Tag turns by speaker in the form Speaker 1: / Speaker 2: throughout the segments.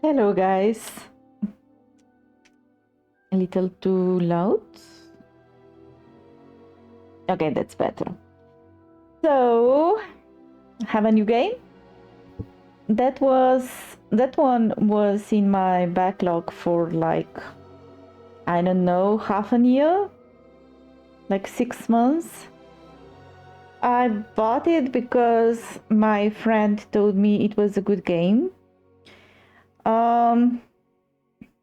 Speaker 1: Hello guys. A little too loud. Okay, that's better. So, have a new game? That one was in my backlog for like, I don't know, half a year, like 6 months. I bought it because my friend told me it was a good game.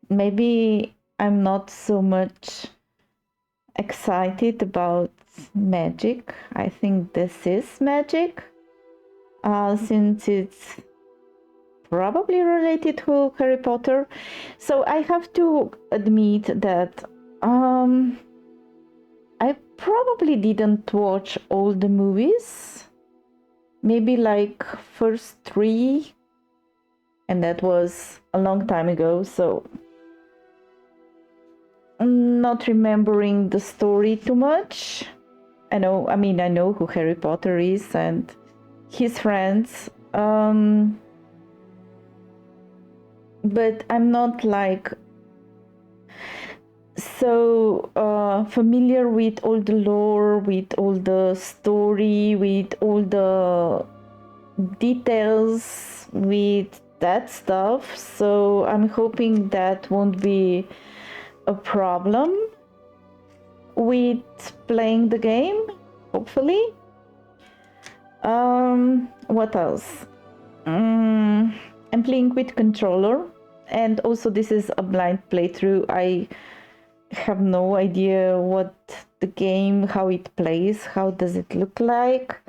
Speaker 1: Maybe I'm not so much excited about magic. I think this is magic, since it's probably related to Harry Potter. So I have to admit that I probably didn't watch all the movies. Maybe like first 3, and that was a long time ago, so I'm not remembering the story too much. I know who Harry Potter is and his friends, but I'm not like so familiar with all the lore, with all the story, with all the details, with that stuff. So I'm hoping that won't be a problem with playing the game, hopefully. What else? I'm playing with controller, and also this is a blind playthrough. I have no idea what the game, how it plays, how does it look like.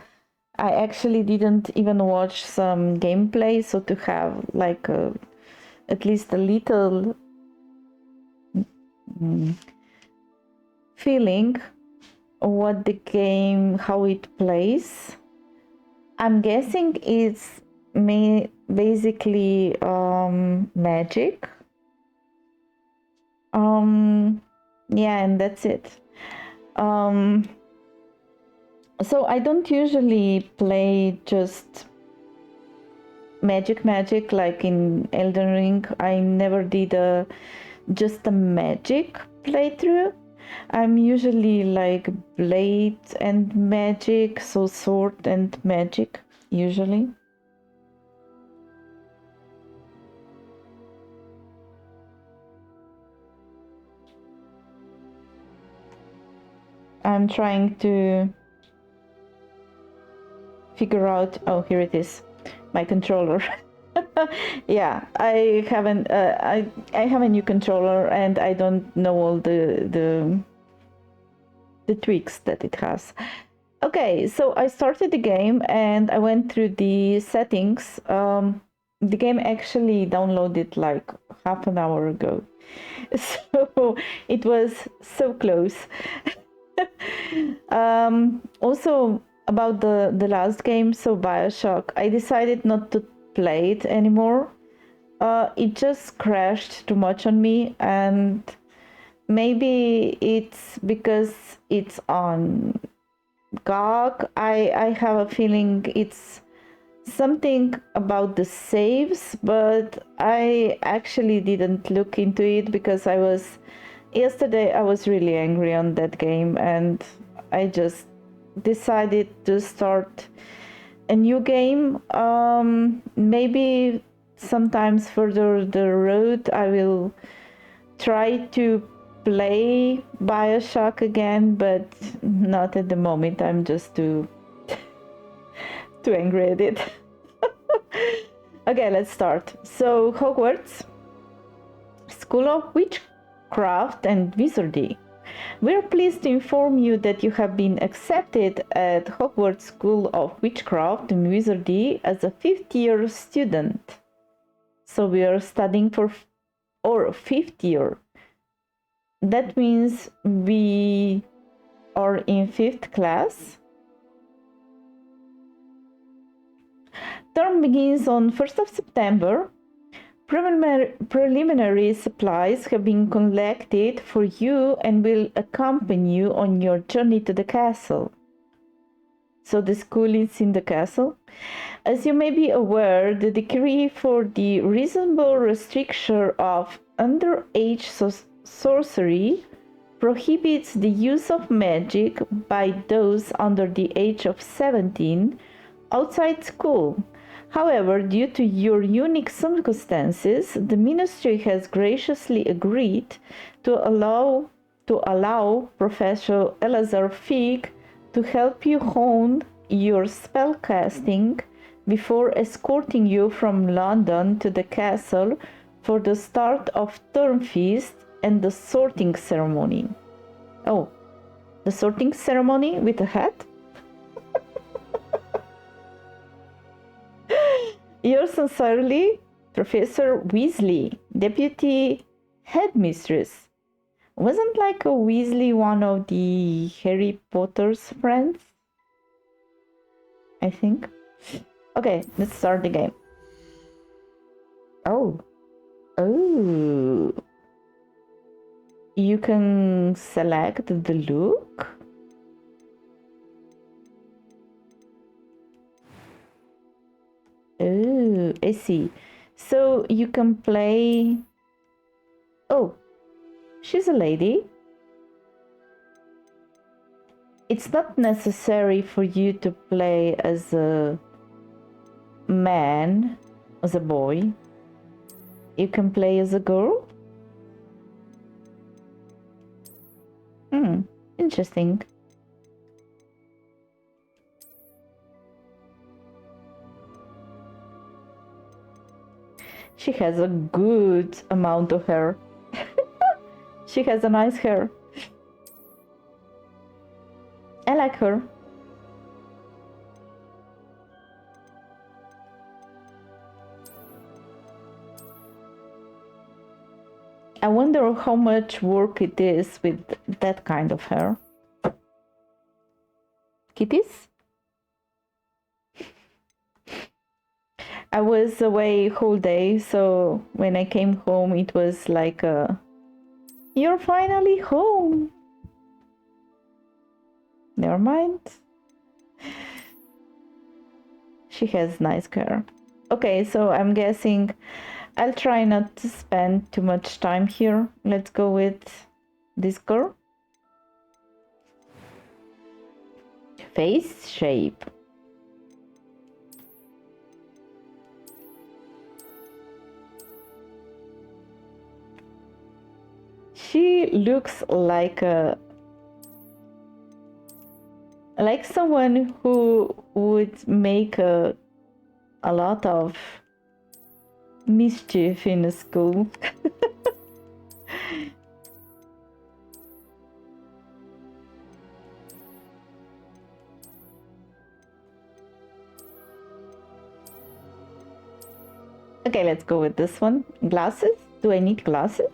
Speaker 1: I actually didn't even watch some gameplay, so to have like at least a little feeling what the game, how it plays. I'm guessing it's basically magic. Yeah, and that's it. So I don't usually play just magic like in Elden Ring. I never did just a magic playthrough. I'm usually like blade and magic, so sword and magic usually. I'm trying to figure out, oh, here it is, my controller. Yeah, I haven't I have a new controller and I don't know all the tweaks that it has. Okay, so I started the game and I went through the settings. The game actually downloaded like half an hour ago, so it was so close. Also about the last game, so Bioshock, I decided not to play it anymore. It just crashed too much on me, and maybe it's because it's on GOG. I have a feeling it's something about the saves, but I actually didn't look into it because yesterday I was really angry on that game, and I just decided to start a new game. Maybe sometimes further the road I will try to play Bioshock again, but not at the moment. I'm just too angry at it. Okay, let's start. So, Hogwarts School of Witchcraft and Wizardry. We're pleased to inform you that you have been accepted at Hogwarts School of Witchcraft and Wizardry as a 5th-year student. So we are studying for our 5th year. That means we are in 5th class. Term begins on 1st of September. Preliminary supplies have been collected for you and will accompany you on your journey to the castle. So the school is in the castle. As you may be aware, the decree for the reasonable restriction of underage sorcery prohibits the use of magic by those under the age of 17 outside school. However, due to your unique circumstances, the ministry has graciously agreed to allow Professor Elazar Fig to help you hone your spellcasting before escorting you from London to the castle for the start of term feast and the sorting ceremony. Oh, the sorting ceremony with a hat? Yours sincerely, Professor Weasley, Deputy Headmistress. Wasn't like a Weasley one of the Harry Potter's friends? I think. Okay, let's start the game. Oh. You can select the look. Oh, I see. So you can play... Oh, she's a lady. It's not necessary for you to play as a man, as a boy. You can play as a girl. Interesting. She has a good amount of hair. She has a nice hair. I like her. I wonder how much work it is with that kind of hair. Kitties? I was away whole day, so when I came home, it was like, you're finally home. Never mind. She has nice hair. Okay, so I'm guessing I'll try not to spend too much time here. Let's go with this girl. Face shape. She looks like someone who would make a lot of mischief in a school. Okay, let's go with this one. Glasses? Do I need glasses?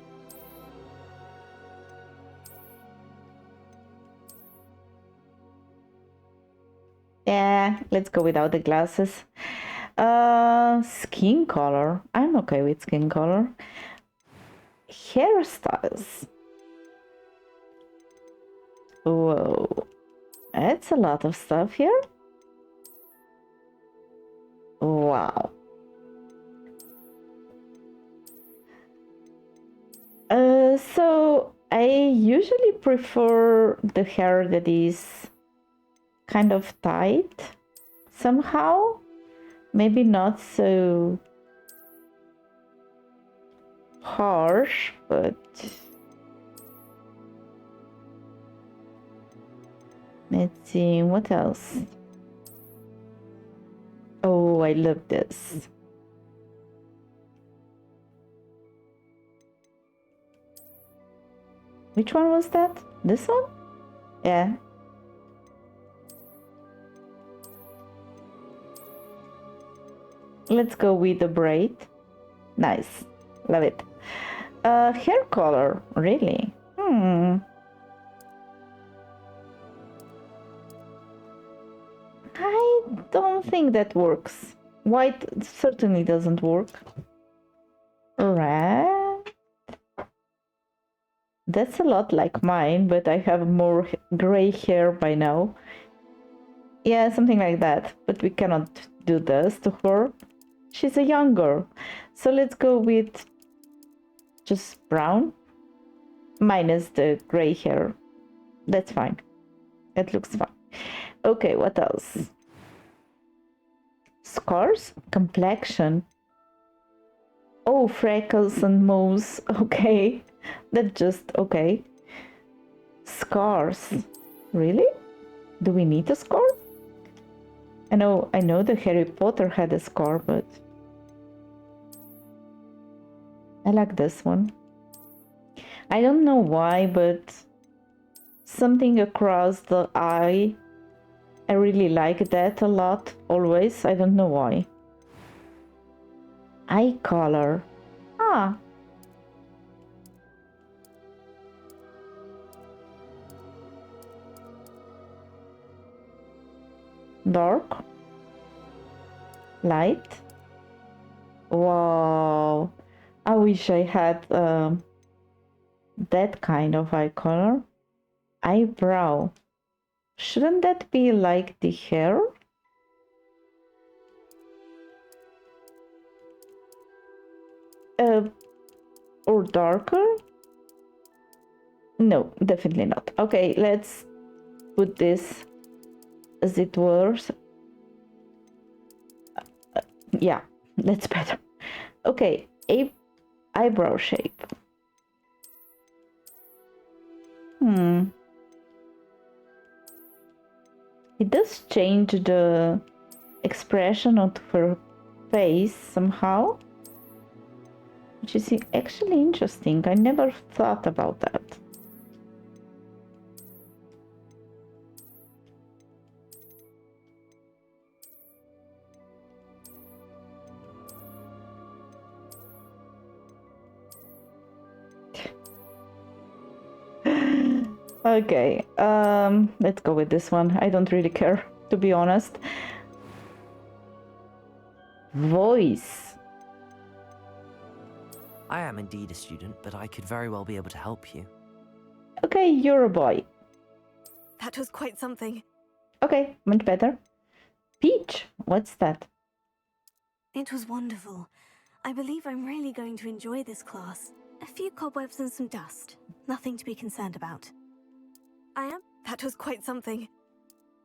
Speaker 1: Yeah, let's go without the glasses. Skin color. I'm okay with skin color. Hairstyles. Whoa. That's a lot of stuff here. Wow. So I usually prefer the hair that is kind of tight somehow. Maybe not so harsh, but let's see what else. Oh, I love this. Which one was that? This one? Yeah. Let's go with the braid. Nice. Love it. Hair color, really? I don't think that works. White certainly doesn't work. Red? That's a lot like mine, but I have more gray hair by now. Yeah, something like that. But we cannot do this to her. She's a young girl. So let's go with just brown. Minus the gray hair. That's fine. It looks fine. Okay, what else? Scars? Complexion. Oh, freckles and moles. Okay. That's just okay. Scars. Really? Do we need a scar? I know that Harry Potter had a scar, but I like this one. I don't know why, but something across the eye. I really like that a lot, always. I don't know why. Eye color. Ah. Dark. Light. Wow. I wish I had that kind of eye color. Eyebrow. Shouldn't that be like the hair? Or darker? No, definitely not. Okay, let's put this as it were. Yeah, that's better. Okay, eyebrow shape. It does change the expression of her face somehow, which is actually interesting. I never thought about that. Okay, let's go with this one. I don't really care, to be honest. Voice.
Speaker 2: I am indeed a student, but I could very well be able to help you.
Speaker 1: Okay, you're a boy.
Speaker 3: That was quite something.
Speaker 1: Okay, much better. Peach, what's that?
Speaker 3: It was wonderful. I believe I'm really going to enjoy this class. A few cobwebs and some dust. Nothing to be concerned about. That was quite something.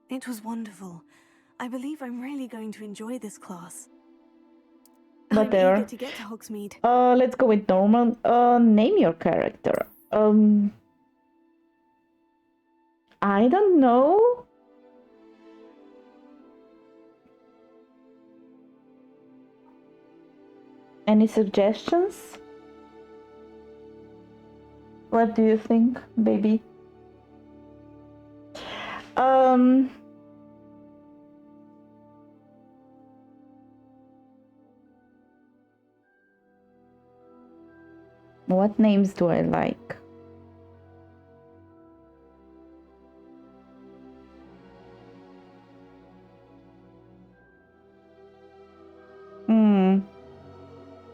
Speaker 3: It was wonderful. I believe I'm really going to enjoy this class.
Speaker 1: But
Speaker 3: I'm eager to get to Hogsmeade.
Speaker 1: Let's go with normal. Name your character. I don't know. Any suggestions? What do you think, baby? What names do I like?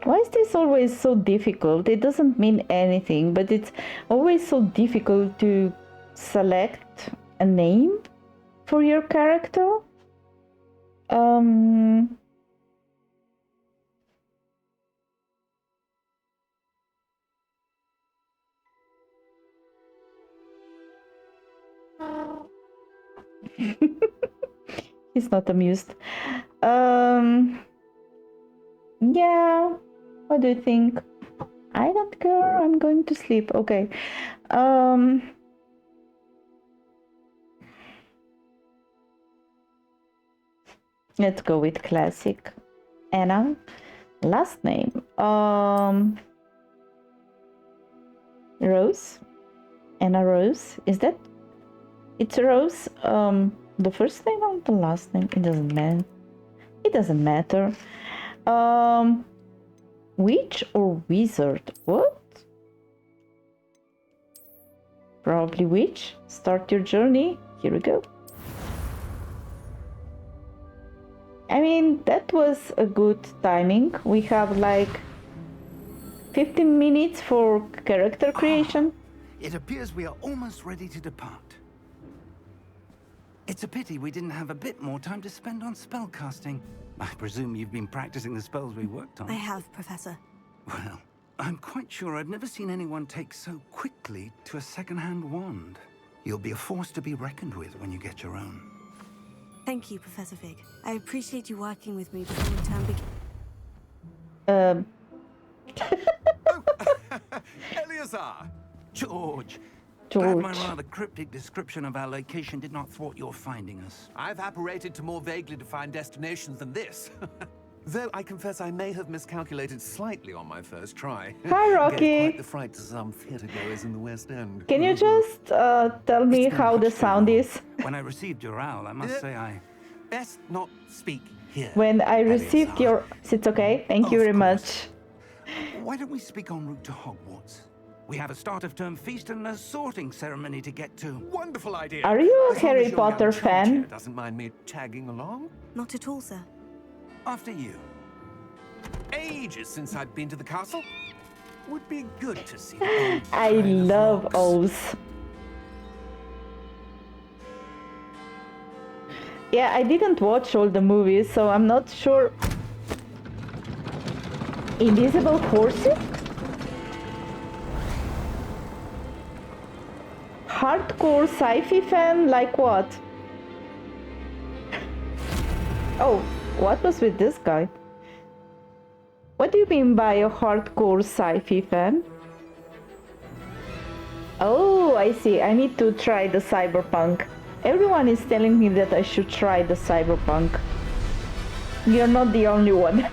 Speaker 1: Why is this always so difficult? It doesn't mean anything, but it's always so difficult to select a name for your character. He's not amused. Yeah, what do you think? I don't care, I'm going to sleep. Okay. Let's go with classic. Anna. Last name. Rose. Anna Rose. Is that? It's Rose. The first name or the last name? It doesn't matter. It doesn't matter. Witch or wizard? What? Probably witch. Start your journey. Here we go. I mean, that was a good timing. We have like 15 minutes for character creation.
Speaker 4: It appears we are almost ready to depart. It's a pity we didn't have a bit more time to spend on spellcasting. I presume you've been practicing the spells we worked on.
Speaker 3: I have, Professor.
Speaker 4: Well, I'm quite sure I've never seen anyone take so quickly to a second-hand wand. You'll be a force to be reckoned with when you get your own.
Speaker 3: Thank you, Professor Fig. I appreciate you working with me before the term begins.
Speaker 5: Eleazar!
Speaker 4: George!
Speaker 1: George.
Speaker 4: Glad my rather cryptic description of our location did not thwart your finding us.
Speaker 5: I've apparated to more vaguely defined destinations than this. Though I confess I may have miscalculated slightly on my first try.
Speaker 1: Hi, Rocky.
Speaker 5: Gave quite the fright to some theatre-goers in the West End.
Speaker 1: Can you just tell me
Speaker 4: It's been
Speaker 1: how the
Speaker 4: much too
Speaker 1: sound
Speaker 4: long.
Speaker 1: is?
Speaker 4: When I received your owl, I must say I...
Speaker 5: Best not speak here.
Speaker 1: When I received
Speaker 4: Eleazar.
Speaker 1: your... It's okay, thank you
Speaker 4: Of
Speaker 1: very
Speaker 4: course.
Speaker 1: much.
Speaker 4: Why don't we speak en route to Hogwarts? We have a start-of-term feast and a sorting ceremony to get to.
Speaker 5: Wonderful idea.
Speaker 1: Are you a
Speaker 5: As long
Speaker 1: Harry
Speaker 5: as your
Speaker 1: Potter
Speaker 5: young
Speaker 1: fan?
Speaker 5: chum chair doesn't mind me tagging along.
Speaker 3: Not at all, sir.
Speaker 4: After you.
Speaker 5: Ages since I've been to the castle. Would be good to see the old
Speaker 1: I
Speaker 5: pile of
Speaker 1: love
Speaker 5: rocks.
Speaker 1: O's. Yeah, I didn't watch all the movies, so I'm not sure. Invisible horses? Hardcore sci-fi fan? Like what? Oh, what was with this guy? What do you mean by a hardcore sci-fi fan? Oh, I see. I need to try the cyberpunk. Everyone is telling me that I should try the cyberpunk. You're not the only one.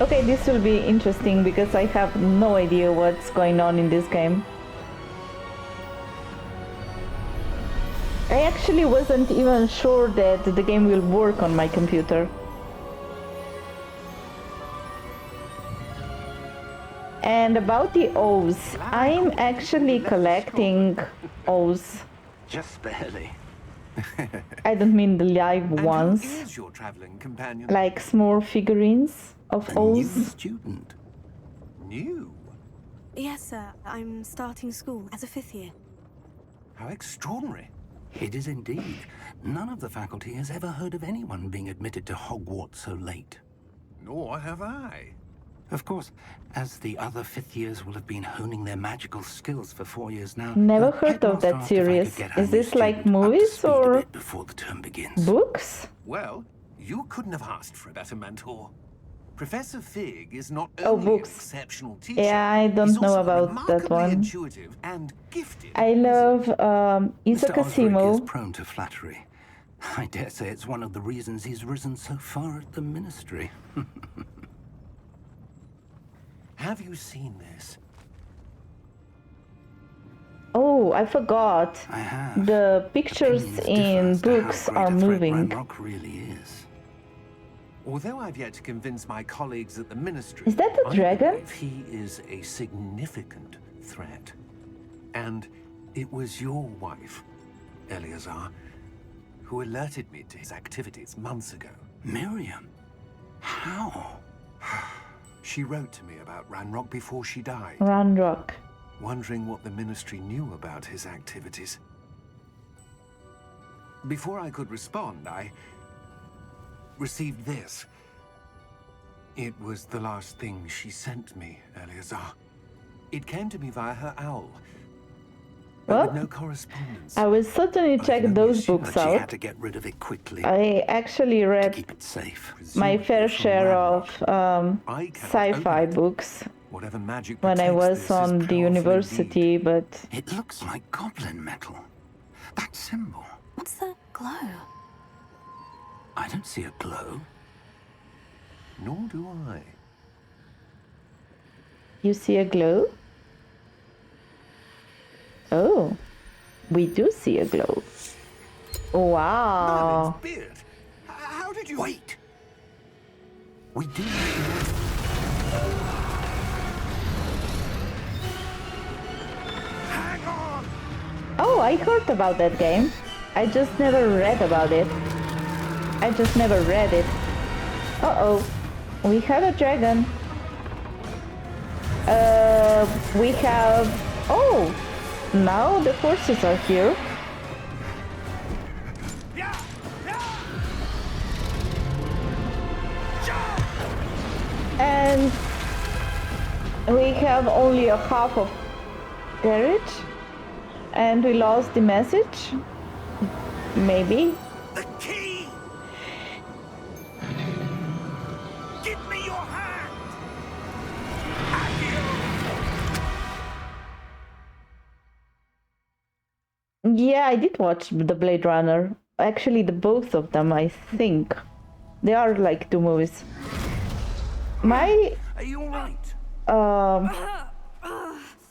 Speaker 1: Okay, this will be interesting because I have no idea what's going on in this game. I actually wasn't even sure that the game will work on my computer. And about the O's, I'm actually collecting O's.
Speaker 4: Just barely.
Speaker 1: I don't mean the live
Speaker 5: And
Speaker 1: ones,
Speaker 5: who is your traveling companion?
Speaker 1: like small figurines of
Speaker 4: A new
Speaker 1: O's.
Speaker 4: student.
Speaker 5: New?
Speaker 3: Yes, sir. I'm starting school as a 5th year.
Speaker 5: How extraordinary.
Speaker 4: It is indeed. None of the faculty has ever heard of anyone being admitted to Hogwarts so late.
Speaker 5: Nor have I.
Speaker 4: Of course, as the other fifth years will have been honing their magical skills for 4 years now.
Speaker 1: Never
Speaker 4: the
Speaker 1: heard of
Speaker 4: headmaster
Speaker 1: that
Speaker 4: asked if I could
Speaker 1: series.
Speaker 4: get our
Speaker 1: Is
Speaker 4: new
Speaker 1: this like
Speaker 4: student up to
Speaker 1: movies
Speaker 4: speed a
Speaker 1: or
Speaker 4: bit before the term begins?
Speaker 1: books?
Speaker 5: Well, you couldn't have asked for a better mentor. Professor Fig is not
Speaker 1: Oh,
Speaker 5: only
Speaker 1: books.
Speaker 5: an exceptional teacher,
Speaker 1: Yeah, I don't
Speaker 5: he's
Speaker 1: know
Speaker 5: also
Speaker 1: about that
Speaker 5: remarkably
Speaker 1: one.
Speaker 5: intuitive and gifted.
Speaker 1: I love
Speaker 4: Mr.
Speaker 1: Isaac
Speaker 4: Osric is
Speaker 1: Asimov.
Speaker 4: prone to flattery. I dare say it's one of the reasons he's risen so far at the ministry.
Speaker 5: Have you seen this?
Speaker 1: Oh, I forgot.
Speaker 4: I have.
Speaker 1: The pictures
Speaker 4: Opinions differ
Speaker 1: in
Speaker 4: as to how
Speaker 1: books
Speaker 4: great
Speaker 1: are
Speaker 4: a threat
Speaker 1: moving.
Speaker 4: Ranrock really is.
Speaker 5: Although I've yet to convince my colleagues at the ministry,
Speaker 1: Is that a
Speaker 5: I
Speaker 1: dragon?
Speaker 5: believe he is a significant threat. And it was your wife, Eleazar, who alerted me to his activities months ago.
Speaker 4: Miriam? How?
Speaker 5: She wrote to me about Ranrock before she died,
Speaker 1: Ranrock.
Speaker 5: wondering what the ministry knew about his activities. Before I could respond, I received this. It was the last thing she sent me, Eleazar. It came to me via her owl, but
Speaker 1: What?
Speaker 5: with no correspondence.
Speaker 1: I will certainly
Speaker 4: I can
Speaker 1: check
Speaker 4: only
Speaker 1: those
Speaker 4: assume
Speaker 1: books
Speaker 4: that she had
Speaker 1: out.
Speaker 4: to get rid of it quickly
Speaker 1: I actually
Speaker 4: to
Speaker 1: read
Speaker 4: keep it safe.
Speaker 1: my
Speaker 5: Presumably
Speaker 1: fair
Speaker 5: from
Speaker 1: share
Speaker 5: Ranrock.
Speaker 1: of
Speaker 5: I cannot
Speaker 1: sci-fi
Speaker 5: open it.
Speaker 1: books
Speaker 5: Whatever magic
Speaker 1: when I
Speaker 5: protects
Speaker 1: was
Speaker 5: this is
Speaker 1: on the
Speaker 5: powerful
Speaker 1: university,
Speaker 5: indeed.
Speaker 1: but
Speaker 4: It looks like goblin metal. That symbol.
Speaker 3: What's the glow?
Speaker 4: I don't see a glow.
Speaker 5: Nor do I.
Speaker 1: you see a glow? Oh, we do see a glow. Wow.
Speaker 5: Merlin's beard. How did you...
Speaker 4: Wait! We do.
Speaker 5: Hang on!
Speaker 1: Oh, I heard about that game. I just never read about it. I just never read it. Uh-oh. We have a dragon. We have... Oh! Now the horses are here. And we have only a half of carriage. And we lost the message. Maybe.
Speaker 4: The key! Give me your hand!
Speaker 1: Yeah, I did watch the Blade Runner. Actually, the both of them, I think. They are like two movies. My...
Speaker 4: Are you alright?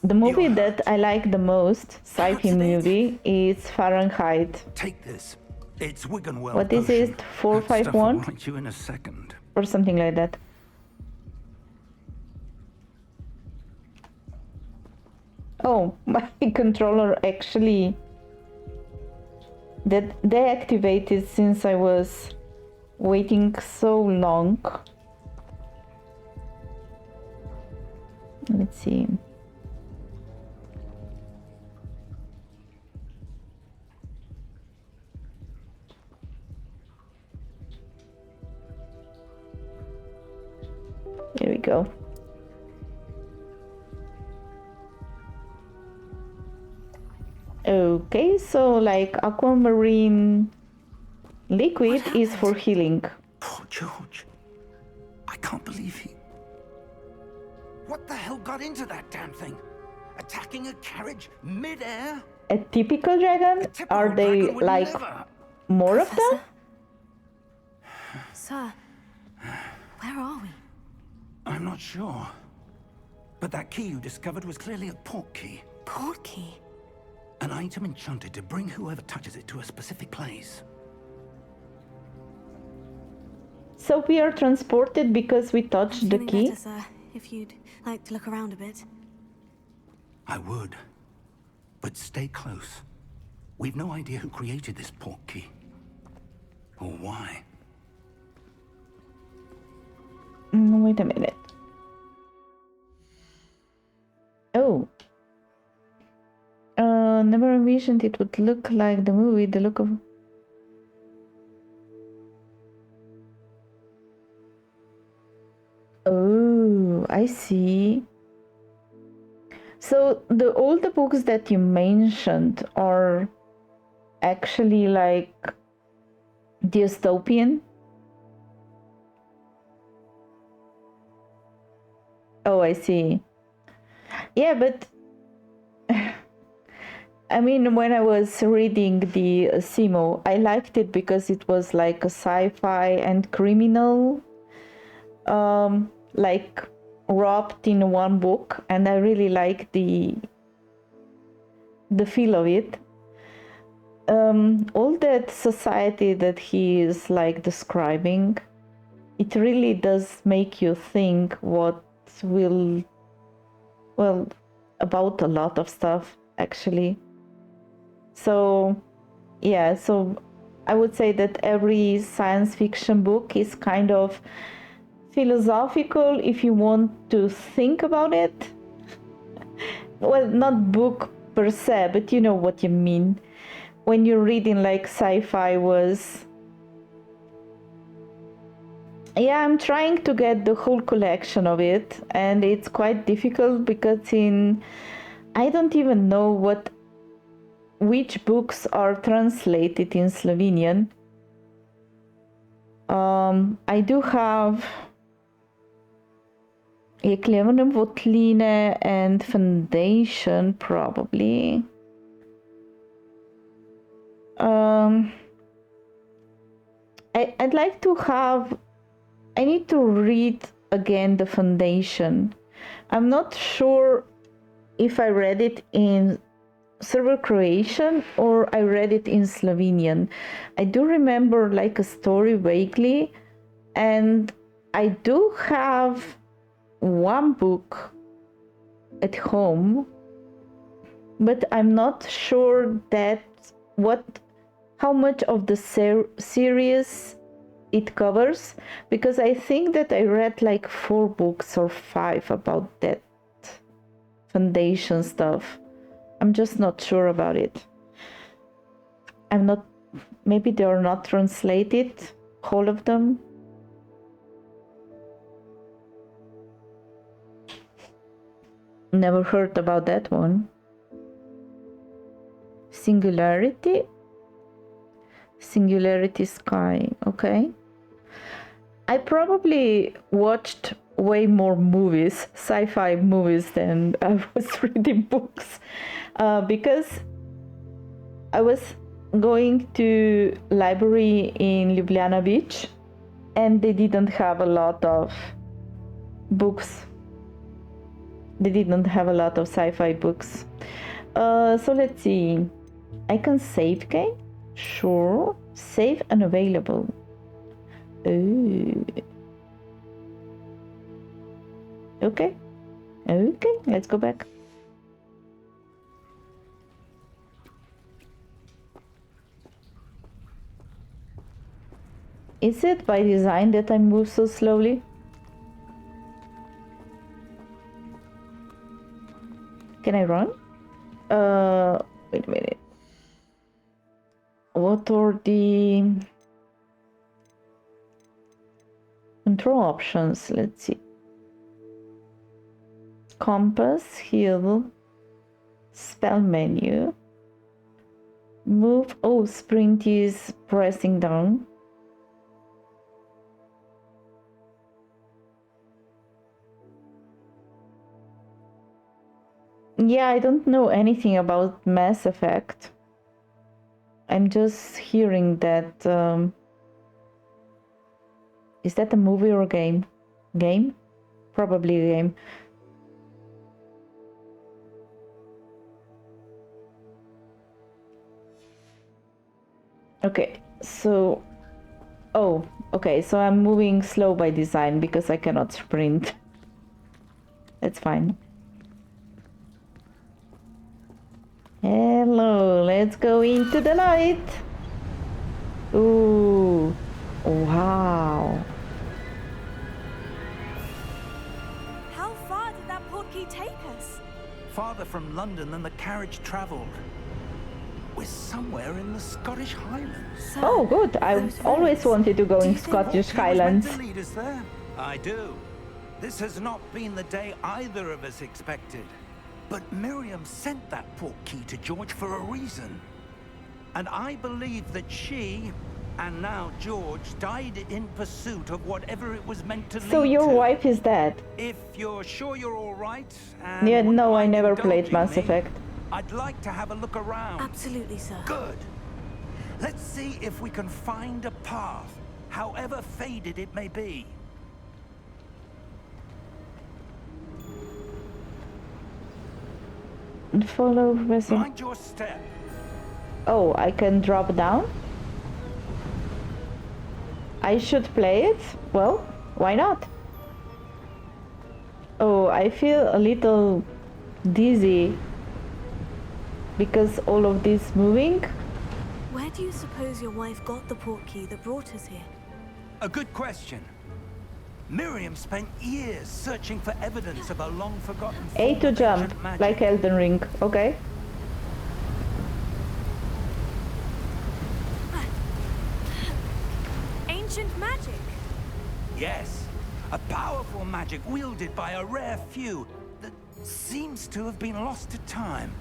Speaker 1: The movie that I like the most, sci-fi movie, is Fahrenheit.
Speaker 4: Take this. It's Wiggenweld.
Speaker 1: What is it? 451?
Speaker 4: I'll write you in a second.
Speaker 1: Or something like that. Oh, my controller actually that deactivated since I was waiting so long. Let's see. Here we go. Okay, so like aquamarine liquid is for healing.
Speaker 4: Poor George. I can't believe he... What the hell got into that damn thing? Attacking a carriage mid-air?
Speaker 1: A typical dragon?
Speaker 4: typical
Speaker 1: Are they
Speaker 4: dragon would
Speaker 1: like
Speaker 4: never.
Speaker 1: more of them?
Speaker 3: Sir, where are we?
Speaker 4: I'm not sure. But that key you discovered was clearly a port key.
Speaker 3: Port key?
Speaker 4: An item enchanted to bring whoever touches it to a specific place.
Speaker 1: So we are transported because we touched the
Speaker 3: Feeling
Speaker 1: key?
Speaker 3: better, sir, if you'd like to look around a bit.
Speaker 4: I would. But stay close. We've no idea who created this port key. Or why.
Speaker 1: Wait a minute. Oh. Never envisioned it would look like the movie, the look of... Oh, I see. So all the books that you mentioned are actually like dystopian? Oh, I see. Yeah, but I mean, when I was reading the Simo, I liked it because it was like a sci-fi and criminal, like wrapped in one book, and I really like the feel of it. All that society that he is like describing, it really does make you think what will, well, about a lot of stuff actually. So yeah, so I would say that every science fiction book is kind of philosophical if you want to think about it. Well, not book per se, but you know what you mean. When you're reading like sci-fi was... Yeah, I'm trying to get the whole collection of it, and it's quite difficult because I don't even know which books are translated in Slovenian. I do have Klevene Votline and Foundation, probably. I'd like to have... I need to read again the Foundation. I'm not sure if I read it in Serbo-Croatian or I read it in Slovenian. I do remember like a story vaguely, and I do have one book at home, but I'm not sure that how much of the series it covers, because I think that I read like 4 books or 5 about that Foundation stuff. I'm just not sure about it. I'm not. Maybe they are not translated, all of them. Never heard about that one. Singularity? Singularity Sky, okay. I probably watched way more movies, sci-fi movies, than I was reading books. Because I was going to library in Ljubljana Beach and they didn't have a lot of books. They didn't have a lot of sci-fi books. So let's see. I can save game? Sure. Save unavailable. Ooh. Okay. Okay, let's go back. Is it by design that I move so slowly? Can I run? Wait a minute. What are the control options? Let's see. Compass, heal, spell menu. Move. Oh, sprint is pressing down. Yeah, I don't know anything about Mass Effect. I'm just hearing that. Is that a movie or a game? Game? Probably a game. Okay, so... Oh, okay, so I'm moving slow by design because I cannot sprint. That's fine. Hello, let's go into the light. Ooh, wow.
Speaker 3: How far did that portkey take us?
Speaker 4: Farther from London than the carriage travelled. We're somewhere in the Scottish Highlands.
Speaker 3: Sir,
Speaker 1: Oh, good. I
Speaker 3: those
Speaker 1: always
Speaker 3: roads.
Speaker 1: wanted to go
Speaker 3: Do
Speaker 1: in
Speaker 3: you think
Speaker 1: Scottish
Speaker 4: He was meant
Speaker 1: Highlands.
Speaker 4: to lead us there. I do. This has not been the day either of us expected. But Miriam sent that portkey to George for a reason. And I believe that she, and now George, died in pursuit of whatever it was meant to lead to.
Speaker 1: So your wife is dead?
Speaker 4: If you're sure you're all right, and
Speaker 1: Yeah,
Speaker 4: wouldn't
Speaker 1: no, I
Speaker 4: mind
Speaker 1: never played
Speaker 4: indulging
Speaker 1: Mass
Speaker 4: me,
Speaker 1: Effect.
Speaker 4: I'd like to have a look around.
Speaker 3: Absolutely, sir.
Speaker 4: Good. Let's see if we can find a path, however faded it may be.
Speaker 1: Follow Professor.
Speaker 4: Mind your step.
Speaker 1: Oh, I can drop down? I should play it? Well, why not? Oh, I feel a little dizzy because all of this moving.
Speaker 3: Where do you suppose your wife got the portkey that brought us here?
Speaker 4: A good question. Miriam spent years searching for evidence of a long-forgotten
Speaker 1: A
Speaker 4: form
Speaker 1: to
Speaker 4: of
Speaker 1: jump,
Speaker 4: ancient magic.
Speaker 1: like Elden Ring. Okay.
Speaker 3: Ancient magic?
Speaker 4: Yes, a powerful magic wielded by a rare few that seems to have been lost to time.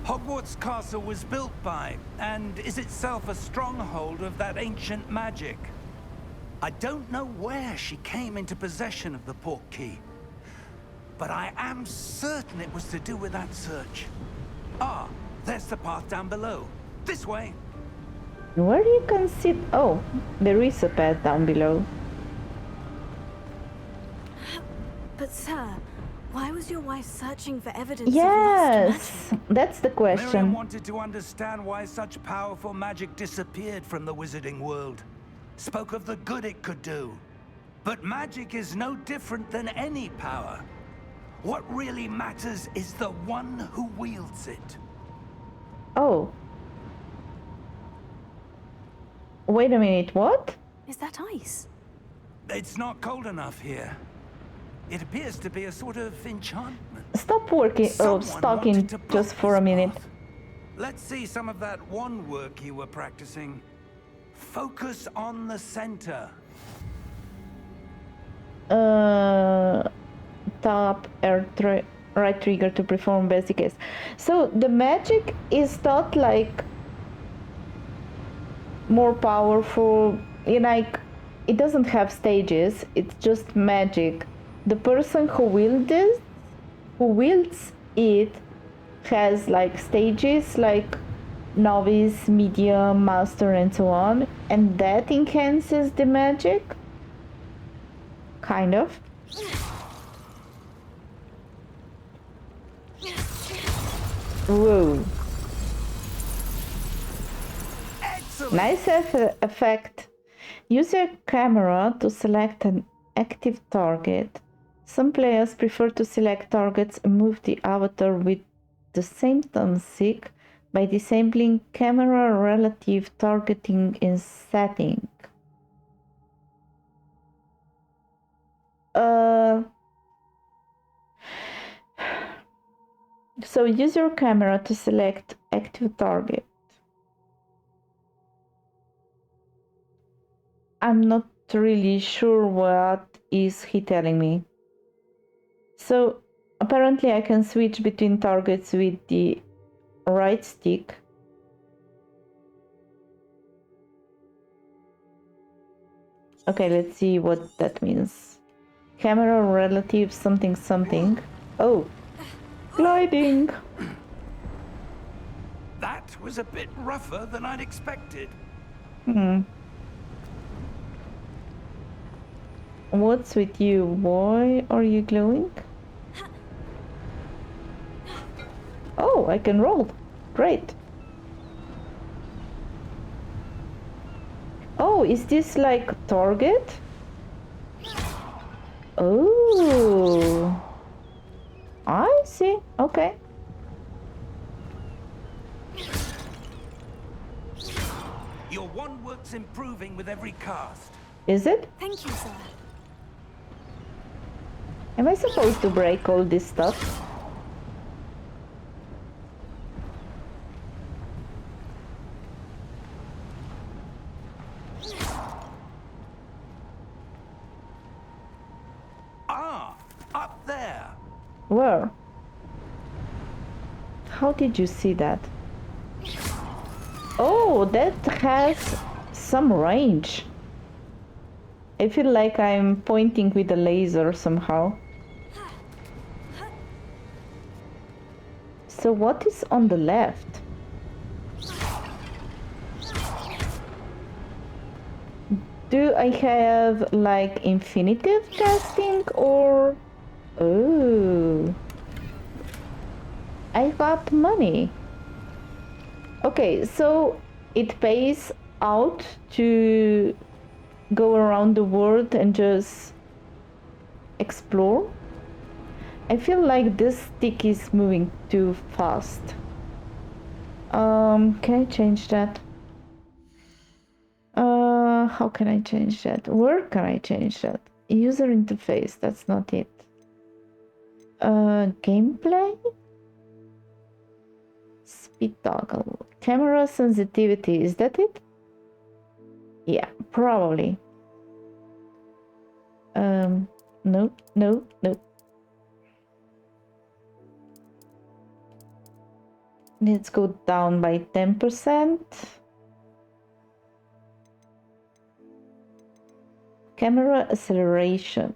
Speaker 4: Hogwarts Castle was built by, and is itself a stronghold of that ancient magic. I don't know where she came into possession of the portkey, but I am certain it was to do with that search. Ah, there's the path down below. This way.
Speaker 1: Where you can sit? Oh, there is a path down below.
Speaker 3: But sir, why was your wife searching for evidence of lost magic?
Speaker 1: Yes, that's the
Speaker 4: Miriam
Speaker 1: question.
Speaker 4: wanted to understand why such powerful magic disappeared from the wizarding world. Spoke of the good it could do. But magic is no different than any power. What really matters is the one who wields it.
Speaker 1: Oh. Wait a minute, what?
Speaker 3: Is that ice?
Speaker 4: It's not cold enough here. It appears to be a sort of enchantment.
Speaker 1: Stop working,
Speaker 4: Someone
Speaker 1: stalking
Speaker 4: wanted to block
Speaker 1: just for a
Speaker 4: this
Speaker 1: minute.
Speaker 4: path. Let's see some of that one work you were practicing. Focus on the center.
Speaker 1: Tap right trigger to perform basic case. So the magic is not like more powerful, like it doesn't have stages, it's just magic. The person who wields it has like stages like novice, medium, master and so on, and that enhances the magic, kind of. Whoa.
Speaker 4: Excellent.
Speaker 1: Nice effect. Use your camera to select an active target. Some players prefer to select targets and move the avatar with the same thumbstick by disabling camera relative targeting in setting. So use your camera to select active target. I'm not really sure what is he telling me. So apparently I can switch between targets with the right stick. Okay, let's see what that means. Camera relative something something. Oh, gliding.
Speaker 4: That was a bit rougher than I'd expected.
Speaker 1: What's with you? Why are you glowing? Oh, I can roll. Great. Oh, is this like target? Oh, I see. Okay.
Speaker 4: Your one work's improving with every cast.
Speaker 1: Is it?
Speaker 3: Thank you, sir.
Speaker 1: Am I supposed to break all this stuff?
Speaker 4: Ah, up there.
Speaker 1: Where? How did you see that? Oh, that has some range. I feel like I'm pointing with a laser somehow. So what is on the left? Do I have like infinitive casting or... Oh, I got money. Okay, so it pays out to go around the world and just explore. I feel like this stick is moving too fast. Can I change that? How can I change that? Where can I change that? User interface, that's not it. Gameplay? Speed toggle. Camera sensitivity, is that it? Yeah, probably. Nope. Let's go down by 10%. Camera acceleration.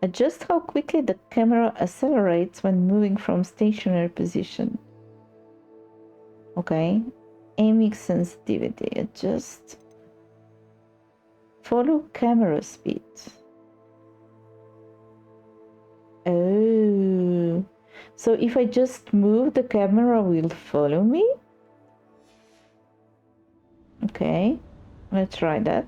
Speaker 1: Adjust how quickly the camera accelerates when moving from stationary position. Okay. Aiming sensitivity. Adjust. Follow camera speed. Oh. So if I just move, the camera will follow me? Okay. Let's try that.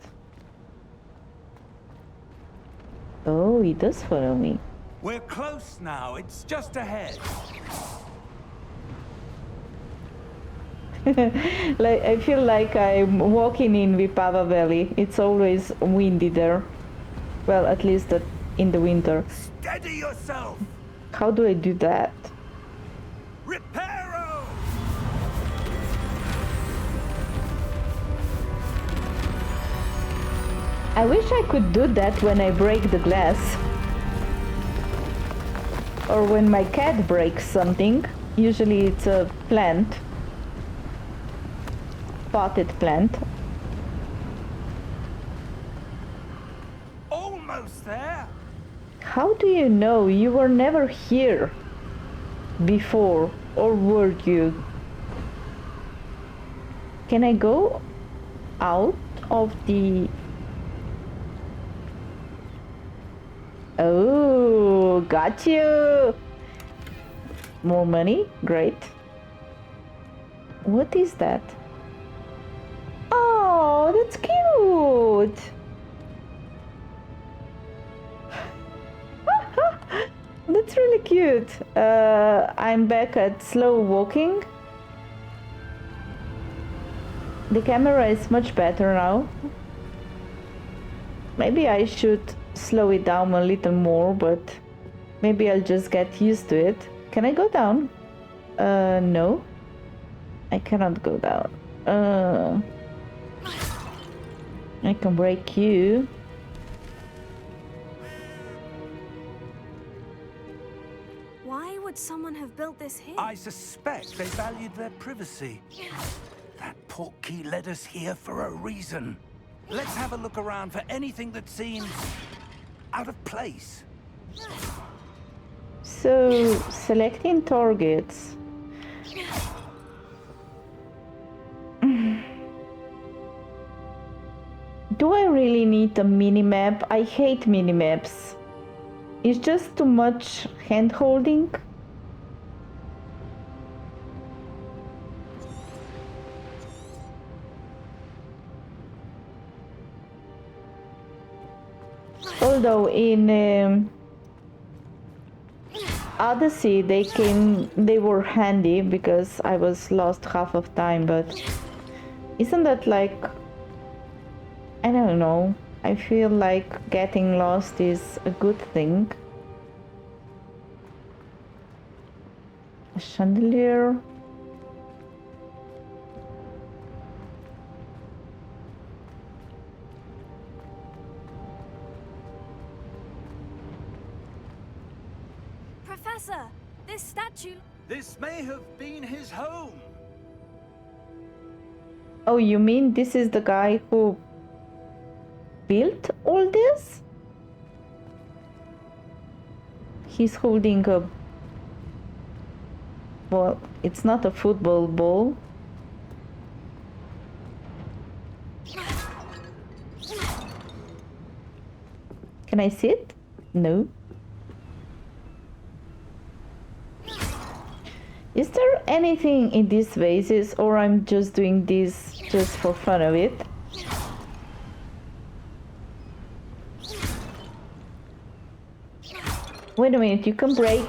Speaker 1: Oh, it does follow me.
Speaker 4: We're close now. It's just ahead.
Speaker 1: Like I feel like I'm walking in Vipava Valley. It's always windy there. Well, at least in the winter.
Speaker 4: Steady yourself!
Speaker 1: How do I do that?
Speaker 4: Reparo!
Speaker 1: I wish I could do that when I break the glass. Or when my cat breaks something. Usually it's a plant. Potted plant.
Speaker 4: Almost there!
Speaker 1: How do you know? You were never here before, or were you? Can I go out of the... Oh, got you! More money? Great. What is that? Oh, that's cute! That's really cute. I'm back at slow walking. The camera is much better now. Maybe I should slow it down a little more, but maybe I'll just get used to it. Can I go down? No. I cannot go down. I can break you.
Speaker 3: Why would someone have built this here?
Speaker 4: I suspect they valued their privacy. That portkey led us here for a reason. Let's have a look around for anything that seems out of place.
Speaker 1: So, selecting targets. Do I really need a mini-map? I hate mini-maps. It's just too much hand-holding. Although in Odyssey they were handy because I was lost half of time, but isn't that like, I don't know, I feel like getting lost is a good thing. A chandelier.
Speaker 3: Professor, this statue...
Speaker 4: This may have been his home.
Speaker 1: Oh, you mean this is the guy who built all this? He's holding a... Well, it's not a football ball. Can I see it? No. Is there anything in these vases, or I'm just doing this just for fun of it? Wait a minute, you can break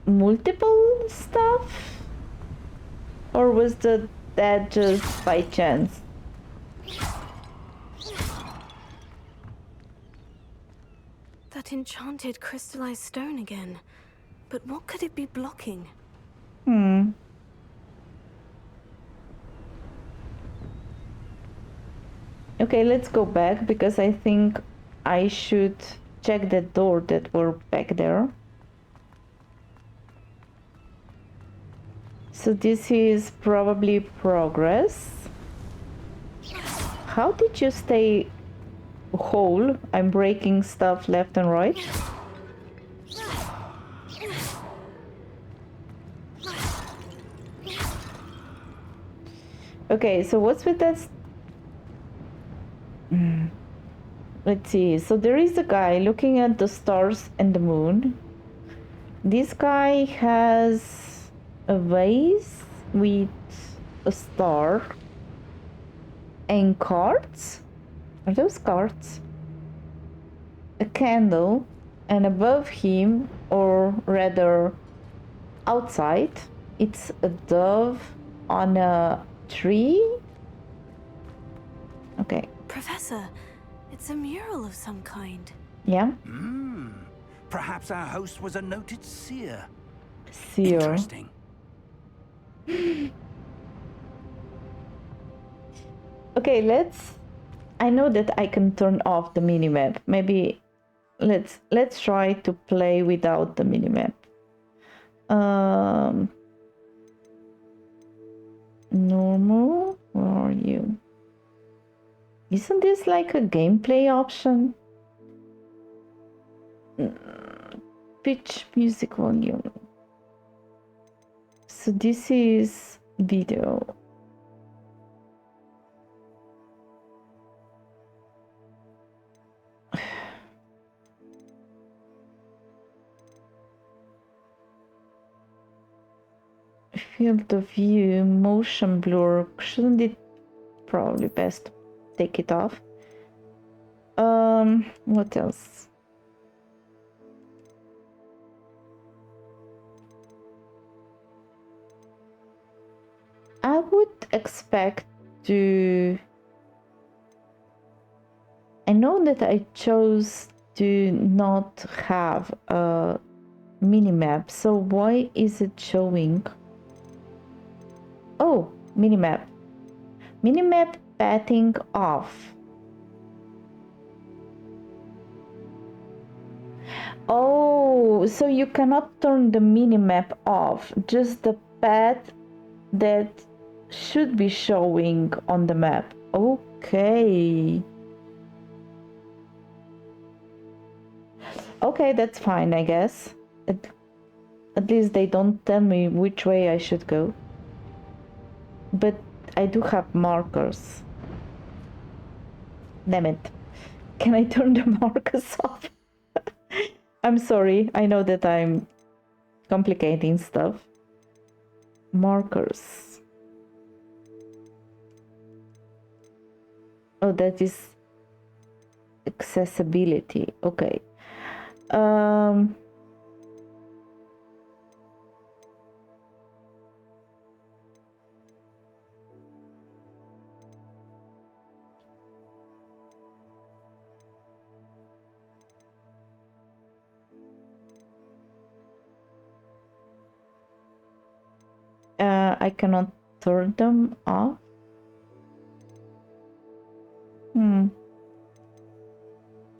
Speaker 1: multiple stuff? Or was that just by chance?
Speaker 3: That enchanted crystallized stone again. But what could it be blocking?
Speaker 1: Okay, let's go back because I think I should check that door that were back there. So this is probably progress. How did you stay whole? I'm breaking stuff left and right. Okay, so what's with that? Let's see. So there is a guy looking at the stars and the moon. This guy has a vase with a star and cards. Are those cards? A candle, and above him, or rather outside, it's a dove on a tree. Okay.
Speaker 3: Professor, It's a mural of some kind.
Speaker 1: Yeah?
Speaker 4: Perhaps our host was a noted seer.
Speaker 1: Seer.
Speaker 4: Interesting.
Speaker 1: Okay, I know that I can turn off the minimap. Maybe let's try to play without the minimap. Normal, where are you? Isn't this like a gameplay option? Pitch music volume. So this is video. Field of view, motion blur. Shouldn't it probably best take it off? What else? I would expect to... I know that I chose to not have a minimap, so why is it showing? Oh, minimap. Minimap pathing off. Oh, so you cannot turn the minimap off, just the path that should be showing on the map. Okay. Okay, that's fine, I guess. At least they don't tell me which way I should go. But I do have markers. Damn it. Can I turn the markers off? I'm sorry, I know that I'm complicating stuff. Markers. Oh, that is accessibility. Okay. I cannot turn them off.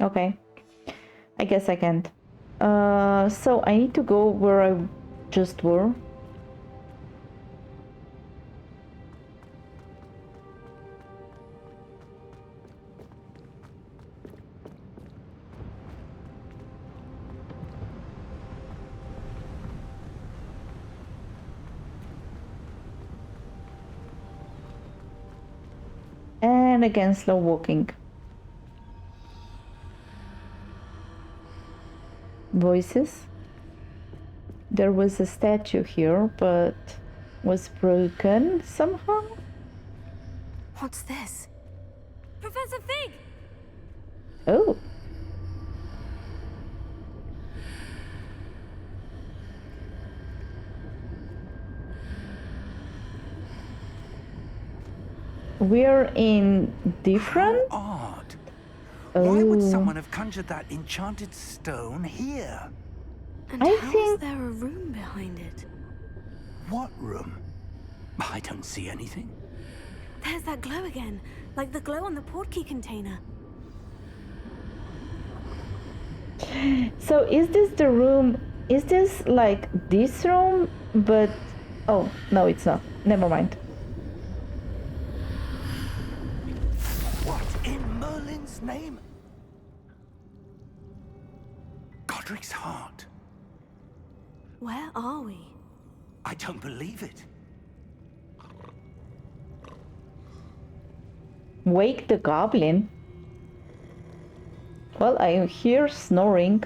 Speaker 1: Okay. I guess I can't. So I need to go where I just were. And again, slow walking. Voices. There was a statue here, but was broken somehow.
Speaker 3: What's this? Professor Fig!
Speaker 1: Oh. We're in different?
Speaker 4: Odd.
Speaker 1: Oh.
Speaker 4: Why would someone have conjured that enchanted stone here?
Speaker 3: And
Speaker 1: I
Speaker 3: how
Speaker 1: think-
Speaker 3: is there a room behind it?
Speaker 4: What room? I don't see anything.
Speaker 3: There's that glow again, like the glow on the portkey container.
Speaker 1: So is this the room? Is this like this room? But oh no, it's not. Never mind.
Speaker 4: What in Merlin's name? Godric's heart.
Speaker 3: Where are we?
Speaker 4: I don't believe it.
Speaker 1: Wake the goblin. Well, I hear snoring.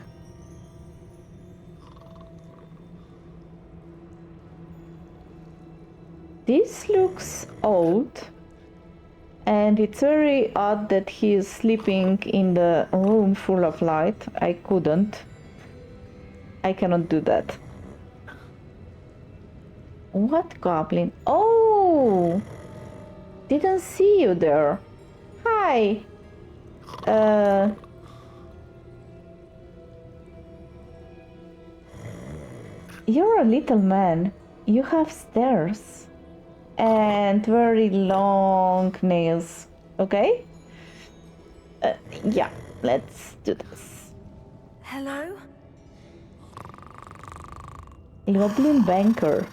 Speaker 1: This looks old, and it's very odd that he is sleeping in the room full of light. I cannot do that. What goblin? Oh! Didn't see you there. Hi! You're a little man. You have stairs and very long nails. Okay? Yeah, let's do this.
Speaker 3: Hello?
Speaker 1: Goblin banker.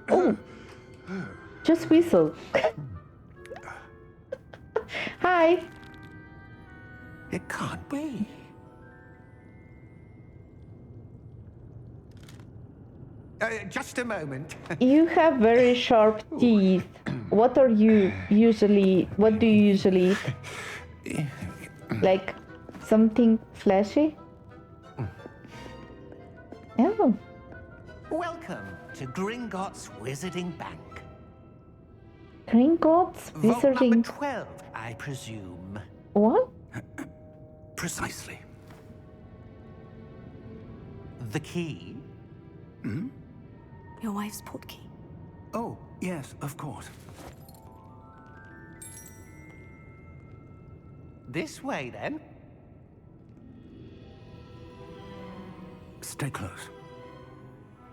Speaker 1: Oh, just whistle. Hi.
Speaker 5: It can't be. Just a moment.
Speaker 1: You have very sharp teeth. What do you usually eat? Like something fleshy? Oh.
Speaker 6: Welcome to Gringotts Wizarding Bank.
Speaker 1: Gringotts
Speaker 6: Vault number
Speaker 1: Wizarding.
Speaker 6: 12, I presume.
Speaker 1: What?
Speaker 4: Precisely.
Speaker 6: The key?
Speaker 3: Your wife's portkey.
Speaker 4: Oh, yes, of course.
Speaker 6: This way, then.
Speaker 4: Stay close.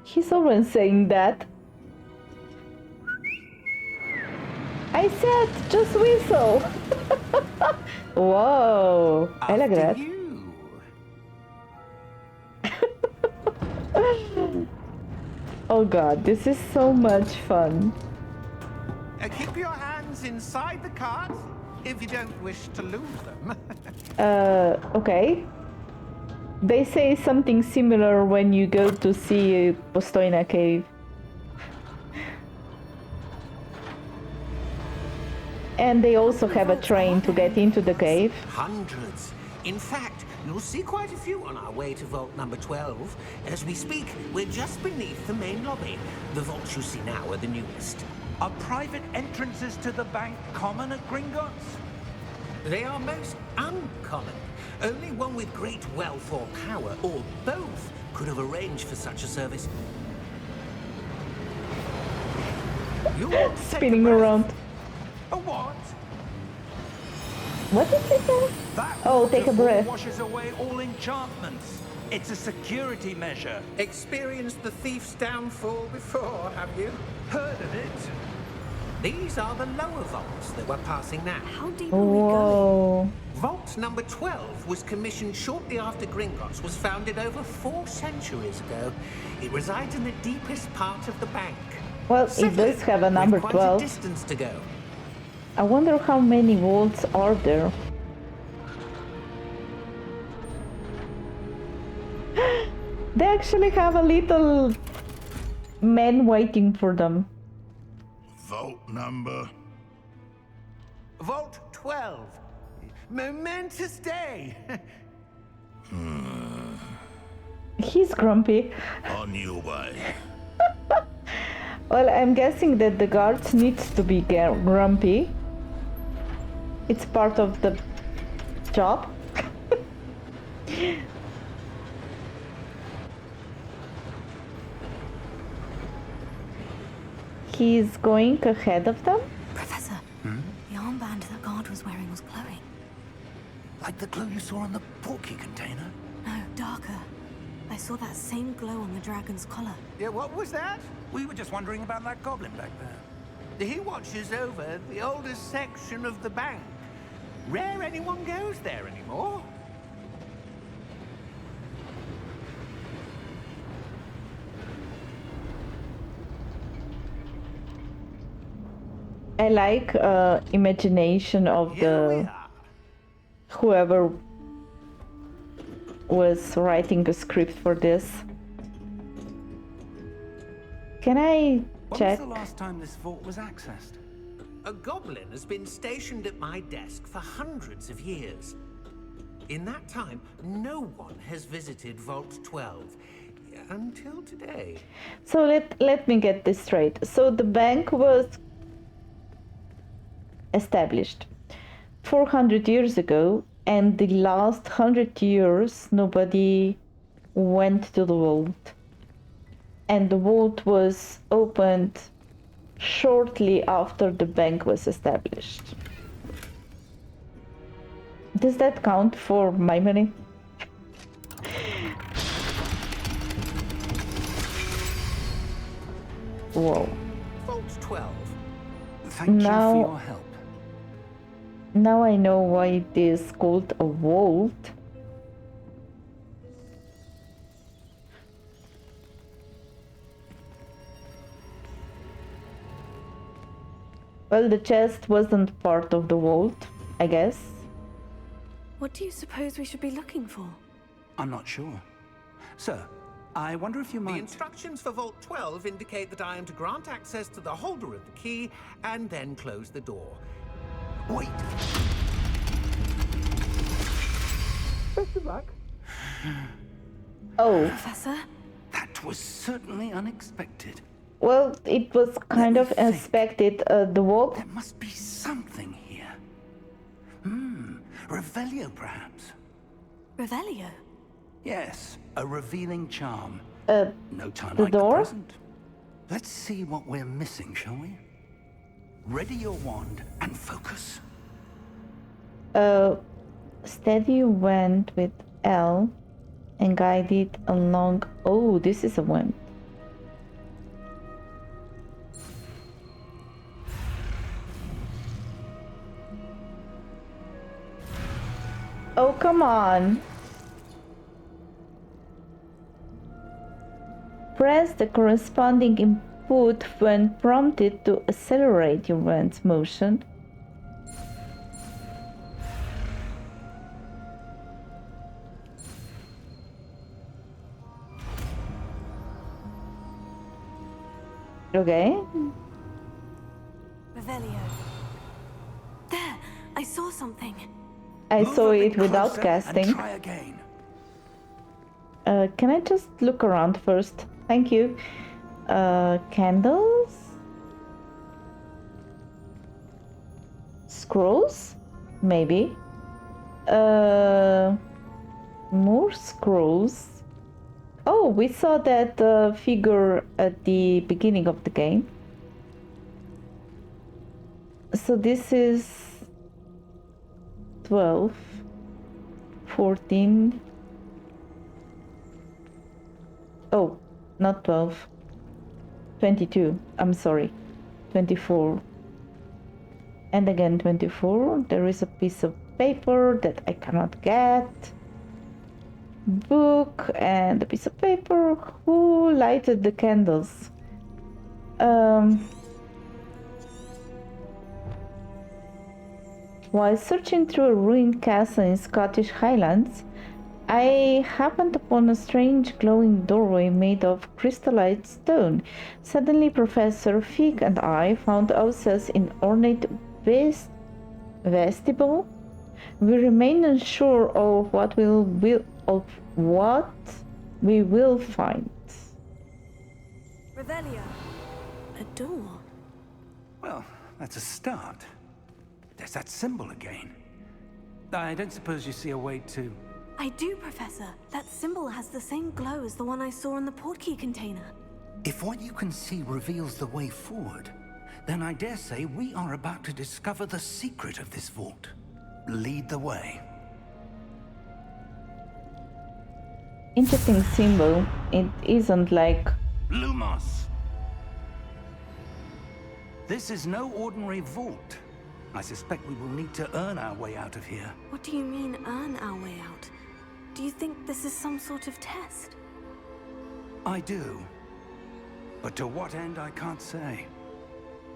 Speaker 1: He's always saying that. I said just whistle. Whoa, I like
Speaker 6: After
Speaker 1: that.
Speaker 6: you.
Speaker 1: Oh god, this is so much fun.
Speaker 6: Keep your hands inside the cart if you don't wish to lose them.
Speaker 1: Okay. They say something similar when you go to see Postoina Cave. And they also have a train to get into the cave.
Speaker 6: Hundreds. In fact, you'll see quite a few on our way to vault number 12. As we speak, we're just beneath the main lobby. The vaults you see now are the newest.
Speaker 4: Are private entrances to the bank common at Gringotts?
Speaker 6: They are most uncommon. Only one with great wealth or power, or both, could have arranged for such a service. You'll
Speaker 1: Spinning around.
Speaker 4: A what?
Speaker 1: What did he say?
Speaker 4: That
Speaker 1: Oh, take a
Speaker 4: waterfall
Speaker 1: breath.
Speaker 4: washes away all enchantments. It's a security measure.
Speaker 6: Experienced the thief's downfall before, have you?
Speaker 4: Heard of it?
Speaker 6: These are the lower vaults that we're passing now.
Speaker 3: How deep are we going?
Speaker 1: Whoa.
Speaker 6: Vault number 12 was commissioned shortly after Gringotts was founded over 4 centuries ago. It resides in the deepest part of the bank.
Speaker 1: Well, it does have a number
Speaker 6: With quite
Speaker 1: 12.
Speaker 6: a distance to go.
Speaker 1: I wonder how many vaults are there. They actually have a little man waiting for them.
Speaker 7: Vault number.
Speaker 6: Vault 12. Momentous day.
Speaker 1: He's grumpy.
Speaker 7: On your way.
Speaker 1: Well, I'm guessing that the guards need to be grumpy. It's part of the job. He's going ahead of them?
Speaker 3: Professor, the armband that guard was wearing was glowing.
Speaker 4: Like the glow you saw on the portkey container?
Speaker 3: No, darker. I saw that same glow on the dragon's collar.
Speaker 6: Yeah, what was that?
Speaker 4: We were just wondering about that goblin back there.
Speaker 6: He watches over the oldest section of the bank. Rare anyone goes there anymore.
Speaker 1: I like imagination of
Speaker 6: Here we
Speaker 1: the
Speaker 6: are.
Speaker 1: whoever was writing the script for this. Can I
Speaker 4: When
Speaker 1: check?
Speaker 4: was the last time this vault was accessed?
Speaker 6: A goblin has been stationed at my desk for hundreds of years. In that time, no one has visited Vault 12 until today.
Speaker 1: So let me get this straight. So the bank was established 400 years ago, and the last 100 years nobody went to the vault. And the vault was opened shortly after the bank was established. Does that count for my money? Whoa.
Speaker 6: Vault 12.
Speaker 4: Thank you
Speaker 1: Now-
Speaker 4: for your help.
Speaker 1: Now I know why it is called a vault. Well, the chest wasn't part of the vault, I guess.
Speaker 3: What do you suppose we should be looking for?
Speaker 4: I'm not sure. Sir, I wonder if you
Speaker 6: The
Speaker 4: might...
Speaker 6: instructions for Vault 12 indicate that I am to grant access to the holder of the key and then close the door.
Speaker 4: Wait!
Speaker 6: Best of luck.
Speaker 1: Oh,
Speaker 3: Professor?
Speaker 4: That was certainly unexpected.
Speaker 1: well, it was kind
Speaker 4: me
Speaker 1: of
Speaker 4: think.
Speaker 1: expected. The vault.
Speaker 4: There must be something here. Revelio, perhaps?
Speaker 3: Revelio?
Speaker 4: Yes, a revealing charm. No time
Speaker 1: the
Speaker 4: like
Speaker 1: door?
Speaker 4: the present. Let's see what we're missing, shall we? Ready your wand and focus.
Speaker 1: Steady went with L and guided along. Oh, this is a wand. Oh, come on. Press the corresponding input when prompted to accelerate your wand's motion. Okay.
Speaker 3: Revelio. There! I saw something.
Speaker 1: I
Speaker 4: Move
Speaker 1: saw
Speaker 4: a bit
Speaker 1: it without
Speaker 4: closer
Speaker 1: casting.
Speaker 4: And try again.
Speaker 1: Can I just look around first? Thank you. Candles? Scrolls? Maybe. More scrolls. Oh, we saw that figure at the beginning of the game. So this is 12, 14. Oh, not 12. 22. I'm sorry. 24. And again 24. There is a piece of paper that I cannot get. Book and a piece of paper. Who lighted the candles? While searching through a ruined castle in Scottish Highlands, I happened upon a strange glowing doorway made of crystallized stone. Suddenly, Professor Fig and I found ourselves in ornate vestibule. We remain unsure of what we will find.
Speaker 3: Revelio. A door.
Speaker 4: Well, that's a start. There's that symbol again. I don't suppose you see a way to...
Speaker 3: I do, Professor. That symbol has the same glow as the one I saw in the portkey container.
Speaker 4: If what you can see reveals the way forward, then I dare say we are about to discover the secret of this vault. Lead the way.
Speaker 1: Interesting symbol. It isn't like...
Speaker 4: Lumos! This is no ordinary vault. I suspect we will need to earn our way out of here.
Speaker 3: What do you mean, earn our way out? Do you think this is some sort of test?
Speaker 4: I do. But to what end, I can't say.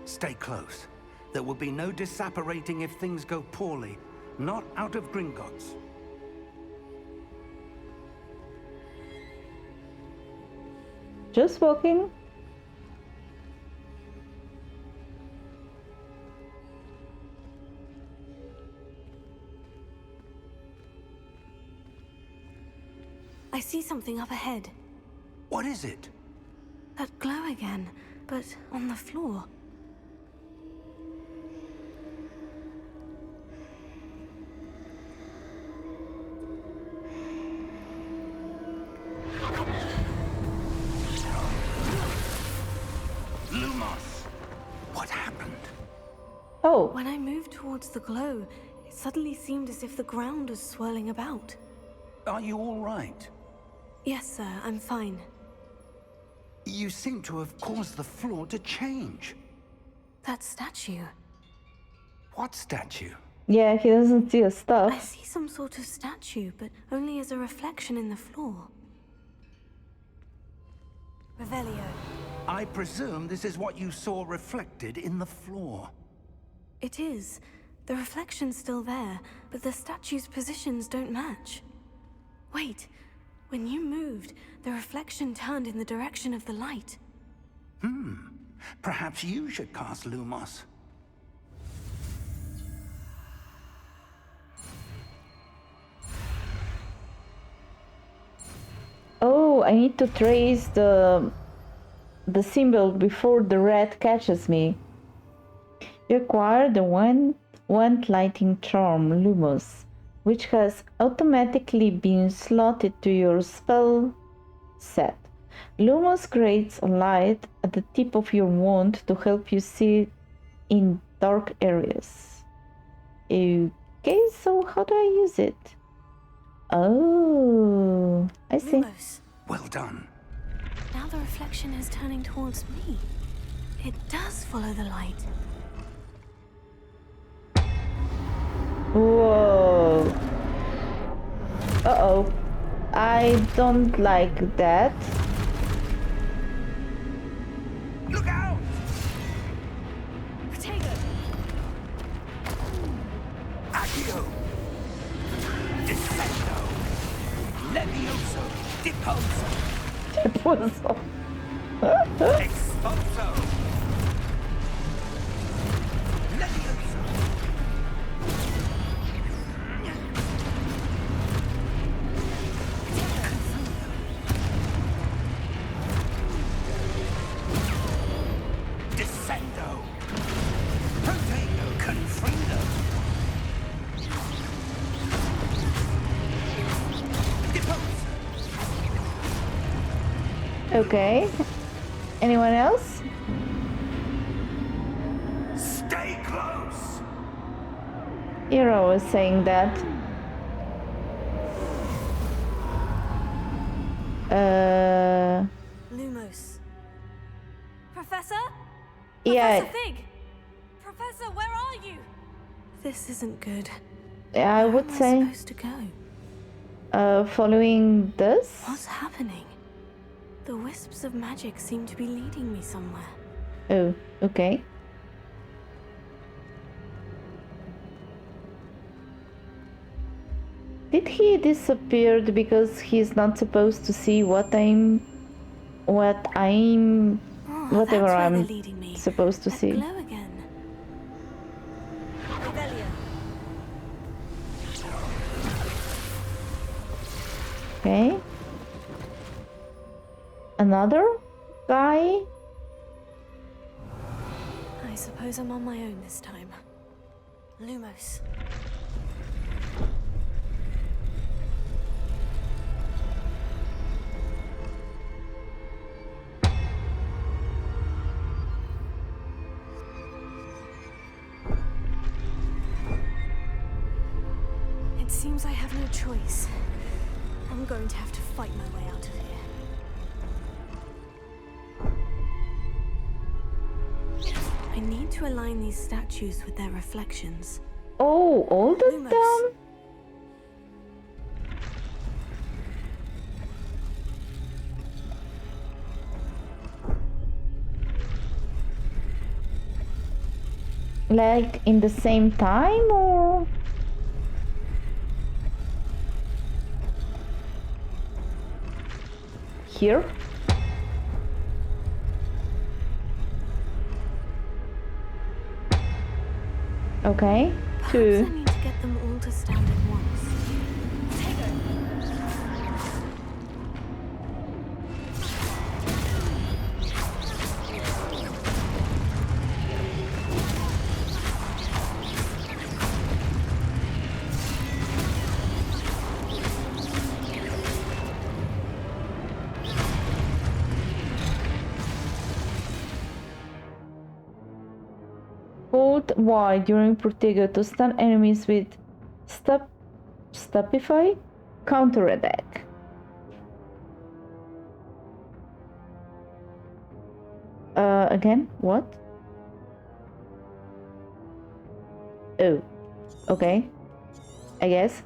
Speaker 4: Stay close. There will be no disapparating if things go poorly. Not out of Gringotts.
Speaker 1: Just walking.
Speaker 3: I see something up ahead.
Speaker 4: What is it?
Speaker 3: That glow again, but on the floor.
Speaker 1: Oh,
Speaker 3: When I moved towards the glow, it suddenly seemed as if the ground was swirling about.
Speaker 4: Are you all right?
Speaker 3: Yes, sir, I'm fine.
Speaker 4: You seem to have caused the floor to change.
Speaker 3: That statue.
Speaker 4: What statue?
Speaker 1: yeah, he doesn't see a
Speaker 3: I
Speaker 1: stuff.
Speaker 3: see some sort of statue, but only as a reflection in the floor. Revelio.
Speaker 4: I presume this is what you saw reflected in the floor.
Speaker 3: It is. The reflection's still there, but the statue's positions don't match. Wait, when you moved, the reflection turned in the direction of the light.
Speaker 4: Perhaps you should cast Lumos.
Speaker 1: Oh, I need to trace the symbol before the red catches me. You acquire the wand lighting charm Lumos, which has automatically been slotted to your spell set. Lumos creates a light at the tip of your wand to help you see in dark areas. Okay, so how do I use it? Oh, I see.
Speaker 3: Lumos.
Speaker 4: Well done.
Speaker 3: Now the reflection is turning towards me. It does follow the light.
Speaker 1: Whoa. Uh-oh. I don't like that.
Speaker 4: Look out!
Speaker 3: Protego!
Speaker 4: Accio! Descendo! Levioso! Deposo!
Speaker 1: It was so...
Speaker 4: Expulso! Levioso! Descendo! Protego! Confrido! Depose!
Speaker 1: Okay. Anyone else?
Speaker 4: Stay close!
Speaker 1: Hero was saying that.
Speaker 3: Lumos. Professor?
Speaker 1: Yeah,
Speaker 3: Professor Fig! Professor, where are you? This isn't good.
Speaker 1: I
Speaker 3: Where
Speaker 1: would
Speaker 3: am I
Speaker 1: say
Speaker 3: supposed to go?
Speaker 1: following this.
Speaker 3: What's happening? The wisps of magic seem to be leading me somewhere.
Speaker 1: Oh, okay. Did he disappeared because he's not supposed to see whatever
Speaker 3: Oh, that's where
Speaker 1: I'm
Speaker 3: they're leading me.
Speaker 1: supposed to
Speaker 3: That
Speaker 1: see?
Speaker 3: glow again. Revelio.
Speaker 1: Okay. Another guy?
Speaker 3: I suppose I'm on my own this time. Lumos. It seems I have no choice. I'm going to have to fight my way out of here. I need to align these statues with their reflections.
Speaker 1: Oh, all of
Speaker 3: Lumos.
Speaker 1: them? Like in the same time or? Here? Okay,
Speaker 3: Perhaps I
Speaker 1: two.
Speaker 3: need to get them all to stand at once. Tego.
Speaker 1: Hold Y during Protego to stun enemies with Stupefy counter attack. Again, what? Oh, okay. I guess.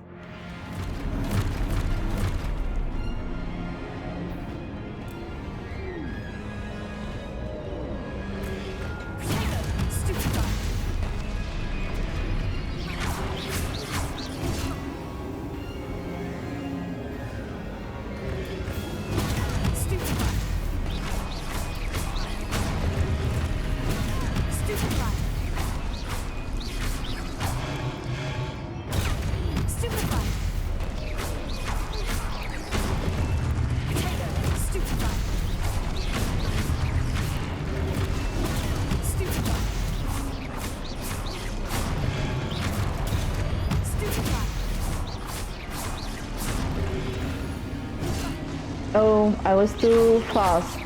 Speaker 1: Oh, I was too fast.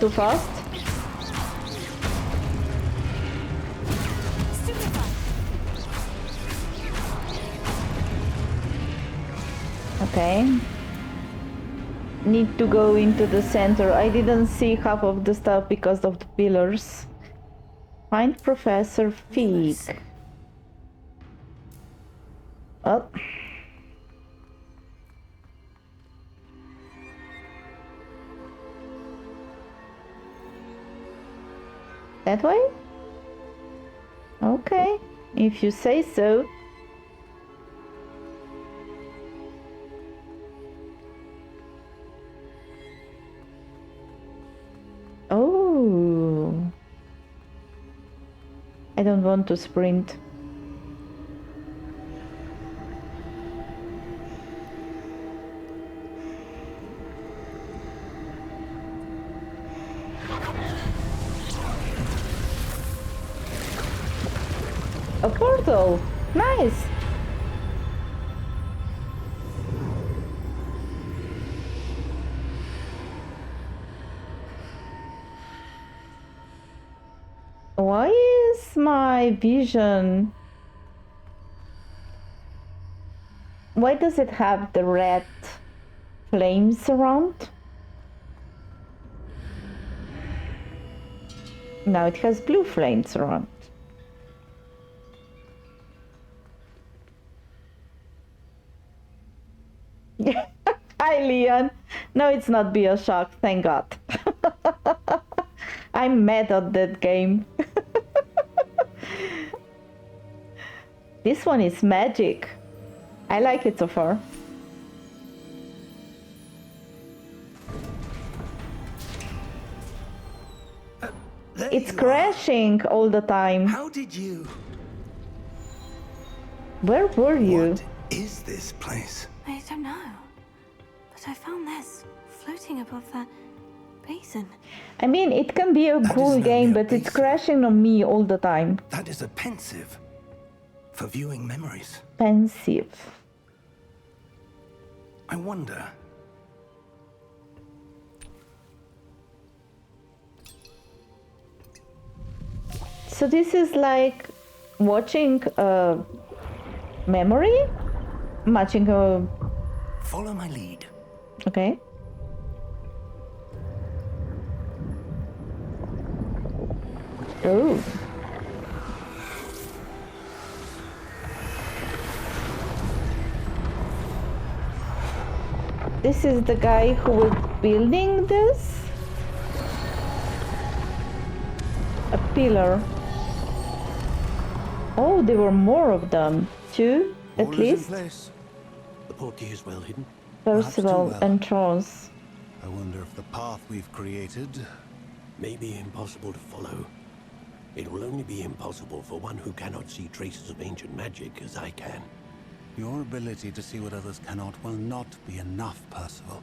Speaker 1: Too fast? Okay. Need to go into the center. I didn't see half of the stuff because of the pillars. Find Professor Fig. Oh. That way? Okay, if you say so. Oh. I don't want to sprint. A portal! Nice! Why is my vision... Why does it have the red flames around? Now it has blue flames around. Hi, Leon. No, it's not Bioshock, thank God. I'm mad at that game. This one is magic. I like it so far. It's crashing all the time.
Speaker 4: How did you...
Speaker 1: Where were you?
Speaker 4: What is this place?
Speaker 3: I don't know. But I found this floating above that basin.
Speaker 1: I mean, it can be a
Speaker 4: That
Speaker 1: cool
Speaker 4: isn't
Speaker 1: game,
Speaker 4: only a
Speaker 1: but it's
Speaker 4: basin.
Speaker 1: crashing on me all the time.
Speaker 4: That is a pensive. For viewing memories.
Speaker 1: Pensive.
Speaker 4: I wonder...
Speaker 1: So this is like watching a memory? Matching a...
Speaker 4: Follow my lead.
Speaker 1: Okay. Oh. This is the guy who was building this? A pillar. Oh, there were more of them. Two, at
Speaker 8: All
Speaker 1: least.
Speaker 8: is in place. The portkey is well hidden.
Speaker 1: Percival
Speaker 8: Perhaps too well.
Speaker 1: and Charles.
Speaker 8: I wonder if the path we've created
Speaker 9: May be impossible to follow. It will only be impossible for one who cannot see traces of ancient magic as I can.
Speaker 8: Your ability to see what others cannot will not be enough, Percival.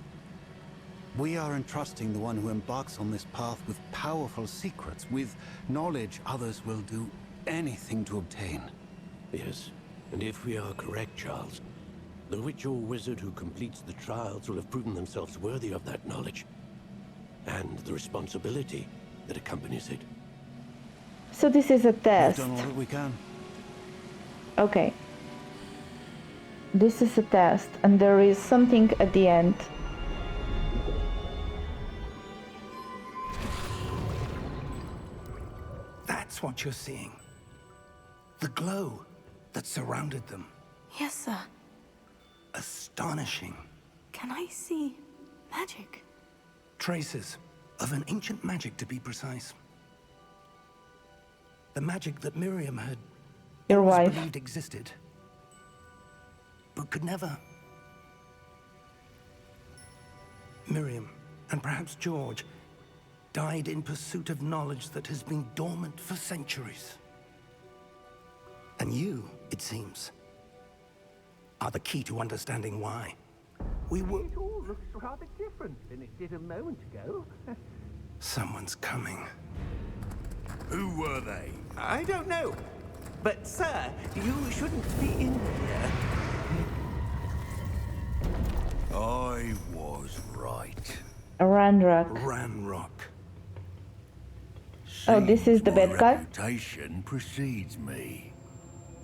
Speaker 8: We are entrusting the one who embarks on this path with powerful secrets, with knowledge others will do anything to obtain.
Speaker 9: Yes, and if we are correct, Charles, The witch or wizard who completes the trials will have proven themselves worthy of that knowledge. And the responsibility that accompanies it.
Speaker 1: So this is a
Speaker 8: We've
Speaker 1: test.
Speaker 8: done all that we can.
Speaker 1: Okay. This is a test, and there is something at the end.
Speaker 4: That's what you're seeing. The glow that surrounded them.
Speaker 3: Yes, sir.
Speaker 4: Astonishing.
Speaker 3: Can I see magic?
Speaker 4: Traces of an ancient magic, to be precise. The magic that Miriam had
Speaker 1: Your
Speaker 4: always
Speaker 1: wife.
Speaker 4: believed existed, but could never. Miriam, and perhaps George, died in pursuit of knowledge that has been dormant for centuries. And you, it seems, are the key to understanding why. We were...
Speaker 6: It all looks rather different than it did a moment ago.
Speaker 4: Someone's coming.
Speaker 7: Who were they?
Speaker 6: I don't know. But, sir, you shouldn't be in here.
Speaker 7: I was right.
Speaker 1: Ranrock.
Speaker 4: Ranrock.
Speaker 1: Oh, this is the
Speaker 7: Seems my
Speaker 1: bad guy?
Speaker 7: reputation precedes me.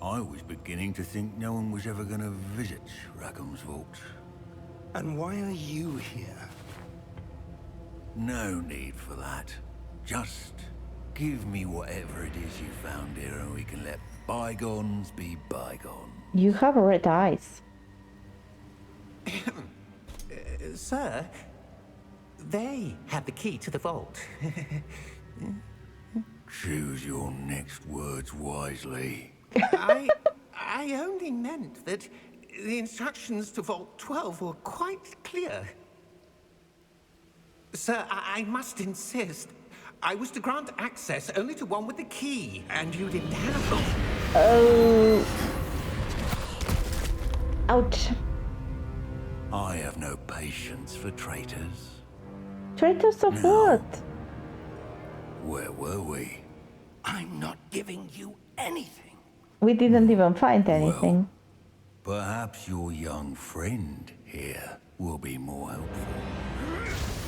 Speaker 7: I was beginning to think no one was ever going to visit Rackham's vault.
Speaker 4: And why are you here?
Speaker 7: No need for that. Just give me whatever it is you found here and we can let bygones be bygones.
Speaker 1: You have red eyes.
Speaker 6: Sir, they have the key to the vault.
Speaker 7: Choose your next words wisely.
Speaker 6: I only meant that the instructions to Vault 12 were quite clear. Sir, I must insist. I was to grant access only to one with the key, and you didn't have it.
Speaker 1: Oh. Ouch.
Speaker 7: I have no patience for traitors.
Speaker 1: Traitors of
Speaker 7: No.
Speaker 1: what?
Speaker 7: Where were we?
Speaker 4: I'm not giving you anything.
Speaker 1: We didn't even find anything.
Speaker 7: Perhaps your young friend here will be more helpful.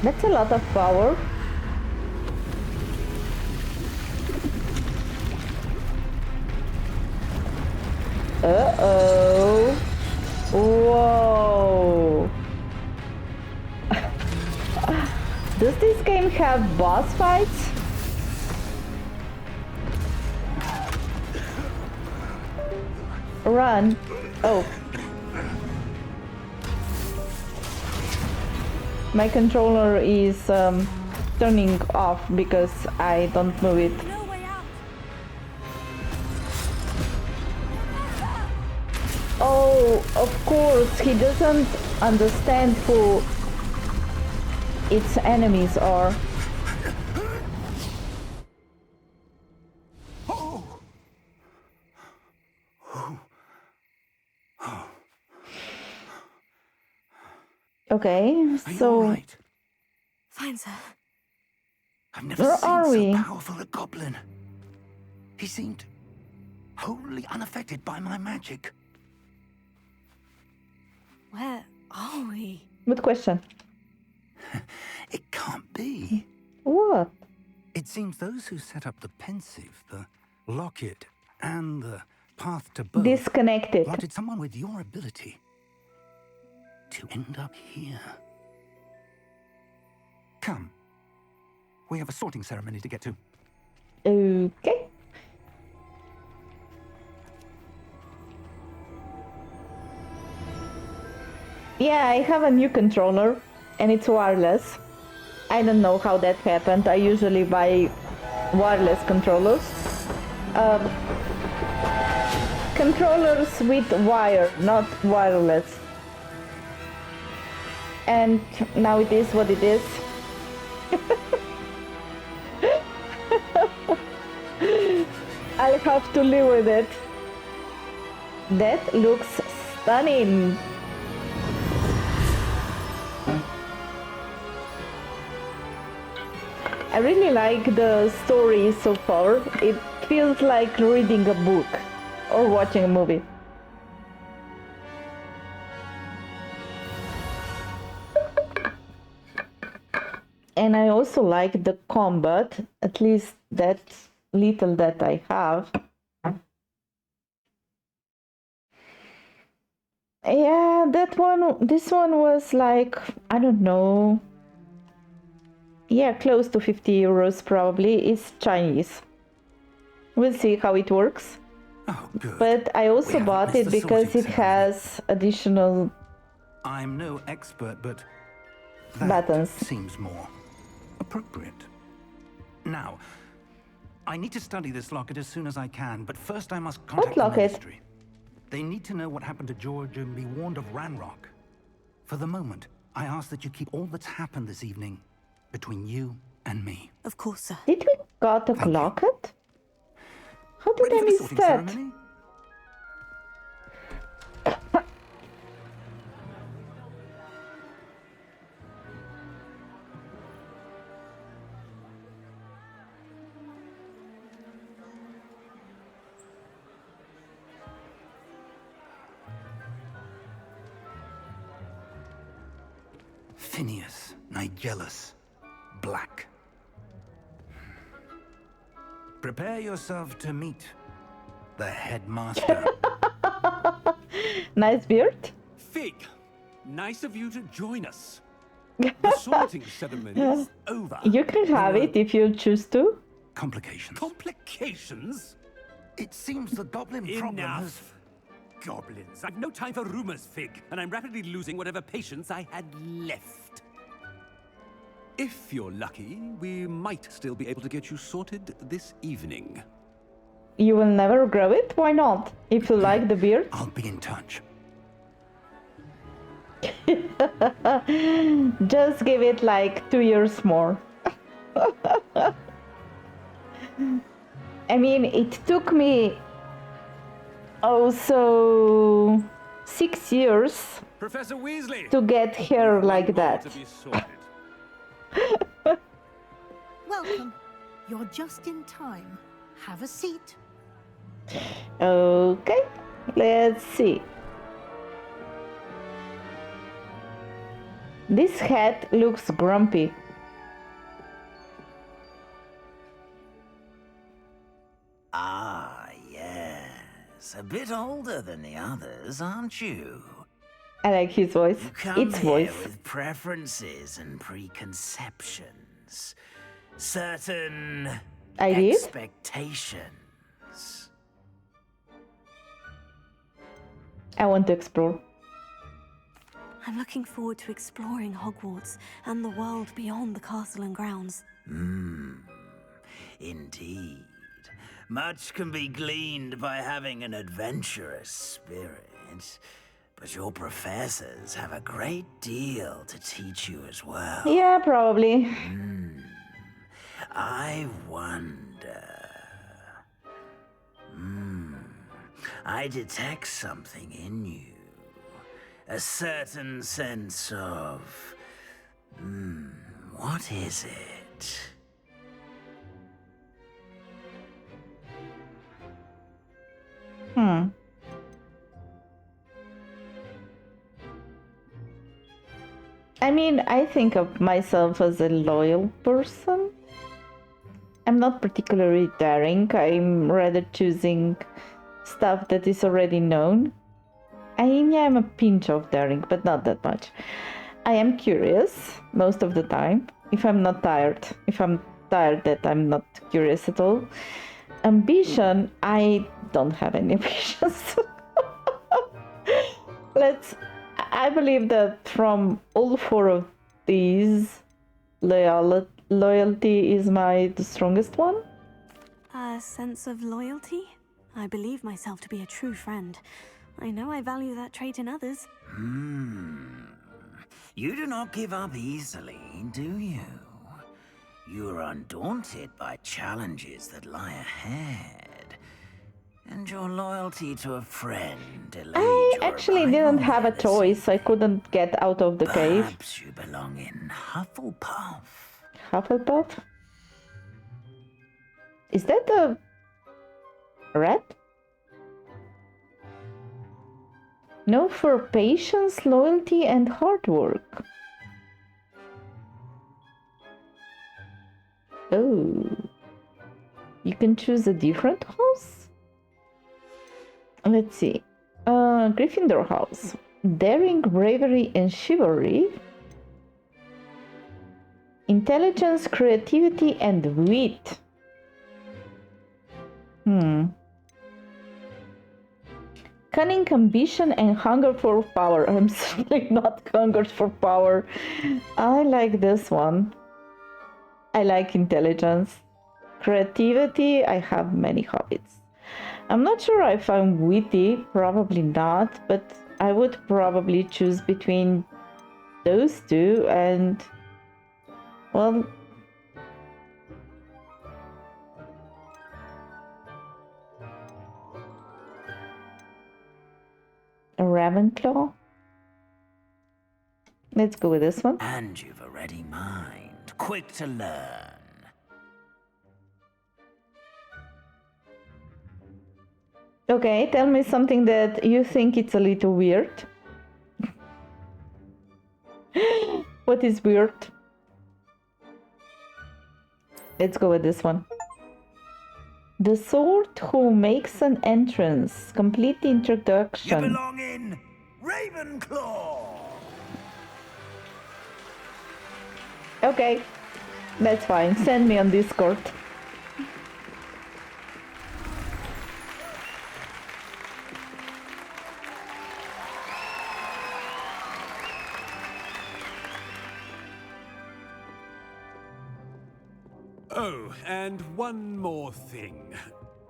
Speaker 1: That's a lot of power. Uh-oh. Whoa. Does this game have boss fights? Run. Oh. My controller is turning off because I don't move it.
Speaker 3: No way out.
Speaker 1: Oh, of course, he doesn't understand who its enemies are. Okay,
Speaker 4: Are you
Speaker 1: so
Speaker 4: all right?
Speaker 3: Fine, sir.
Speaker 4: I've never
Speaker 1: Where
Speaker 4: seen
Speaker 1: are
Speaker 4: so
Speaker 1: we?
Speaker 4: powerful a goblin. He seemed wholly unaffected by my magic.
Speaker 3: Where are we?
Speaker 1: good question.
Speaker 4: It can't be.
Speaker 1: What?
Speaker 4: It seems those who set up the pensive, the locket, and the path to both
Speaker 1: Disconnected.
Speaker 4: wanted someone with your ability to end up here. Come. We have a sorting ceremony to get to.
Speaker 1: Okay. Yeah, I have a new controller and it's wireless. I don't know how that happened. I usually buy wireless controllers. Controllers with wire, not wireless. And now it is what it is. I'll have to live with it. That looks stunning. I really like the story so far. It feels like reading a book or watching a movie. And I also like the combat, at least that little that I have. Yeah, this one was like, I don't know. Yeah, close to 50 euros probably. It's Chinese. We'll see how it works.
Speaker 4: Oh, good.
Speaker 1: But I also bought it because it has additional
Speaker 4: I'm no expert, but that
Speaker 1: buttons.
Speaker 4: seems more appropriate. Now, I need to study this locket as soon as I can, but first I must contact the
Speaker 1: locket?
Speaker 4: ministry. They need to know what happened to George and be warned of Ranrock. For the moment, I ask that you keep all that's happened this evening between you and me.
Speaker 3: Of course, sir.
Speaker 1: Did we got a locket? How did
Speaker 4: Ready
Speaker 1: I
Speaker 4: for the
Speaker 1: miss
Speaker 4: sorting
Speaker 1: that?
Speaker 4: ceremony? Phineas, Nigellus, Black. Prepare yourself to meet the headmaster.
Speaker 1: Nice beard.
Speaker 10: Fig, nice of you to join us. The sorting ceremony is over.
Speaker 1: You can have it if you choose to.
Speaker 4: Complications.
Speaker 10: Complications?
Speaker 4: It seems the goblin problem has...
Speaker 10: Enough. Goblins. I've no time for rumors, Fig, and I'm rapidly losing whatever patience I had left. If you're lucky, we might still be able to get you sorted this evening.
Speaker 1: You will never grow it? Why not? If you like the beard.
Speaker 4: I'll be in touch.
Speaker 1: Just give it like 2 years more. I mean, it took me also 6 years
Speaker 10: Professor Weasley,
Speaker 1: to get hair like that.
Speaker 10: to be sorted.
Speaker 11: Welcome. You're just in time. Have a seat.
Speaker 1: Okay, let's see. This hat looks grumpy.
Speaker 2: Ah, yes. A bit older than the others, aren't you?
Speaker 1: I like his voice.
Speaker 2: You come
Speaker 1: Its
Speaker 2: here
Speaker 1: voice.
Speaker 2: with preferences and preconceptions. Certain
Speaker 1: Ideas?
Speaker 2: expectations.
Speaker 1: I want to explore.
Speaker 3: I'm looking forward to exploring Hogwarts and the world beyond the castle and grounds.
Speaker 2: Indeed. Much can be gleaned by having an adventurous spirit. But your professors have a great deal to teach you as well.
Speaker 1: Yeah, probably.
Speaker 2: I wonder... I detect something in you. A certain sense of... what is it?
Speaker 1: I mean, I think of myself as a loyal person. I'm not particularly daring. I'm rather choosing stuff that is already known. I am a pinch of daring, but not that much. I am curious most of the time. If I'm not tired. If I'm tired, that I'm not curious at all. Ambition, I don't have any ambitions. I believe that from all four of these, loyalty is the strongest one.
Speaker 3: A sense of loyalty? I believe myself to be a true friend. I know I value that trait in others.
Speaker 2: You do not give up easily, do you? You are undaunted by challenges that lie ahead. And your loyalty to a friend delayed
Speaker 1: I
Speaker 2: your
Speaker 1: actually
Speaker 2: arrival
Speaker 1: didn't have a
Speaker 2: here this
Speaker 1: choice. I couldn't get out of the cave.
Speaker 2: Perhaps you belong in Hufflepuff.
Speaker 1: Hufflepuff? Is that a rat? No, for patience, loyalty, and hard work. Oh. You can choose a different house? Let's see. Gryffindor house. Daring, bravery, and chivalry. Intelligence, creativity, and wit. Cunning, ambition, and hunger for power. I'm certainly not hungered for power. I like this one. I like intelligence. Creativity, I have many hobbies. I'm not sure if I'm witty, probably not, but I would probably choose between those two and, well, a Ravenclaw? Let's go with this one.
Speaker 2: And you've a ready mind, quick to learn.
Speaker 1: Okay, tell me something that you think it's a little weird. What is weird? Let's go with this one. The sword who makes an entrance. Complete the introduction.
Speaker 2: You belong in Ravenclaw.
Speaker 1: Okay, that's fine. Send me on Discord.
Speaker 10: Oh, and one more thing.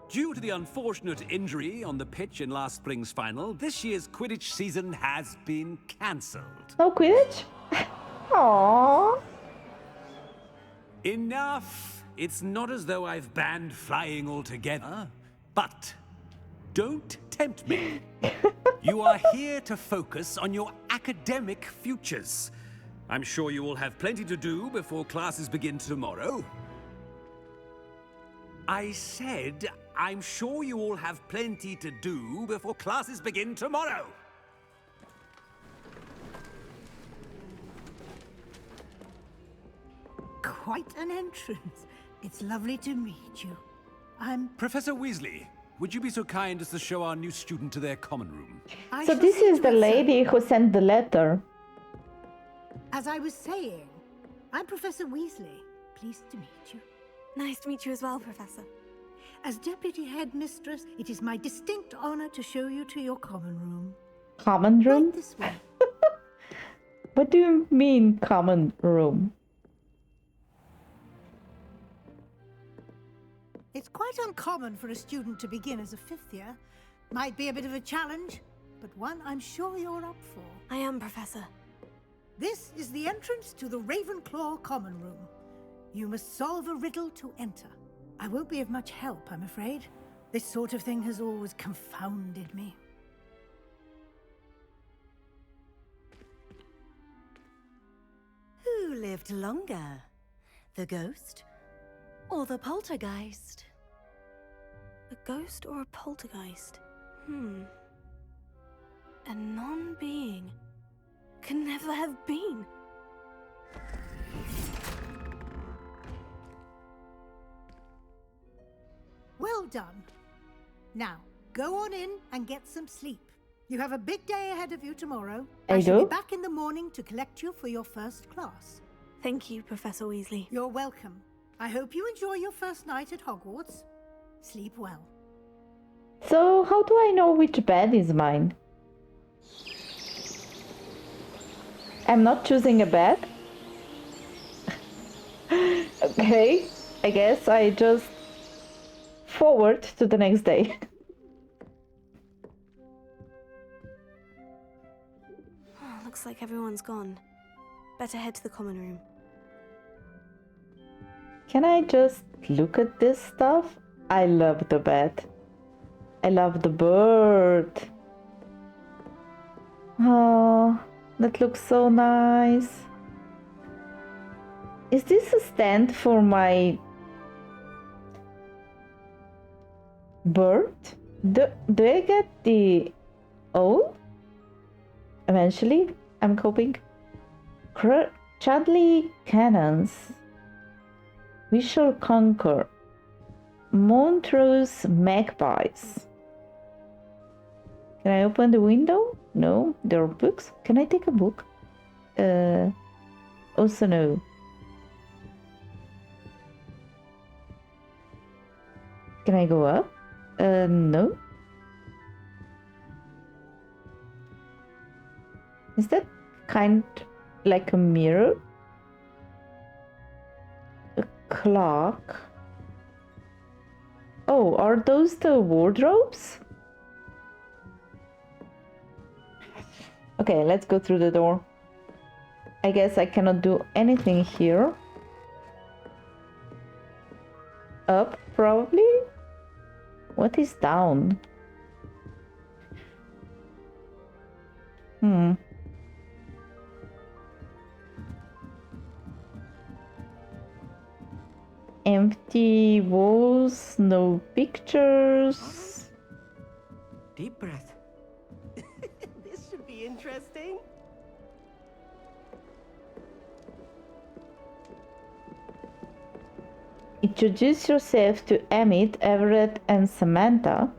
Speaker 10: Due to the unfortunate injury on the pitch in last spring's final, this year's Quidditch season has been cancelled.
Speaker 1: No Quidditch? Aww.
Speaker 10: Enough! It's not as though I've banned flying altogether. But don't tempt me. You are here to focus on your academic futures. I'm sure you will have plenty to do before classes begin tomorrow. I said, I'm sure you all have plenty to do before classes begin tomorrow.
Speaker 11: Quite an entrance. It's lovely to meet you. I'm...
Speaker 10: Professor Weasley, would you be so kind as to show our new student to their common room?
Speaker 11: I
Speaker 1: So
Speaker 11: shall
Speaker 1: this
Speaker 11: see
Speaker 1: is
Speaker 11: to
Speaker 1: the
Speaker 11: it, sir.
Speaker 1: lady who sent the letter.
Speaker 11: As I was saying, I'm Professor Weasley. Pleased to meet you.
Speaker 3: Nice to meet you as well, Professor.
Speaker 11: As Deputy Headmistress, it is my distinct honor to show you to your common room.
Speaker 1: Common room?
Speaker 11: Right this way.
Speaker 1: What do you mean, common room?
Speaker 11: It's quite uncommon for a student to begin as a fifth year. Might be a bit of a challenge, but one I'm sure you're up for.
Speaker 3: I am, Professor.
Speaker 11: This is the entrance to the Ravenclaw common room. You must solve a riddle to enter. I won't be of much help, I'm afraid. This sort of thing has always confounded me.
Speaker 12: Who lived longer? The ghost or the poltergeist?
Speaker 3: A ghost or a poltergeist? A non-being can never have been.
Speaker 11: Well done. Now, go on in and get some sleep. You have a big day ahead of you tomorrow.
Speaker 1: I
Speaker 11: shall
Speaker 1: do?
Speaker 11: be back in the morning to collect you for your first class.
Speaker 3: Thank you, Professor Weasley.
Speaker 11: You're welcome. I hope you enjoy your first night at Hogwarts. Sleep well.
Speaker 1: So how do I know which bed is mine? I'm not choosing a bed? Okay, I guess I just forward to the next day.
Speaker 3: Looks like everyone's gone. Better head to the common room.
Speaker 1: Can I just look at this stuff? I love the bed. I love the bird. Oh, that looks so nice. Is this a stand for my Bird? Do I get the owl? Eventually, I'm hoping. Chudley cannons. We shall conquer. Montrose magpies. Can I open the window? No, there are books. Can I take a book? Also no. Can I go up? No. Is that kind like a mirror? A clock? Oh, are those the wardrobes? Okay, let's go through the door. I guess I cannot do anything here. Up, probably? What is down? Empty walls, no pictures.
Speaker 6: Deep breath. This should be interesting.
Speaker 1: Introduce yourself to Emmett, Everett, and Samantha.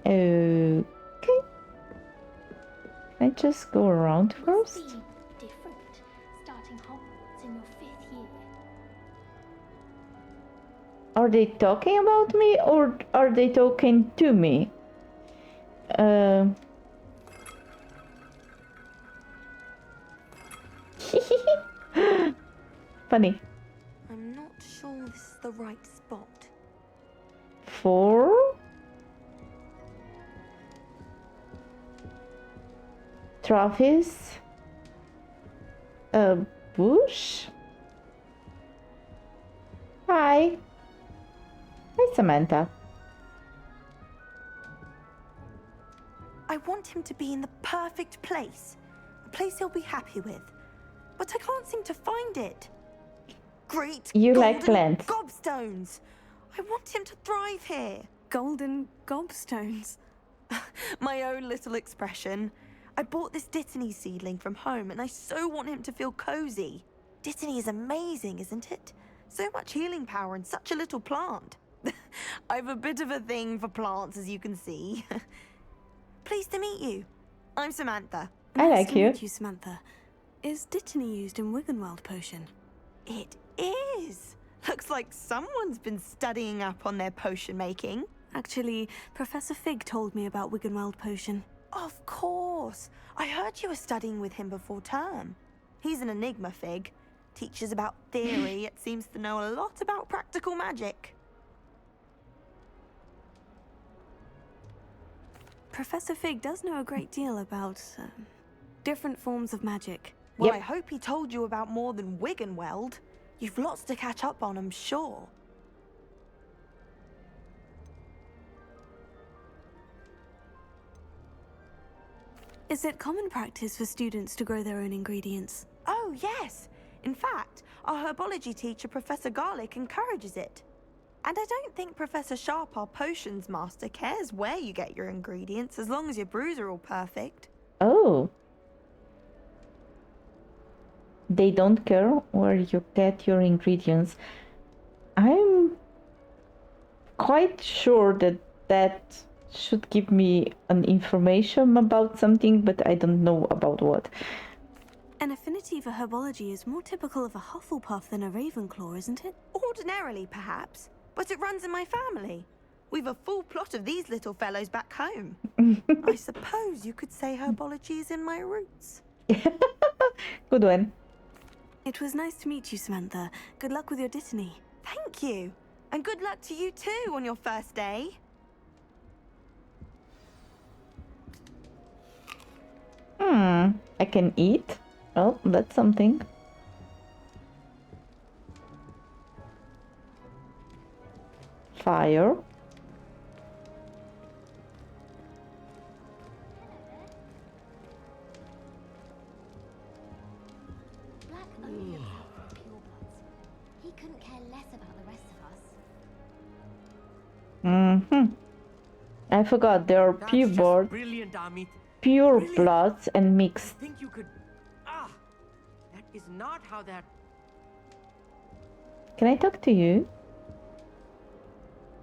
Speaker 1: Okay. Can I just go around first?
Speaker 13: Must be different, starting Hogwarts in your 5th year.
Speaker 1: Are they talking about me or are they talking to me? Funny.
Speaker 3: I'm not sure this is the right spot.
Speaker 1: 4. Travis. A bush. Hi. Hi, Samantha.
Speaker 14: I want him to be in the perfect place. A place he'll be happy with. But I can't seem to find it. Great
Speaker 1: You like
Speaker 14: golden
Speaker 1: plants.
Speaker 14: gobstones. I want him to thrive here.
Speaker 3: Golden gobstones.
Speaker 14: My own little expression. I bought this Dittany seedling from home and I so want him to feel cozy. Dittany is amazing, isn't it? So much healing power in such a little plant. I've a bit of a thing for plants, as you can see. Pleased to meet you. I'm Samantha.
Speaker 1: I
Speaker 3: Nice
Speaker 1: like
Speaker 3: to
Speaker 1: you.
Speaker 3: meet you, Samantha. Is Dittany used in Wiggenweld potion?
Speaker 14: It is. Looks like someone's been studying up on their potion making.
Speaker 3: Actually, Professor Fig told me about Wiggenweld potion.
Speaker 14: Of course. I heard you were studying with him before term. He's an enigma, Fig. Teaches about theory, yet seems to know a lot about practical magic.
Speaker 3: Professor Fig does know a great deal about different forms of magic.
Speaker 14: Well,
Speaker 1: Yep.
Speaker 14: I hope he told you about more than Wiggenweld. You've lots to catch up on, I'm sure.
Speaker 3: Is it common practice for students to grow their own ingredients?
Speaker 14: Oh, yes. In fact, our herbology teacher, Professor Garlick, encourages it. And I don't think Professor Sharp, our potions master, cares where you get your ingredients as long as your brews are all perfect.
Speaker 1: Oh. They don't care where you get your ingredients. I'm quite sure that should give me an information about something, but I don't know about what.
Speaker 3: An affinity for herbology is more typical of a Hufflepuff than a Ravenclaw, isn't it?
Speaker 14: Ordinarily, perhaps, but it runs in my family. We've a full plot of these little fellows back home. I suppose you could say herbology is in my roots.
Speaker 1: Good one.
Speaker 3: It was nice to meet you, Samantha. Good luck with your Dittany.
Speaker 14: Thank you. And good luck to you too on your first day.
Speaker 1: I can eat. Oh, that's something. Fire.
Speaker 13: Black only appeared for purebloods. He couldn't care less about the rest of us.
Speaker 1: I forgot they are pure
Speaker 6: Brilliant, Amit.
Speaker 1: pure
Speaker 6: Brilliant.
Speaker 1: bloods and mixed.
Speaker 6: Think you could... that is not how that...
Speaker 1: Can I talk to you?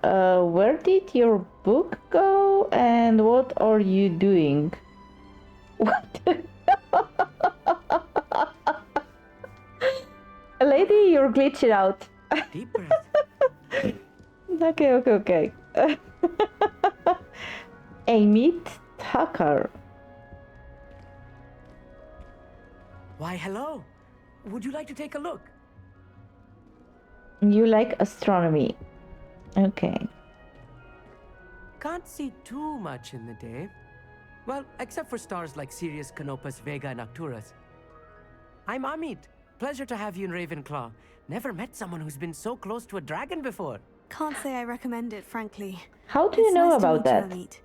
Speaker 1: Where did your book go and what are you doing? What? Lady, you're glitching out.
Speaker 6: Deep breath.
Speaker 1: Okay. Amit Tucker.
Speaker 6: Why, hello. Would you like to take a look?
Speaker 1: You like astronomy. Okay.
Speaker 6: Can't see too much in the day. Well, except for stars like Sirius, Canopus, Vega, and Arcturus. I'm Amit. Pleasure to have you in Ravenclaw. Never met someone who's been so close to a dragon before.
Speaker 3: Can't say I recommend it, frankly.
Speaker 1: How do you know
Speaker 3: nice
Speaker 1: about
Speaker 3: to
Speaker 1: that?
Speaker 3: meet you, Amit.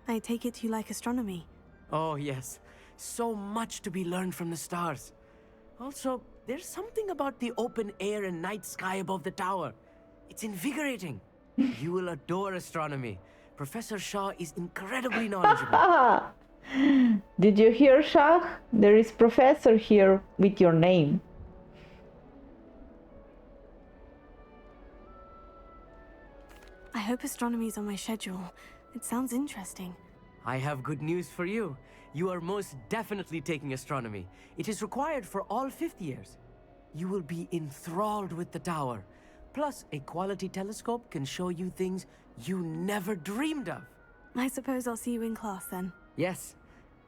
Speaker 3: I take it you like astronomy.
Speaker 6: Oh, yes. So much to be learned from the stars. Also, there's something about the open air and night sky above the tower. It's invigorating. You will adore astronomy. Professor Shaw is incredibly knowledgeable.
Speaker 1: Did you hear, Shah? There is professor here with your name.
Speaker 3: I hope astronomy's on my schedule. It sounds interesting.
Speaker 6: I have good news for you. You are most definitely taking astronomy. It is required for all 5th years. You will be enthralled with the tower. Plus, a quality telescope can show you things you never dreamed of.
Speaker 3: I suppose I'll see you in class then.
Speaker 6: Yes.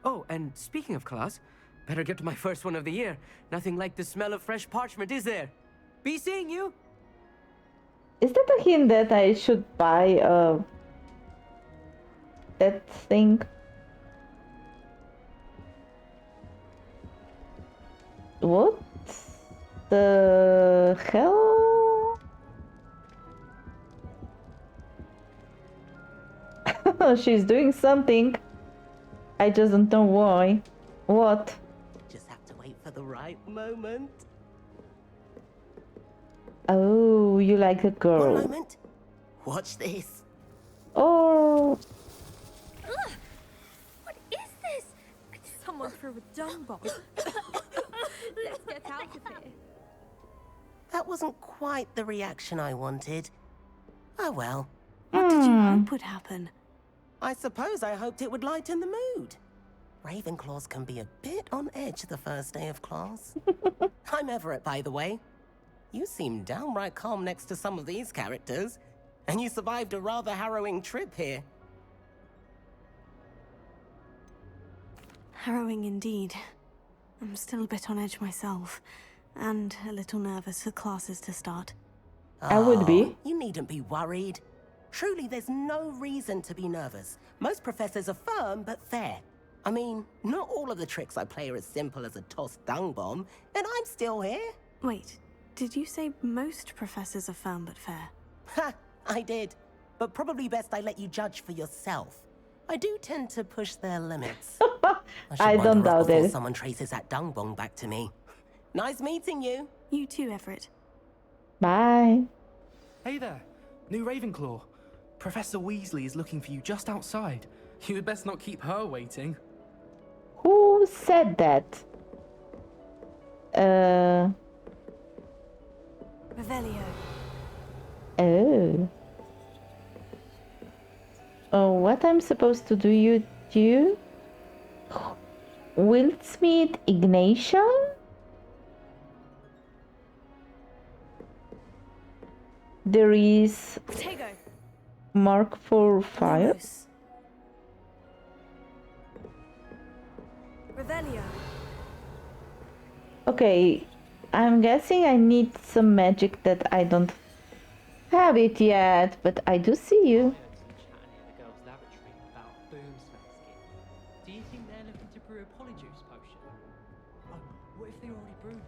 Speaker 6: Oh, and speaking of class, better get to my first one of the year. Nothing like the smell of fresh parchment, is there? Be seeing you!
Speaker 1: Is that a hint that I should buy that thing? What the hell? She's doing something. I just don't know why. What?
Speaker 6: Just have to wait for the right moment.
Speaker 1: Oh, you like a girl.
Speaker 6: One moment. Watch this.
Speaker 1: Oh.
Speaker 13: Ugh! What is this? Someone threw a dung bomb. Let's get out of here.
Speaker 15: That wasn't quite the reaction I wanted. Oh well.
Speaker 3: What did you hope would happen?
Speaker 15: I suppose I hoped it would lighten the mood. Ravenclaws can be a bit on edge the first day of class. I'm Everett, by the way. You seem downright calm next to some of these characters, and you survived a rather harrowing trip here.
Speaker 3: Harrowing indeed. I'm still a bit on edge myself, and a little nervous for classes to start.
Speaker 1: I would be.
Speaker 15: You needn't be worried. Truly, there's no reason to be nervous. Most professors are firm but fair. I mean, not all of the tricks I play are as simple as a tossed dung bomb, and I'm still here.
Speaker 3: Wait, did you say most professors are firm but fair?
Speaker 15: Ha! I did. But probably best I let you judge for yourself. I do tend to push their limits.
Speaker 1: I don't doubt
Speaker 15: before
Speaker 1: it.
Speaker 15: someone traces that dung bomb back to me. Nice meeting you.
Speaker 3: You too, Everett.
Speaker 1: Bye.
Speaker 16: Hey there, new Ravenclaw. Professor Weasley is looking for you just outside. You had best not keep her waiting.
Speaker 1: Who said that?
Speaker 3: Revelio.
Speaker 1: Oh. Oh, what I'm supposed to do? You do? Wildsmith Ignatian? There is
Speaker 3: Tego.
Speaker 1: Mark for fire.
Speaker 3: Revelio.
Speaker 1: Okay, I'm guessing I need some magic that I don't have it yet, but I do see you.
Speaker 17: Do you think they're looking to brew a polyjuice potion? Oh, what if they already brewed?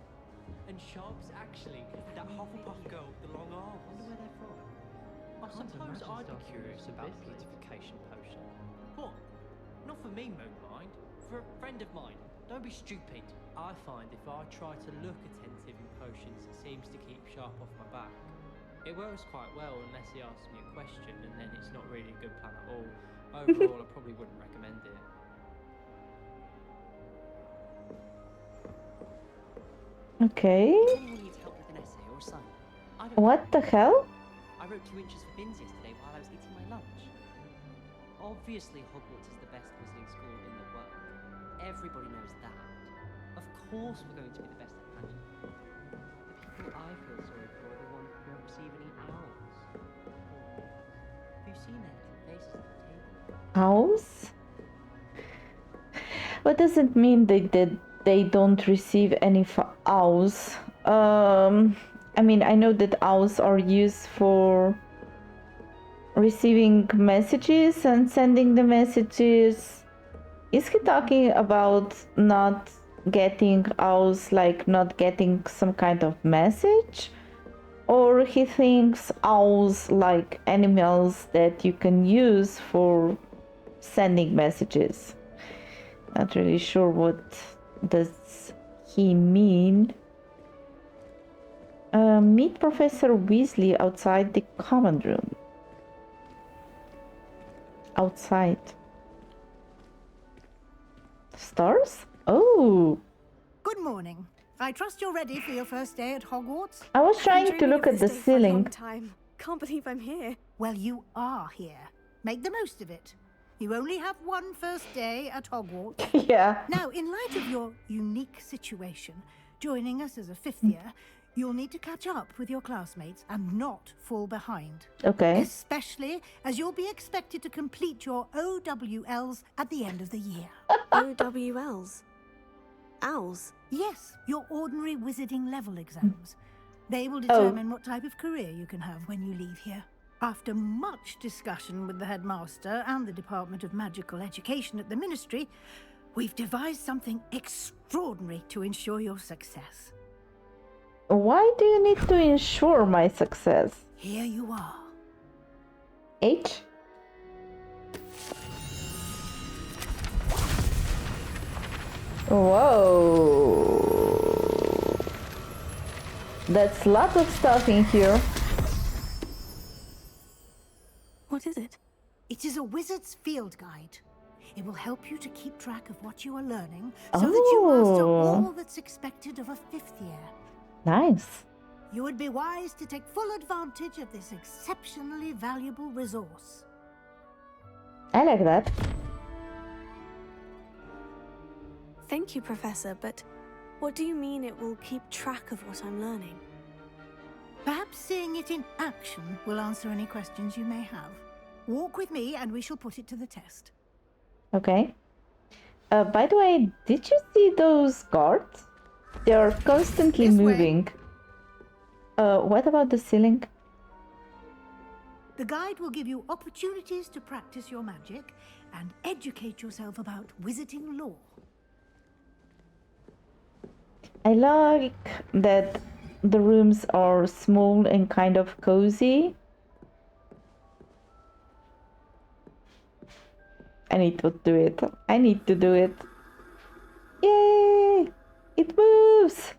Speaker 17: And Sharp's actually that Hufflepuff girl with the long arms. I wonder where they're from. I suppose I'd be curious about the beautification potion. What? Not for me, Moonmind. For a friend of mine. Don't be stupid. I find if I try to look attentive in potions, it seems to keep Sharp off my back. It works quite well unless he asks me a question, and then it's not really a good plan at all. Overall, I probably wouldn't recommend it.
Speaker 1: Okay.
Speaker 17: If anyone needs help with an essay or assignment, I don't
Speaker 1: What the hell?
Speaker 17: I wrote 2 inches for bins yesterday while I was eating my lunch. Obviously, Hogwarts is the best wizarding school in the world. Everybody knows that. Of course we're going to be the best at magic. The people I feel sorry for are the ones who don't receive any owls. Have you seen their little faces at the table?
Speaker 1: Owls? What does it mean they don't receive any owls? I mean, I know that owls are used for receiving messages and sending the messages. Is he talking about not getting owls, like not getting some kind of message? Or he thinks owls like animals that you can use for sending messages? Not really sure what does he mean. Meet Professor Weasley outside the common room. Outside. Stars? Oh!
Speaker 11: Good morning. I trust you're ready for your first day at Hogwarts.
Speaker 1: I was trying to look at the ceiling.
Speaker 3: Can't believe I'm here.
Speaker 11: Well, you are here. Make the most of it. You only have one first day at Hogwarts.
Speaker 1: Yeah.
Speaker 11: Now, in light of your unique situation, joining us as a 5th year, you'll need to catch up with your classmates and not fall behind.
Speaker 1: Okay.
Speaker 11: Especially as you'll be expected to complete your OWLs at the end of the year.
Speaker 3: OWLs? Owls?
Speaker 11: Yes, your ordinary wizarding level exams. They will determine what type of career you can have when you leave here. After much discussion with the headmaster and the Department of Magical Education at the Ministry, we've devised something extraordinary to ensure your success.
Speaker 1: Why do you need to ensure my success?
Speaker 11: Here you are.
Speaker 1: H? Whoa. That's a lot of stuff in here.
Speaker 3: What is it?
Speaker 11: It is a wizard's field guide. It will help you to keep track of what you are learning so that you master all that's expected of a 5th year.
Speaker 1: Nice.
Speaker 11: You would be wise to take full advantage of this exceptionally valuable resource.
Speaker 1: I like that.
Speaker 3: Thank you, Professor, but what do you mean it will keep track of what I'm learning?
Speaker 11: Perhaps seeing it in action will answer any questions you may have. Walk with me and we shall put it to the test.
Speaker 1: Okay. By the way, did you see those guards? They are constantly moving. What about the ceiling?
Speaker 11: The guide will give you opportunities to practice your magic and educate yourself about wizarding lore.
Speaker 1: I like that the rooms are small and kind of cozy. I need to do it. I need to do it. Yay! It moves!